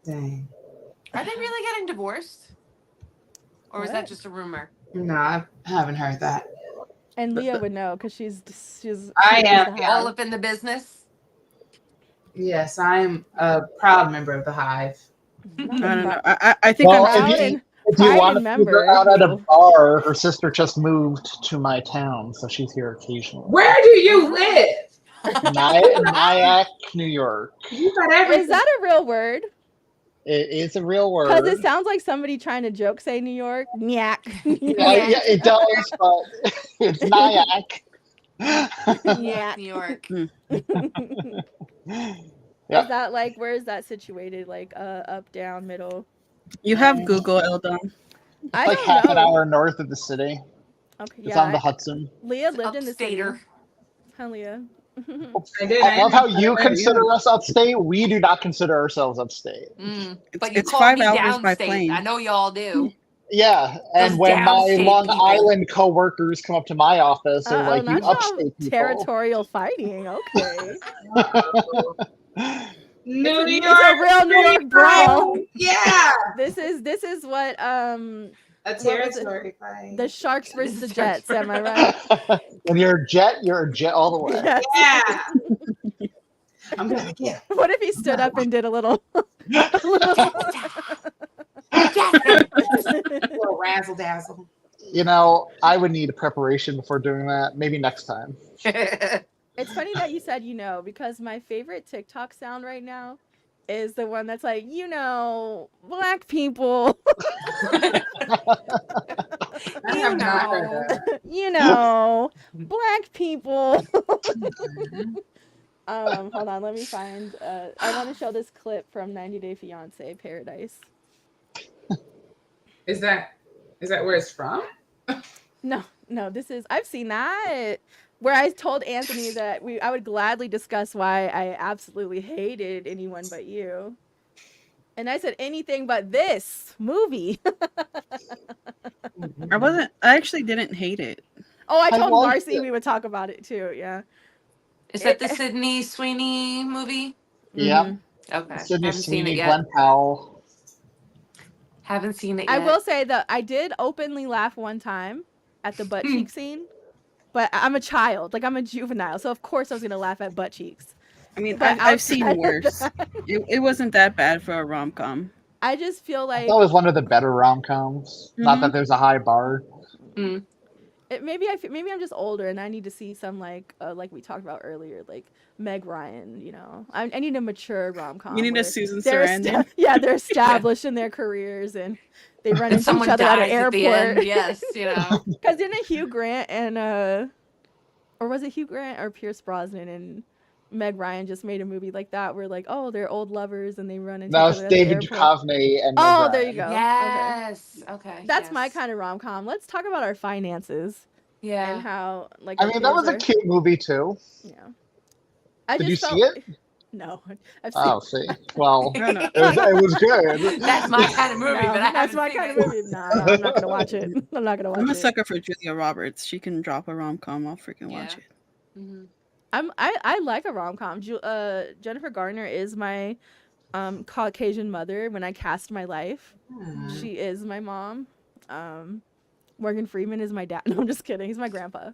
S8: Dang.
S5: Are they really getting divorced? Or is that just a rumor?
S8: No, I haven't heard that.
S3: And Leah would know because she's.
S8: I am
S5: all up in the business.
S8: Yes, I am a proud member of the Hive.
S2: I don't know. I think
S1: if you want to figure out at a bar, her sister just moved to my town, so she's here occasionally.
S8: Where do you live?
S1: Nyack, New York.
S8: You got everything.
S3: Is that a real word?
S1: It is a real word.
S3: Because it sounds like somebody trying to joke say New York. Nyack.
S1: Yeah, it does, but it's Nyack.
S3: Yeah,
S5: New York.
S1: Yeah.
S3: Is that like, where is that situated? Like up, down, middle?
S2: You have Google, Eldon.
S3: I
S1: like
S3: don't
S1: half
S3: know.
S1: an hour north of the city.
S3: Okay,
S1: It's
S3: yeah.
S1: on the Hudson.
S3: Leah lived in the city.
S5: Upstater.
S3: Hi, Leah.
S1: I love how you consider us upstate. We do not consider ourselves upstate.
S5: But you
S2: It's
S5: call
S2: 5
S5: me
S2: hours by
S5: downstate.
S2: plane.
S5: I know y'all do.
S1: Yeah, and
S5: Those
S1: when my
S5: downstate
S1: Long
S5: people.
S1: Island coworkers come up to my office, they're like, "You
S3: Not y'all
S1: upstate people."
S3: territorial fighting. Okay.
S8: New York.
S3: It's a real New York brawl.
S8: Yeah.
S3: This is what
S8: A territory fight.
S3: the Sharks versus the Jets. Am I right?
S1: When you're a jet all the way.
S3: Yes.
S8: Yeah. I'm gonna get him.
S3: What if he stood up and did a little
S8: Little razzle dazzle.
S1: You know, I would need a preparation before doing that. Maybe next time.
S3: It's funny that you said because my favorite TikTok sound right now is the one that's like, black people.
S8: I have not heard that.
S3: Black people. Hold on, let me find I want to show this clip from 90 Day Fiancé Paradise.
S8: Is that where it's from?
S3: No, this is I've seen that where I told Anthony that I would gladly discuss why I absolutely hated Anyone But You. And I said anything but this movie.
S2: I actually didn't hate it.
S3: Oh, I told
S1: liked
S3: Marcy
S1: it.
S3: we would talk about it too, yeah.
S5: Is that the Sydney Sweeney movie?
S1: Yeah.
S5: Okay.
S1: Sydney
S5: Haven't seen
S1: Sweeney,
S5: it yet.
S1: Glenn Powell.
S5: Haven't seen it yet.
S3: I will say that I did openly laugh one time at the butt cheek scene, but I'm a child, like I'm a juvenile, so of course I was gonna laugh at butt cheeks.
S2: I mean,
S3: But
S2: I've seen
S3: outside of
S2: worse.
S3: that-
S2: It wasn't that bad for a rom-com.
S3: I just feel like
S1: That was one of the better rom-coms. Not that there's a high bar.
S3: maybe I'm just older and I need to see some like we talked about earlier, like Meg Ryan. I need a mature rom-com.
S2: You need
S3: where
S2: a Susan
S3: they're
S2: Sarandon.
S3: they're established in their careers and they run into
S5: Someone
S3: each other at an
S5: dies at the
S3: airport.
S5: end. Yes,
S3: Because didn't Hugh Grant and or was it Hugh Grant or Pierce Brosnan and Meg Ryan just made a movie like that where like, oh, they're old lovers and they run into
S1: That
S3: each
S1: was
S3: other at the
S1: David
S3: airport.
S1: Duchovny and Meg
S3: Oh, there you
S1: Ryan.
S3: go.
S5: Yes. Okay.
S3: That's my kind of rom-com. Let's talk about our finances
S5: Yeah.
S3: and how like.
S1: I
S3: our
S1: mean, that was a
S3: kids are-
S1: cute movie too.
S3: Yeah. I
S1: Did
S3: just
S1: you
S3: felt,
S1: see it?
S3: No, I've seen.
S1: Oh, see. Well,
S2: No, no.
S1: it was good.
S5: That's my kind of movie,
S3: No,
S5: but I
S3: that's
S5: haven't
S3: my
S5: seen
S3: kind
S5: it.
S3: of movie. No, I'm not gonna watch it. I'm not gonna watch
S2: I'm a
S3: it.
S2: sucker for Julia Roberts. She can drop a rom-com. I'll freaking watch it.
S5: Mhm.
S3: I like a rom-com. Jennifer Garner is my Caucasian mother when I cast my life. She is my mom. Morgan Freeman is my dad. No, I'm just kidding. He's my grandpa.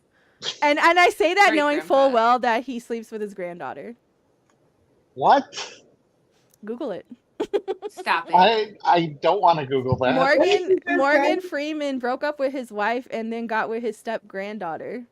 S3: And I say that
S5: Great
S3: knowing
S5: grandpa.
S3: full well that he sleeps with his granddaughter.
S1: What?
S3: Google it.
S5: Stop it.
S1: I don't want to Google that.
S3: Morgan Freeman broke up with his wife and then got with his step granddaughter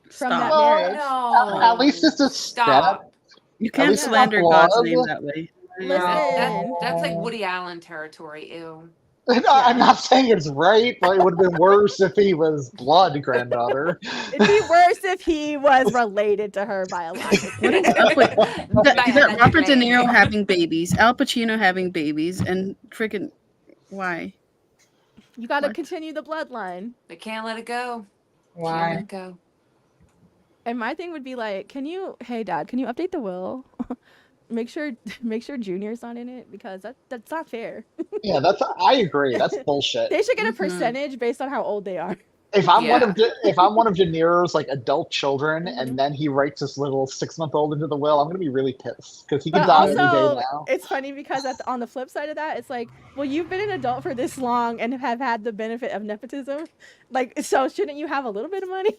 S3: from that
S1: Well,
S3: marriage.
S5: No.
S1: At least it's a
S5: Stop.
S2: You
S1: At
S2: can't
S1: least
S2: slander
S1: not
S2: God's
S1: blood.
S2: name that way.
S3: Listen.
S5: That's like Woody Allen territory. Ew.
S1: No, I'm not saying it's right, but it would have been worse if he was blood granddaughter.
S3: It'd be worse if he was related to her biologically.
S2: What is up with you got Robert De Niro
S5: Biologically.
S2: having babies, Al Pacino having babies, and freaking why?
S3: You got to
S2: What?
S3: continue the bloodline.
S5: They can't let it go. Can't let
S8: Why?
S5: it go.
S3: And my thing would be like, hey dad, can you update the will? make sure Junior's not in it because that's not fair.
S1: Yeah, I agree. That's bullshit.
S3: They should get a percentage based on how old they are.
S1: If I'm
S5: Yeah.
S1: one of De Niro's like adult children, and then he writes this little 6-month-old into the will, I'm gonna be really pissed because he can
S3: But
S1: die any day
S3: also,
S1: now.
S3: it's funny because on the flip side of that, it's like, well, you've been an adult for this long and have had the benefit of nepotism. Like, so shouldn't you have a little bit of money?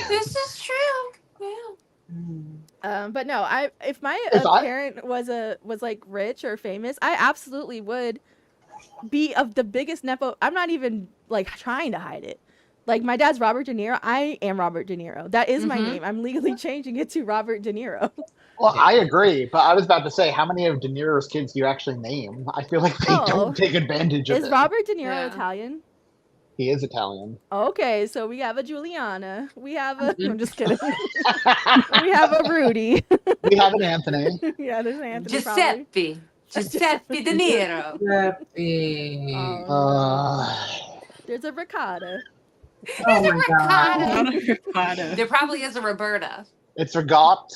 S5: This is true. Yeah.
S3: But no, if my parent was like rich or famous, I absolutely would be of the biggest nepo. I'm not even like trying to hide it. Like my dad's Robert De Niro. I am Robert De Niro. That is my name. I'm legally changing it to Robert De Niro.
S1: Well, I agree, but I was about to say, how many of De Niro's kids do you actually name? I feel like they don't take advantage of
S3: Is
S1: it.
S3: Robert De Niro
S5: Yeah.
S3: Italian?
S1: He is Italian.
S3: Okay, so we have a Juliana. We have a. I'm just kidding. We have a Rudy.
S1: We have an Anthony.
S3: Yeah, there's an Anthony. Probably.
S5: Giuseppe. Giuseppe De Niro.
S3: Oh, there's a Ricotta.
S8: Oh
S5: Is it
S8: my God.
S5: ricotta?
S2: Not a ricotta.
S5: There probably is a Roberta.
S1: It's regot.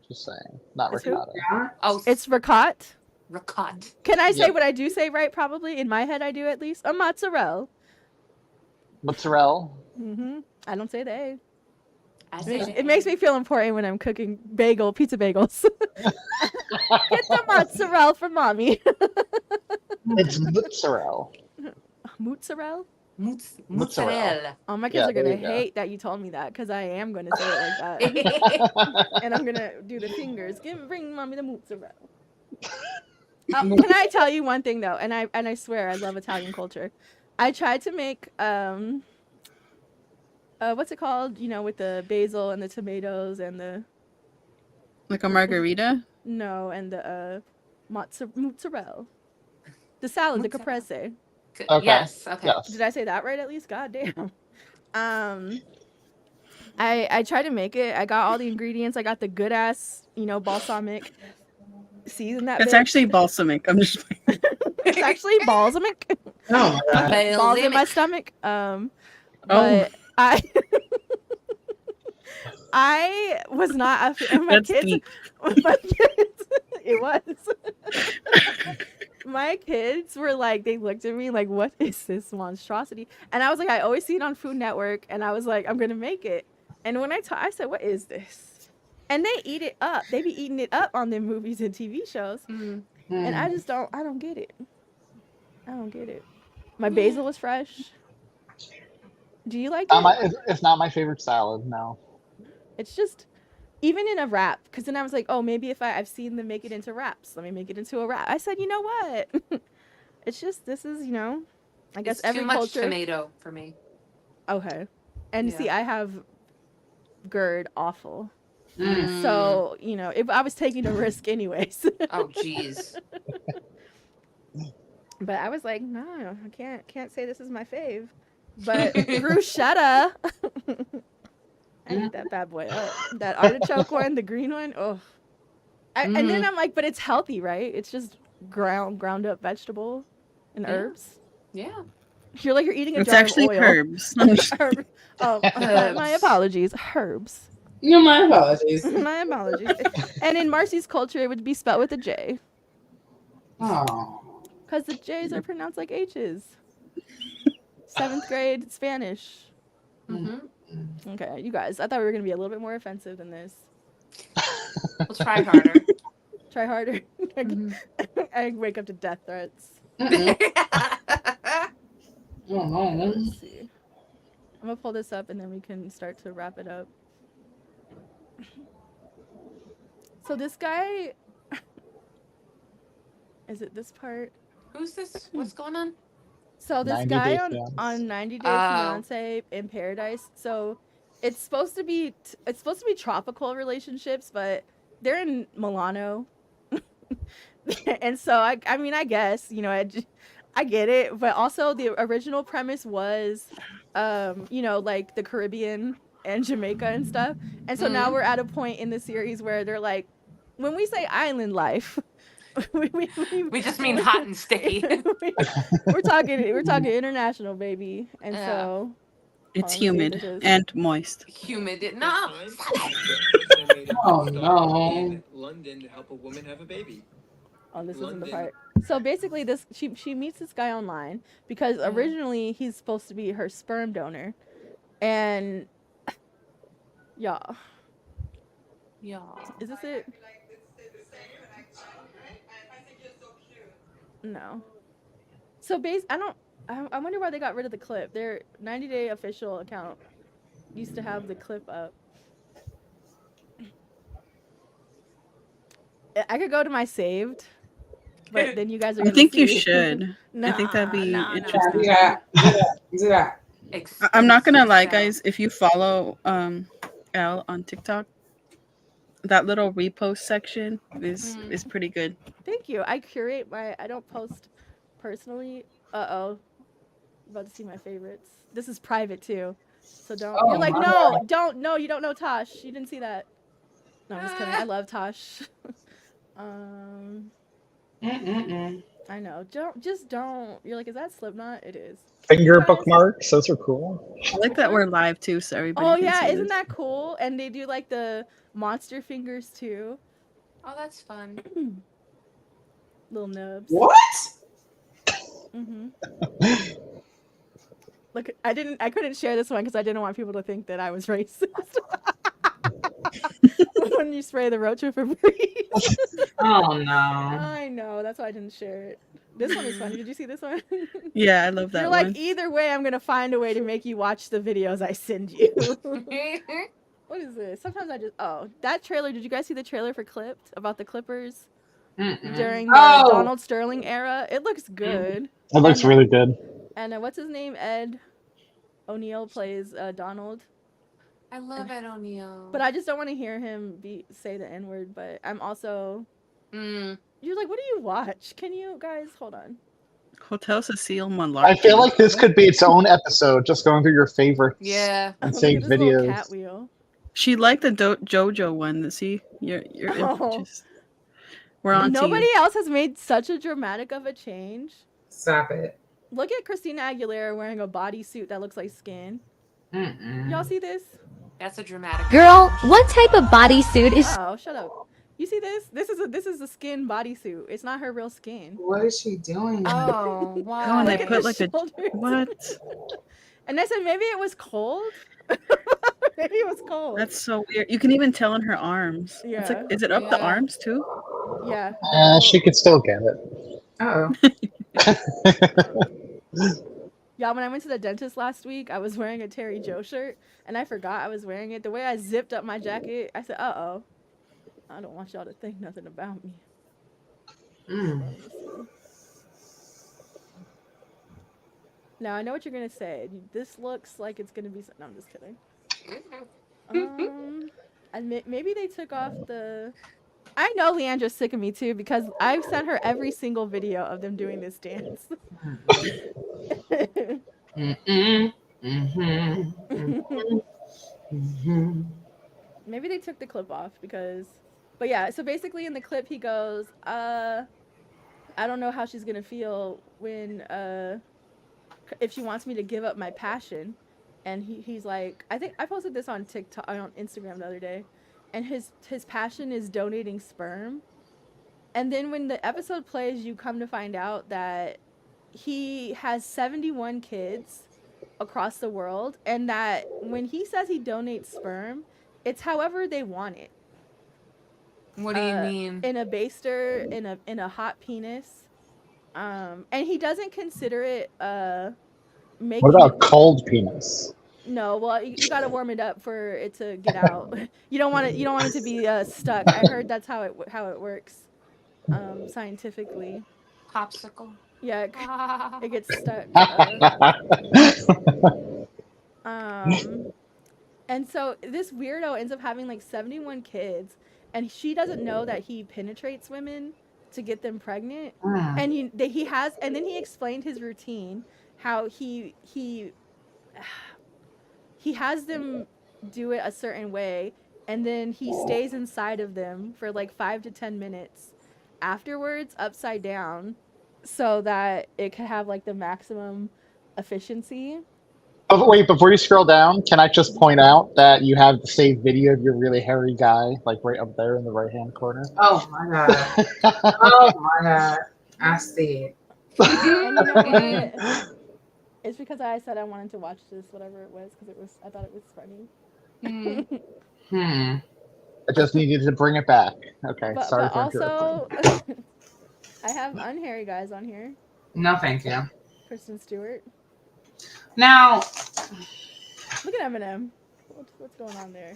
S1: Just saying, not
S3: It's who?
S1: ricotta.
S8: Yeah.
S5: Oh,
S3: It's ricotta.
S5: ricotta.
S3: Can I say
S1: Yep.
S3: what I do say right? Probably in my head, I do at least a mozzarella.
S1: Mozzarella.
S3: I don't say they.
S5: I
S3: It
S5: say
S3: makes,
S5: they.
S3: it makes me feel important when I'm cooking pizza bagels. Get the mozzarella for mommy.
S1: It's mozzarella.
S3: Mozzarella?
S5: Mozzarella.
S3: Oh, my kids
S1: Yeah,
S3: are
S1: there
S3: gonna
S1: you go.
S3: hate that you told me that because I am gonna say it like that, and I'm gonna do the fingers. Bring mommy the mozzarella. Can I tell you one thing though? And I swear I love Italian culture. I tried to make what's it called? You know, with the basil and the tomatoes and the
S2: Like a margarita?
S3: no and the mozzarella, the salad, the
S5: Mozzarella.
S3: caprese.
S1: Okay.
S5: Yes. Okay.
S1: Yes.
S3: Did I say that right at least? God damn. I tried to make it. I got all the ingredients. I got the good ass, balsamic. Season that.
S2: It's
S3: bitch.
S2: actually balsamic. I'm just
S3: It's actually balsamic.
S8: Oh my God.
S3: Balls in my stomach. But I I was not my
S2: That's
S3: kids.
S2: deep.
S3: My kids. It was. My kids were like, they looked at me like, what is this monstrosity? And I was like, I always see it on Food Network. And I was like, I'm going to make it. And when I said, what is this? And they eat it up. They be eating it up on their movies and TV shows. And I just I don't get it. I don't get it. My basil was fresh. Do you like it?
S1: It's not my favorite salad, no.
S3: It's just, even in a wrap, because then I was like, oh, maybe if I've seen them make it into wraps, let me make it into a wrap. I said, you know what? It's just, this is, I guess
S5: It's
S3: every
S5: too much
S3: culture.
S5: tomato for me.
S3: Okay. And see, I have GERD awful.
S8: Mm.
S3: So, if I was taking a risk anyways.
S5: Oh, jeez.
S3: But I was like, no, I can't say this is my fave. But bruschetta. I eat that bad boy up. That artichoke one, the green one. Oh. And then I'm like, but it's healthy, right? It's just ground up vegetable and herbs.
S5: Yeah.
S3: You're eating a
S2: It's
S3: jar
S2: actually
S3: of oil.
S2: herbs.
S3: Herb. Oh, my apologies. Herbs.
S8: No, my apologies.
S3: My apologies. And in Marcy's culture, it would be spelled with a J.
S8: Oh.
S3: Because the J's are pronounced like H's. 7th grade Spanish. Okay, you guys. I thought we were going to be a little bit more offensive than this.
S5: We'll try harder.
S3: Try harder. I wake up to death threats.
S8: Oh,
S3: Let's see. I'm going to pull this up and then we can start to wrap it up. So this guy... Is it this part?
S5: Who's this? What's going on?
S3: So this
S1: 90
S3: guy
S1: Day
S3: on 90 Day
S5: Oh.
S3: Fiancé in Paradise. So it's supposed to be tropical relationships, but they're in Milano. And so I mean I guess, I get it, but also the original premise was like the Caribbean and Jamaica and stuff. And so now we're at a point in the series where they're like, when we say island life,
S5: We just mean hot and sticky.
S3: we're talking international, baby. And so
S2: It's
S3: hold on, let me see
S2: humid
S3: what this is.
S2: and moist.
S5: Humid. No.
S8: Oh, no.
S9: London to help a woman have a baby.
S3: Oh, this isn't the
S9: London.
S3: part. So basically, she meets this guy online because originally he's supposed to be her sperm donor, and y'all, is this it? No. So I wonder why they got rid of the clip. Their 90 Day official account used to have the clip up. I could go to my saved, but then you guys are
S2: I
S3: gonna
S2: think you
S3: see.
S2: should. I think that'd be
S3: Nah.
S2: interesting.
S8: Do that.
S2: I'm not gonna lie, guys. If you follow Al on TikTok, that little repost section is pretty good.
S3: Thank you. I curate I don't post personally. I'm about to see my favorites. This is private too. So don't.
S8: Oh,
S3: You're like,
S8: my
S3: no,
S8: God.
S3: don't. No, you don't know Tosh. You didn't see that. No, I'm just kidding. I love Tosh. I know. Don't. You're like, is that Slipknot? It is.
S1: Finger
S3: You guys-
S1: bookmarks, those are cool.
S2: I like that we're live too, so everybody
S3: Oh
S2: can
S3: yeah,
S2: see
S3: isn't
S2: this.
S3: that cool? And they do like the monster fingers too.
S5: Oh, that's fun.
S3: Little nubs.
S8: What?
S3: Mm-hmm. Look, I couldn't share this one because I didn't want people to think that I was racist. When you spray the roach with Febreze.
S8: Oh no.
S3: I know, that's why I didn't share it. This one is funny. Did you see this one?
S2: Yeah, I love that
S3: You're
S2: one.
S3: like, either way, I'm gonna find a way to make you watch the videos I send you. What is this? Sometimes I just that trailer. Did you guys see the trailer for Clipped about the Clippers during the Donald Sterling era? It looks good.
S1: It looks really good.
S3: And what's his name? Ed O'Neill plays Donald.
S5: I love Ed O'Neill.
S3: But I just don't want to hear him say the N-word. But I'm also. You're like, what do you watch? Can you guys hold on?
S2: Hotel Cecile Monlark.
S1: I feel like this could be its own episode, just going through your favorites.
S5: Yeah.
S1: And saved videos.
S3: Cat wheel.
S2: She liked the JoJo one. See, you're just, we're on.
S3: Nobody else has made such a dramatic of a change.
S8: Stop it.
S3: Look at Christina Aguilera wearing a bodysuit that looks like skin. Y'all see this?
S5: That's a dramatic.
S10: Girl, what type of bodysuit is?
S3: Oh, shut up. You see this? This is a skin bodysuit. It's not her real skin.
S8: What is she doing?
S5: Oh, wow.
S2: Oh, and they put like
S3: shoulders.
S2: what?
S3: And I said maybe it was cold. Maybe it was cold.
S2: That's so weird. You can even tell in her arms.
S3: Yeah.
S2: It's like, is it up the arms too?
S3: Yeah.
S1: She could still get it.
S8: Oh.
S3: Yeah, when I went to the dentist last week, I was wearing a Terry Joe shirt, and I forgot I was wearing it. The way I zipped up my jacket, I said, "Uh-oh, I don't want y'all to think nothing about me." Now I know what you're gonna say. This looks like it's gonna be. No, I'm just kidding. And maybe they took off the. I know Leandra's sick of me too because I've sent her every single video of them doing this dance. Maybe they took the clip off because, but yeah. So basically, in the clip, he goes, "I don't know how she's gonna feel when if she wants me to give up my passion," and he's like, I think I posted this on TikTok on Instagram the other day, and his passion is donating sperm, and then when the episode plays, you come to find out that he has 71 kids across the world, and that when he says he donates sperm, it's however they want it.
S5: What do you mean?
S3: In a baster, in a hot penis, and he doesn't consider it making.
S1: What about cold penis?
S3: No, well, you gotta warm it up for it to get out. You don't want it to be stuck. I heard that's how it works, scientifically.
S5: Popsicle.
S3: Yeah, it gets stuck. And so this weirdo ends up having like 71 kids, and she doesn't know that he penetrates women to get them pregnant. And he explained his routine, how he has them do it a certain way, and then he stays inside of them for like 5 to 10 minutes afterwards, upside down, so that it can have like the maximum efficiency.
S1: Oh, wait, before you scroll down, can I just point out that you have the saved video of your really hairy guy, like right up there in the right-hand corner?
S8: Oh my god. Oh my god. I see it.
S3: And you know what? It's because I said I wanted to watch this, whatever it was, because I thought it was funny.
S1: I just needed to bring it back. Okay,
S3: But
S1: sorry for
S3: also, I have unhairy guys on here.
S8: No, thank you.
S3: Kristen Stewart.
S8: Now,
S3: look at Eminem. What's going on there?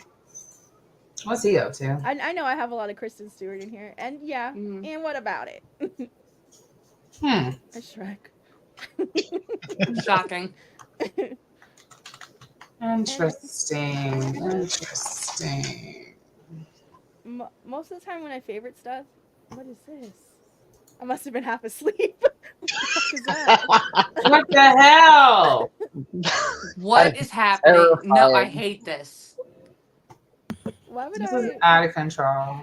S8: What's he up to?
S3: I know I have a lot of Kristen Stewart in here, and yeah, and what about it? A Shrek.
S5: Shocking.
S8: Interesting.
S3: Most of the time when I favorite stuff, what is this? I must have been half asleep. What is that?
S8: What the hell?
S5: What is happening?
S1: Terrifying.
S5: No, I hate this.
S3: Why would
S8: This is out of control.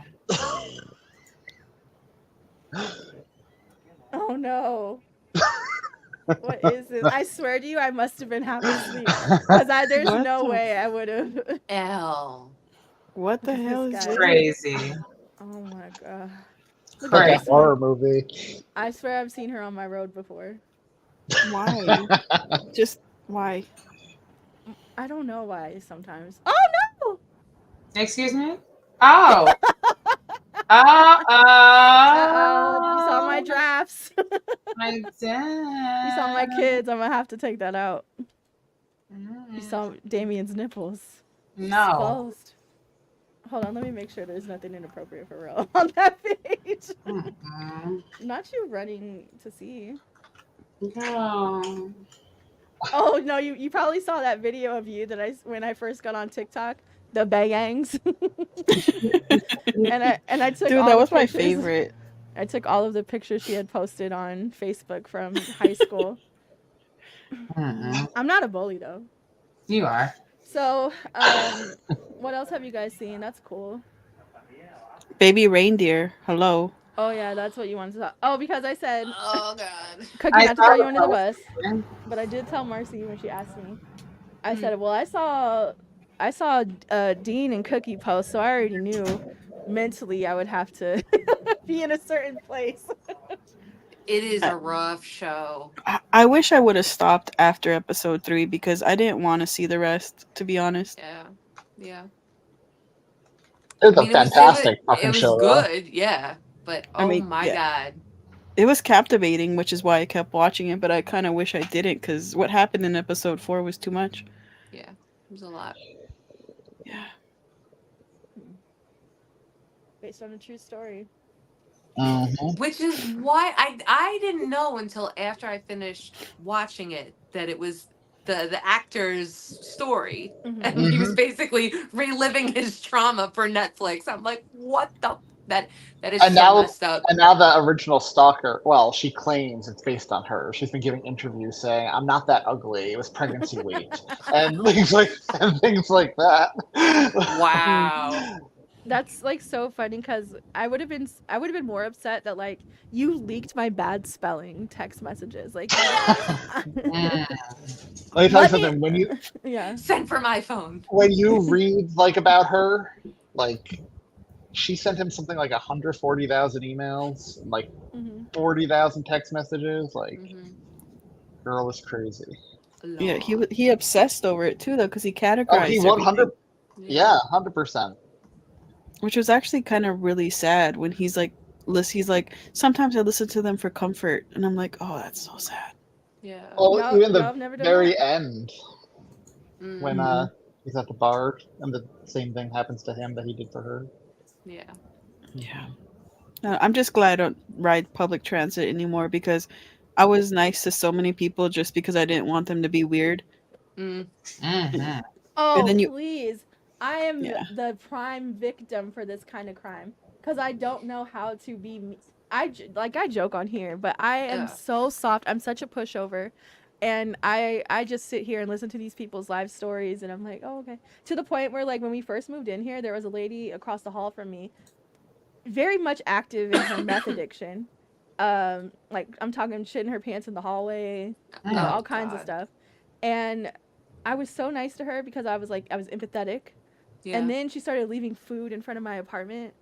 S3: Oh no. What is this? I swear to you, I must have been half asleep. Because there's
S2: What
S3: no
S2: the-
S3: way I would have.
S5: L.
S2: What the hell is
S3: This
S2: this?
S3: guy.
S8: Crazy.
S3: Oh my god. Look
S1: Like
S3: at
S1: a
S3: this
S1: horror
S3: one.
S1: movie.
S3: I swear I've seen her on my road before.
S2: Why? Just why?
S3: I don't know why sometimes. Oh no!
S8: Excuse me? Oh.
S3: You saw my drafts.
S8: I did.
S3: You saw my kids. I'm gonna have to take that out. You saw Damien's nipples.
S8: No.
S3: Exposed. Hold on, let me make sure there's nothing inappropriate for real on that page. Not you running to see.
S8: No.
S3: Oh no, you probably saw that video of you that when I first got on TikTok, the bayangs. and I took
S2: Dude,
S3: all
S2: that
S3: the
S2: was my
S3: pictures.
S2: favorite.
S3: I took all of the pictures she had posted on Facebook from high school. I'm not a bully though.
S8: You are.
S3: So, what else have you guys seen? That's cool.
S2: Baby reindeer. Hello.
S3: Oh yeah, that's what you wanted to talk. Oh, because I said,
S5: Oh god.
S3: Cookie, not to throw you under the bus, but I did tell Marcy when she asked me. I said, well, I saw Dean and Cookie post, so I already knew mentally I would have to be in a certain place.
S5: It is a rough show.
S2: I wish I would have stopped after episode 3 because I didn't want to see the rest, to be honest.
S5: Yeah.
S1: It's a fantastic fucking show.
S5: It was good, yeah. But my god.
S2: It was captivating, which is why I kept watching it, but I kind of wish I didn't because what happened in episode 4 was too much.
S5: Yeah, it was a lot.
S2: Yeah.
S3: Based on a true story.
S5: Which is why I didn't know until after I finished watching it that it was the actor's story, and he was basically reliving his trauma for Netflix. I'm like, what the that is messed up.
S1: And now the original stalker, well, she claims it's based on her. She's been giving interviews saying, "I'm not that ugly. It was pregnancy weight," and things like that.
S5: Wow.
S3: That's like so funny because I would have been more upset that like you leaked my bad spelling text messages. Like,
S1: let me tell you something. When you
S5: send for my phone.
S1: When you read like about her, like she sent him something like 140,000 emails, and, like 40,000 text messages. Like, girl is crazy.
S2: Yeah, he obsessed over it too, though, because he categorized.
S1: Oh, he 100. Yeah, 100%.
S2: Which was actually kind of really sad when he's like, sometimes I listen to them for comfort, and I'm like, oh, that's so sad.
S5: Yeah.
S1: Well, even the very end, when he's at the bar, and the same thing happens to him that he did for her.
S5: Yeah.
S2: Yeah. I'm just glad I don't ride public transit anymore because I was nice to so many people just because I didn't want them to be weird.
S3: Oh,
S2: and then
S3: please. I am the prime victim for this kind of crime because I don't know how to be. I joke on here, but I am so soft. I'm such a pushover, and I just sit here and listen to these people's life stories, and I'm like, oh, okay. To the point where like when we first moved in here, there was a lady across the hall from me, very much active in her meth addiction. Like I'm talking shitting her pants in the hallway, all kinds of stuff, and I was so nice to her because I was empathetic. Yeah. And then she started leaving food in front of my apartment.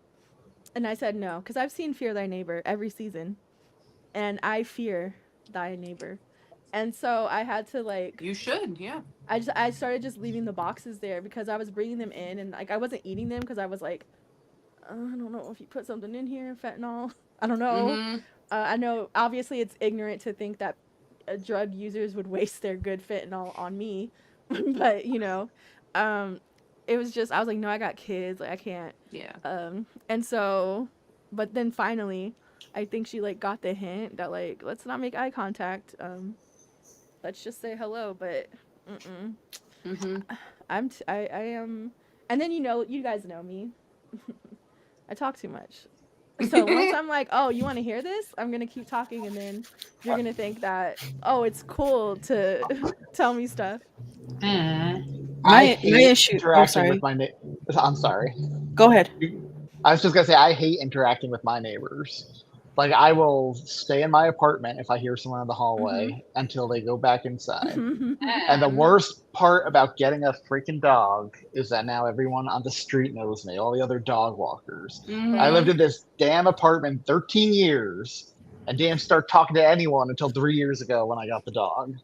S3: And I said no, because I've seen Fear Thy Neighbor every season. And I fear thy neighbor. And so I had to like...
S5: You should, yeah.
S3: I started just leaving the boxes there because I was bringing them in. And like I wasn't eating them because I was like, I don't know if you put something in here, fentanyl. I don't know. I know obviously it's ignorant to think that drug users would waste their good fentanyl on me. But, you know... it was just I was like, no, I got kids, like I can't.
S5: Yeah.
S3: And so, but then finally, I think she like got the hint that like let's not make eye contact. Let's just say hello. But I am, and then you guys know me. I talk too much. So once I'm like, oh, you want to hear this? I'm gonna keep talking, and then you're gonna think that it's cool to tell me stuff.
S1: My issue. Interacting with my I'm sorry.
S2: Go ahead.
S1: I was just gonna say I hate interacting with my neighbors. Like, I will stay in my apartment if I hear someone in the hallway until they go back inside. And the worst part about getting a freaking dog is that now everyone on the street knows me, all the other dog walkers. I lived in this damn apartment 13 years and didn't start talking to anyone until 3 years ago when I got the dog.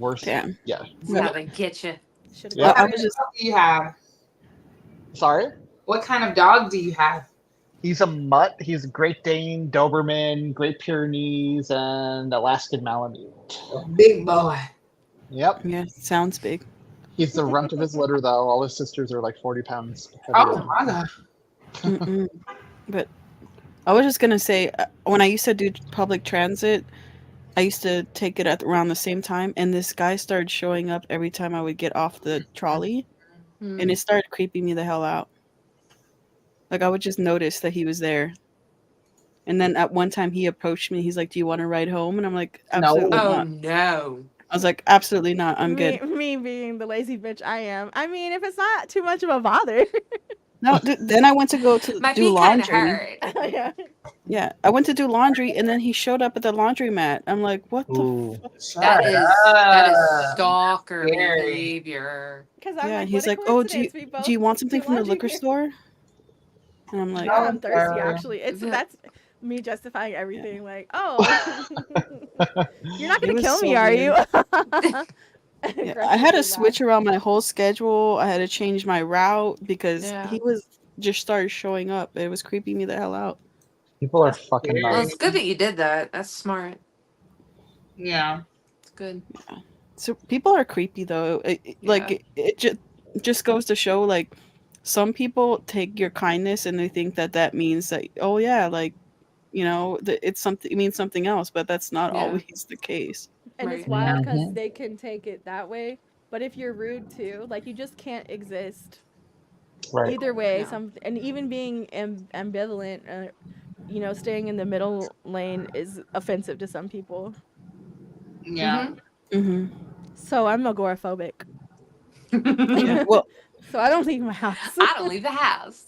S1: Worst.
S2: Damn.
S1: Yeah.
S5: How they get you.
S1: Yeah.
S8: What kind of dog do you have?
S1: Sorry?
S8: What kind of dog do you have?
S1: He's a mutt. He's a Great Dane, Doberman, Great Pyrenees, and Alaskan Malamute.
S8: Big boy.
S1: Yep.
S2: Yeah, sounds big.
S1: He's the runt of his litter, though. All his sisters are like 40 pounds heavier.
S8: Oh my god.
S2: But I was just gonna say, when I used to do public transit, I used to take it at around the same time, and this guy started showing up every time I would get off the trolley, and it started creeping me the hell out. Like, I would just notice that he was there. And then at one time he approached me. He's like, "Do you want to ride home?" And I'm like, "Absolutely not."
S5: No.
S2: I was like, "Absolutely not. I'm good."
S3: Me being the lazy bitch I am. I mean, if it's not too much of a bother.
S2: No, then I went to go to
S5: My
S2: do
S5: feet kind of
S2: laundry.
S5: hurt.
S3: Yeah.
S2: Yeah, I went to do laundry, and then he showed up at the laundromat. I'm like, "What the fuck?"
S5: That is stalker behavior.
S2: Yeah, he's like, "Oh, do you want something from the liquor store?" And I'm like,
S3: I'm thirsty. Actually, that's me justifying everything. Like, oh, you're not gonna kill me, are you?
S2: Yeah, I had to switch around my whole schedule. I had to change my route because he just started showing up. It was creeping me the hell out.
S1: People are fucking
S5: Well,
S1: nuts.
S5: it's good that you did that. That's smart.
S8: Yeah.
S5: It's good.
S2: Yeah. So people are creepy though. It just goes to show, like, some people take your kindness and they think that means that, oh yeah, like, you know, it's something, it means something else, but that's not always the case.
S3: And it's wild because they can take it that way. But if you're rude too, like, you just can't exist.
S1: Right.
S3: Either way, and even being ambivalent, you know, staying in the middle lane is offensive to some people.
S8: Yeah.
S3: So I'm agoraphobic.
S2: Yeah, well,
S3: so I don't leave my house.
S5: I don't leave the house.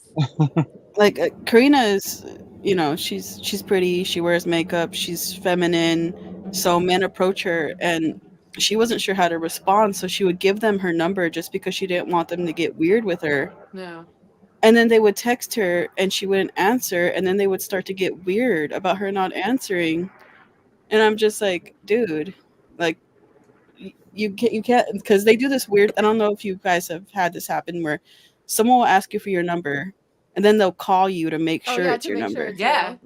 S2: Like, Karina is, you know, she's pretty. She wears makeup. She's feminine. So men approach her, and she wasn't sure how to respond. So she would give them her number just because she didn't want them to get weird with her.
S5: No.
S2: And then they would text her, and she wouldn't answer. And then they would start to get weird about her not answering. And I'm just like, dude, like, you can't, because they do this weird. I don't know if you guys have had this happen where someone will ask you for your number, and then they'll call you to make sure it's your number.
S5: Yeah.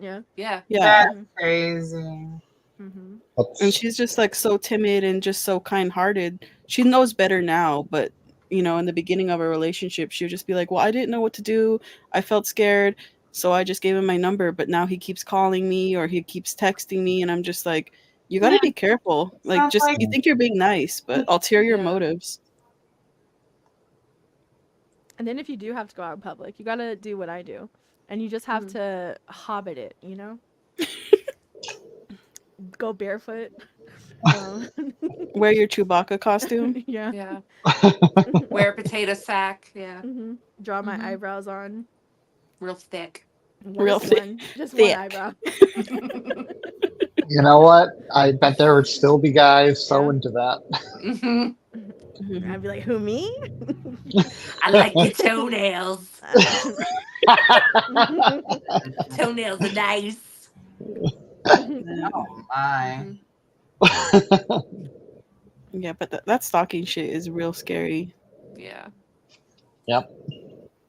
S8: That's crazy.
S2: And she's just like so timid and just so kind-hearted. She knows better now, but you know, in the beginning of a relationship, she would just be like, "Well, I didn't know what to do. I felt scared, so I just gave him my number. But now he keeps calling me or he keeps texting me, and I'm just like, you got to be careful. Like, just you think you're being nice, but ulterior motives."
S3: And then if you do have to go out in public, you gotta do what I do, and you just have to hobbit it, you know. Go barefoot.
S2: Wear your Chewbacca costume.
S3: Yeah.
S5: Wear a potato sack. Yeah.
S3: Draw my eyebrows on.
S5: Real thick.
S2: Real thick.
S3: Just
S2: thick.
S3: one eyebrow.
S1: You know what? I bet there would still be guys so into that.
S3: I'd be like, who, me?
S5: I like your toenails. Toenails are nice.
S8: Oh my.
S2: Yeah, but that stalking shit is real scary.
S5: Yeah.
S1: Yep.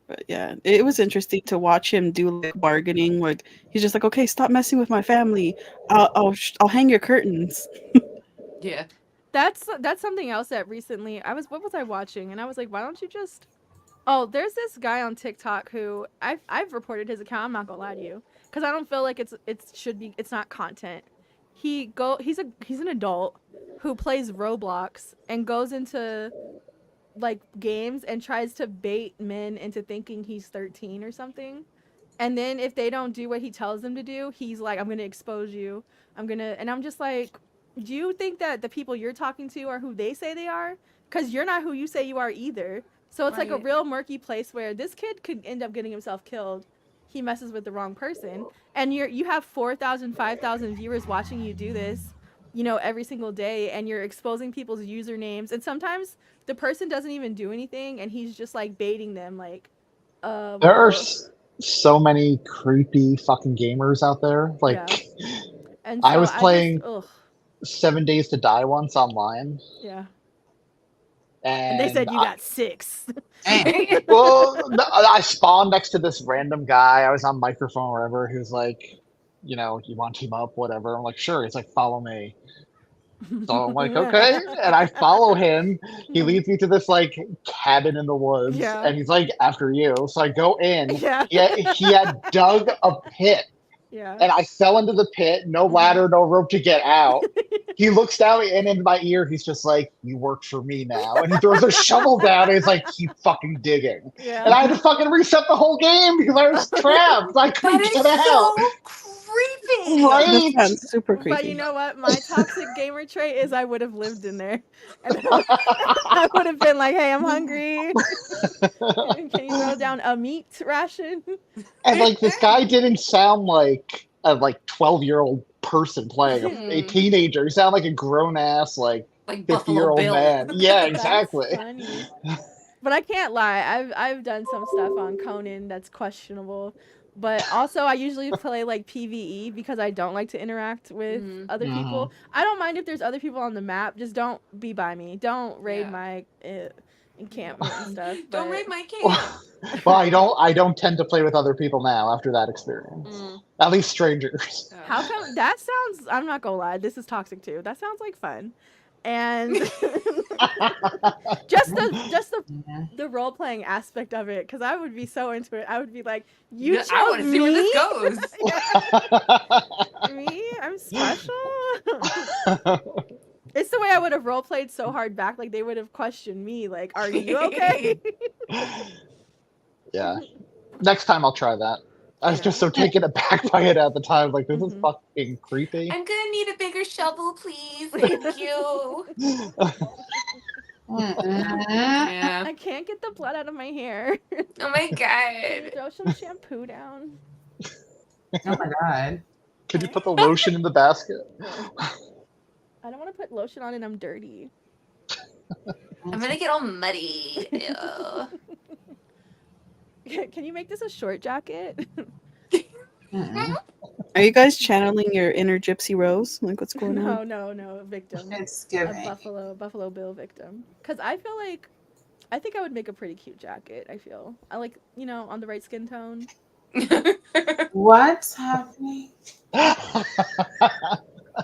S2: But yeah, it was interesting to watch him do like bargaining. Like, he's just like, "Okay, stop messing with my family. I'll hang your curtains."
S5: Yeah.
S3: That's something else that recently what was I watching? And I was like, why don't you just... Oh, there's this guy on TikTok who I've reported his account. I'm not gonna lie to you, because I don't feel like it's not content. He's an adult who plays Roblox and goes into like games and tries to bait men into thinking he's 13 or something. And then if they don't do what he tells them to do, he's like, I'm gonna expose you. And I'm just like, do you think that the people you're talking to are who they say they are? Because you're not who you say you are either. So it's like a real murky place where this kid could end up getting himself killed. he messes with the wrong person. And you have 4,000, 5,000 viewers watching you do this, you know, every single day, and you're exposing people's usernames. And sometimes the person doesn't even do anything, and he's just like baiting them, like,
S1: There are so many creepy fucking gamers out there. Like,
S3: yeah. And
S1: I
S3: so
S1: was playing
S3: ugh.
S1: 7 Days to Die once online.
S3: Yeah.
S1: And
S3: they said you got 6.
S1: Well, I spawned next to this random guy. I was on microphone or whatever. He was like, you know, you want to team up, whatever. I'm like, sure. He's like, follow me. So I'm like, okay. And I follow him. He leads me to this like cabin in the woods.
S3: Yeah.
S1: And he's like, after you. So I go in.
S3: Yeah.
S1: He had dug a pit.
S3: Yeah.
S1: And I fell into the pit, no ladder, no rope to get out. He looks down and in my ear, he's just like, you work for me now. And he throws a shovel down and he's like, keep fucking digging.
S3: Yeah.
S1: And I had to fucking reset the whole game because I was trapped. I couldn't get out.
S5: Creepy.
S1: Right?
S2: That sounds super creepy.
S3: But you know what? My toxic gamer trait is I would have lived in there. And I would have been like, hey, I'm hungry. Can you throw down a meat ration?
S1: And like this guy didn't sound like a 12-year-old person playing a teenager. He sounded like a grown-ass, like 50-year-old man. Yeah, exactly.
S3: Funny. But I can't lie. I've done some stuff on Conan that's questionable. But also, I usually play like PvE because I don't like to interact with other people. I don't mind if there's other people on the map. Just don't be by me. Don't raid my encampment and stuff.
S5: Don't raid my camp.
S1: Well, I don't tend to play with other people now after that experience. At least strangers.
S3: How come that sounds? I'm not gonna lie. This is toxic too. That sounds like fun. And just the role playing aspect of it, because I would be so into it. I would be like, you chose
S5: I want to see where this goes.
S3: Me? I'm special. It's the way I would have role played so hard back. Like they would have questioned me. Like, are you okay?
S1: Yeah. Next time I'll try that. I was just so taken aback by it at the time. Like, this is fucking creepy.
S5: I'm gonna need a bigger shovel, please. Thank you. Yeah.
S3: I can't get the blood out of my hair.
S5: Oh my god.
S3: Throw some shampoo down.
S8: Oh my god.
S1: Could you put the lotion in the basket?
S3: I don't want to put lotion on and I'm dirty.
S5: I'm gonna get all muddy. Ew.
S3: Can you make this a short jacket?
S2: Are you guys channeling your inner Gypsy-Rose? Like, what's going on?
S3: No, victim.
S8: It's
S3: A
S8: giving.
S3: Buffalo Bill victim. Because I feel like, I think I would make a pretty cute jacket, I feel. I like, you know, on the right skin tone.
S8: What's happening?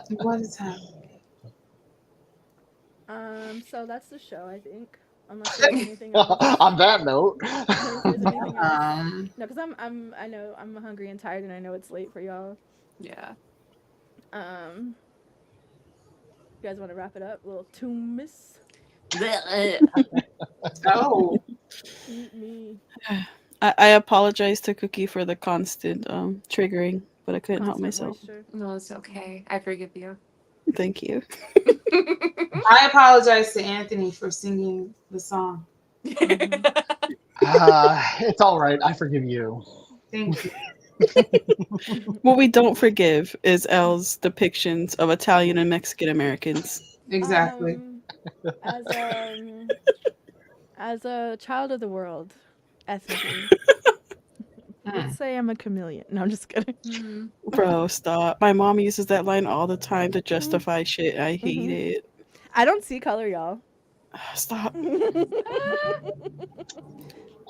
S8: What is happening?
S3: So that's the show, I think. Unless there's anything else.
S1: On that note.
S3: If there's anything else. No, because I know I'm hungry and tired, and I know it's late for y'all.
S5: Yeah.
S3: You guys want to wrap it up? A little tumis.
S8: Oh.
S3: Eat me.
S2: I apologize to Cookie for the constant triggering, but I couldn't help myself.
S3: Moisture.
S5: No, it's okay. I forgive you.
S2: Thank you.
S8: I apologize to Anthony for singing the song.
S1: It's all right. I forgive you.
S8: Thank you.
S2: What we don't forgive is Elle's depictions of Italian and Mexican Americans.
S8: Exactly.
S3: As a child of the world, ethnically. Let's say I'm a chameleon. No, I'm just kidding.
S2: Bro, stop. My mom uses that line all the time to justify shit. I hate it.
S3: I don't see color, y'all.
S2: Stop.
S1: I'm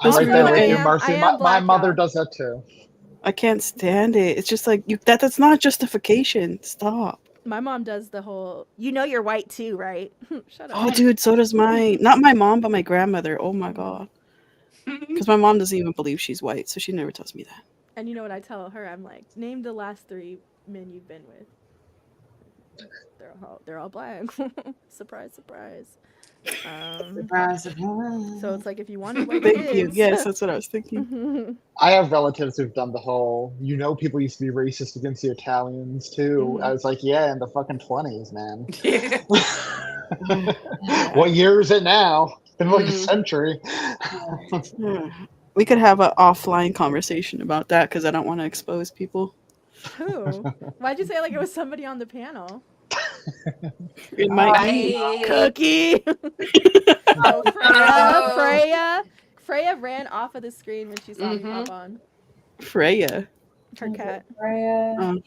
S1: right there with you, Marcy. My mother does that too.
S2: I can't stand it. It's just like that's not justification. Stop.
S3: My mom does the whole, you know you're white too, right? Shut up.
S2: Oh, dude, so does not my mom, but my grandmother. Oh my god. Because my mom doesn't even believe she's white, so she never tells me that.
S3: And you know what I tell her? I'm like, name the last 3 men you've been with. They're all black. Surprise, surprise.
S8: Surprise, surprise.
S3: So it's like if you wanted white
S2: Thank
S3: kids.
S2: you. Yes, that's what I was thinking.
S1: I have relatives who've done the whole, people used to be racist against the Italians too. I was like, yeah, in the fucking 20s, man. What year is it now? It's been like a century.
S2: We could have an offline conversation about that because I don't want to expose people.
S3: Who? Why'd you say like it was somebody on the panel?
S2: It might be.
S3: Cookie. Oh, Freya ran off of the screen when she saw me pop on.
S2: Freya.
S3: Her cat.
S4: Freya.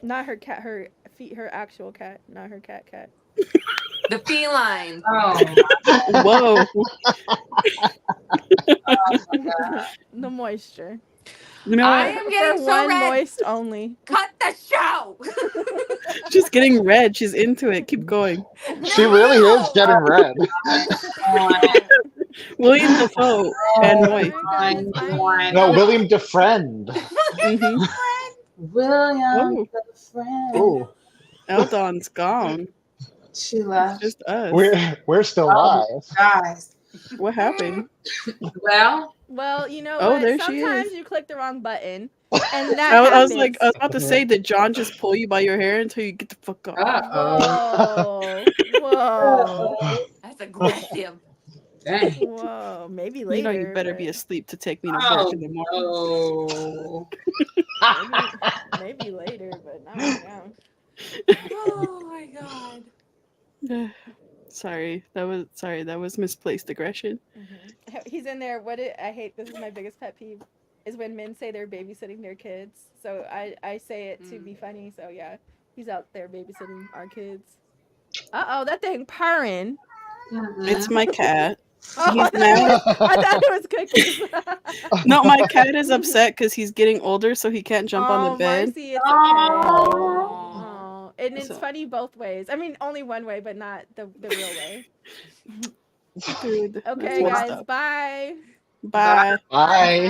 S3: Not her cat. Her actual cat. Not her cat.
S5: The feline.
S4: Oh.
S2: Whoa.
S3: The moisture.
S2: You know
S5: I
S2: what?
S5: am getting so
S3: one
S5: red.
S3: moist only.
S5: Cut the show.
S2: She's getting red. She's into it. Keep going.
S1: She really is getting red.
S2: William Dafoe and moist.
S1: No, William DeFriend.
S4: William DeFriend.
S1: Ooh.
S2: Eldon's gone.
S4: She left.
S2: It's just us.
S1: We're still live.
S4: Guys.
S2: What happened?
S3: Well, you know
S2: Oh,
S3: what?
S2: there she
S3: Sometimes
S2: is.
S3: you click the wrong button, and that
S2: I was about to say, did John just pull you by your hair until you get the fuck up?
S3: Whoa.
S5: That's aggressive.
S4: Dang.
S3: Whoa. Maybe later.
S2: You know you better be asleep to take me to work in the morning.
S3: Maybe later, but not right now.
S5: Oh my god.
S2: Sorry, that was misplaced aggression.
S3: He's in there. I hate, this is my biggest pet peeve, is when men say they're babysitting their kids. So I say it to be funny. So yeah, he's out there babysitting our kids. Uh-oh, that thing purring.
S2: It's my cat.
S3: Oh,
S2: He's mad.
S3: I thought it was Cookies.
S2: No, my cat is upset because he's getting older, so he can't jump on the bed.
S3: Marcy, it's okay. And it's funny both ways. I mean, only one way, but not the real way.
S2: Dude,
S3: Okay, guys. Bye.
S2: Bye.
S1: Bye.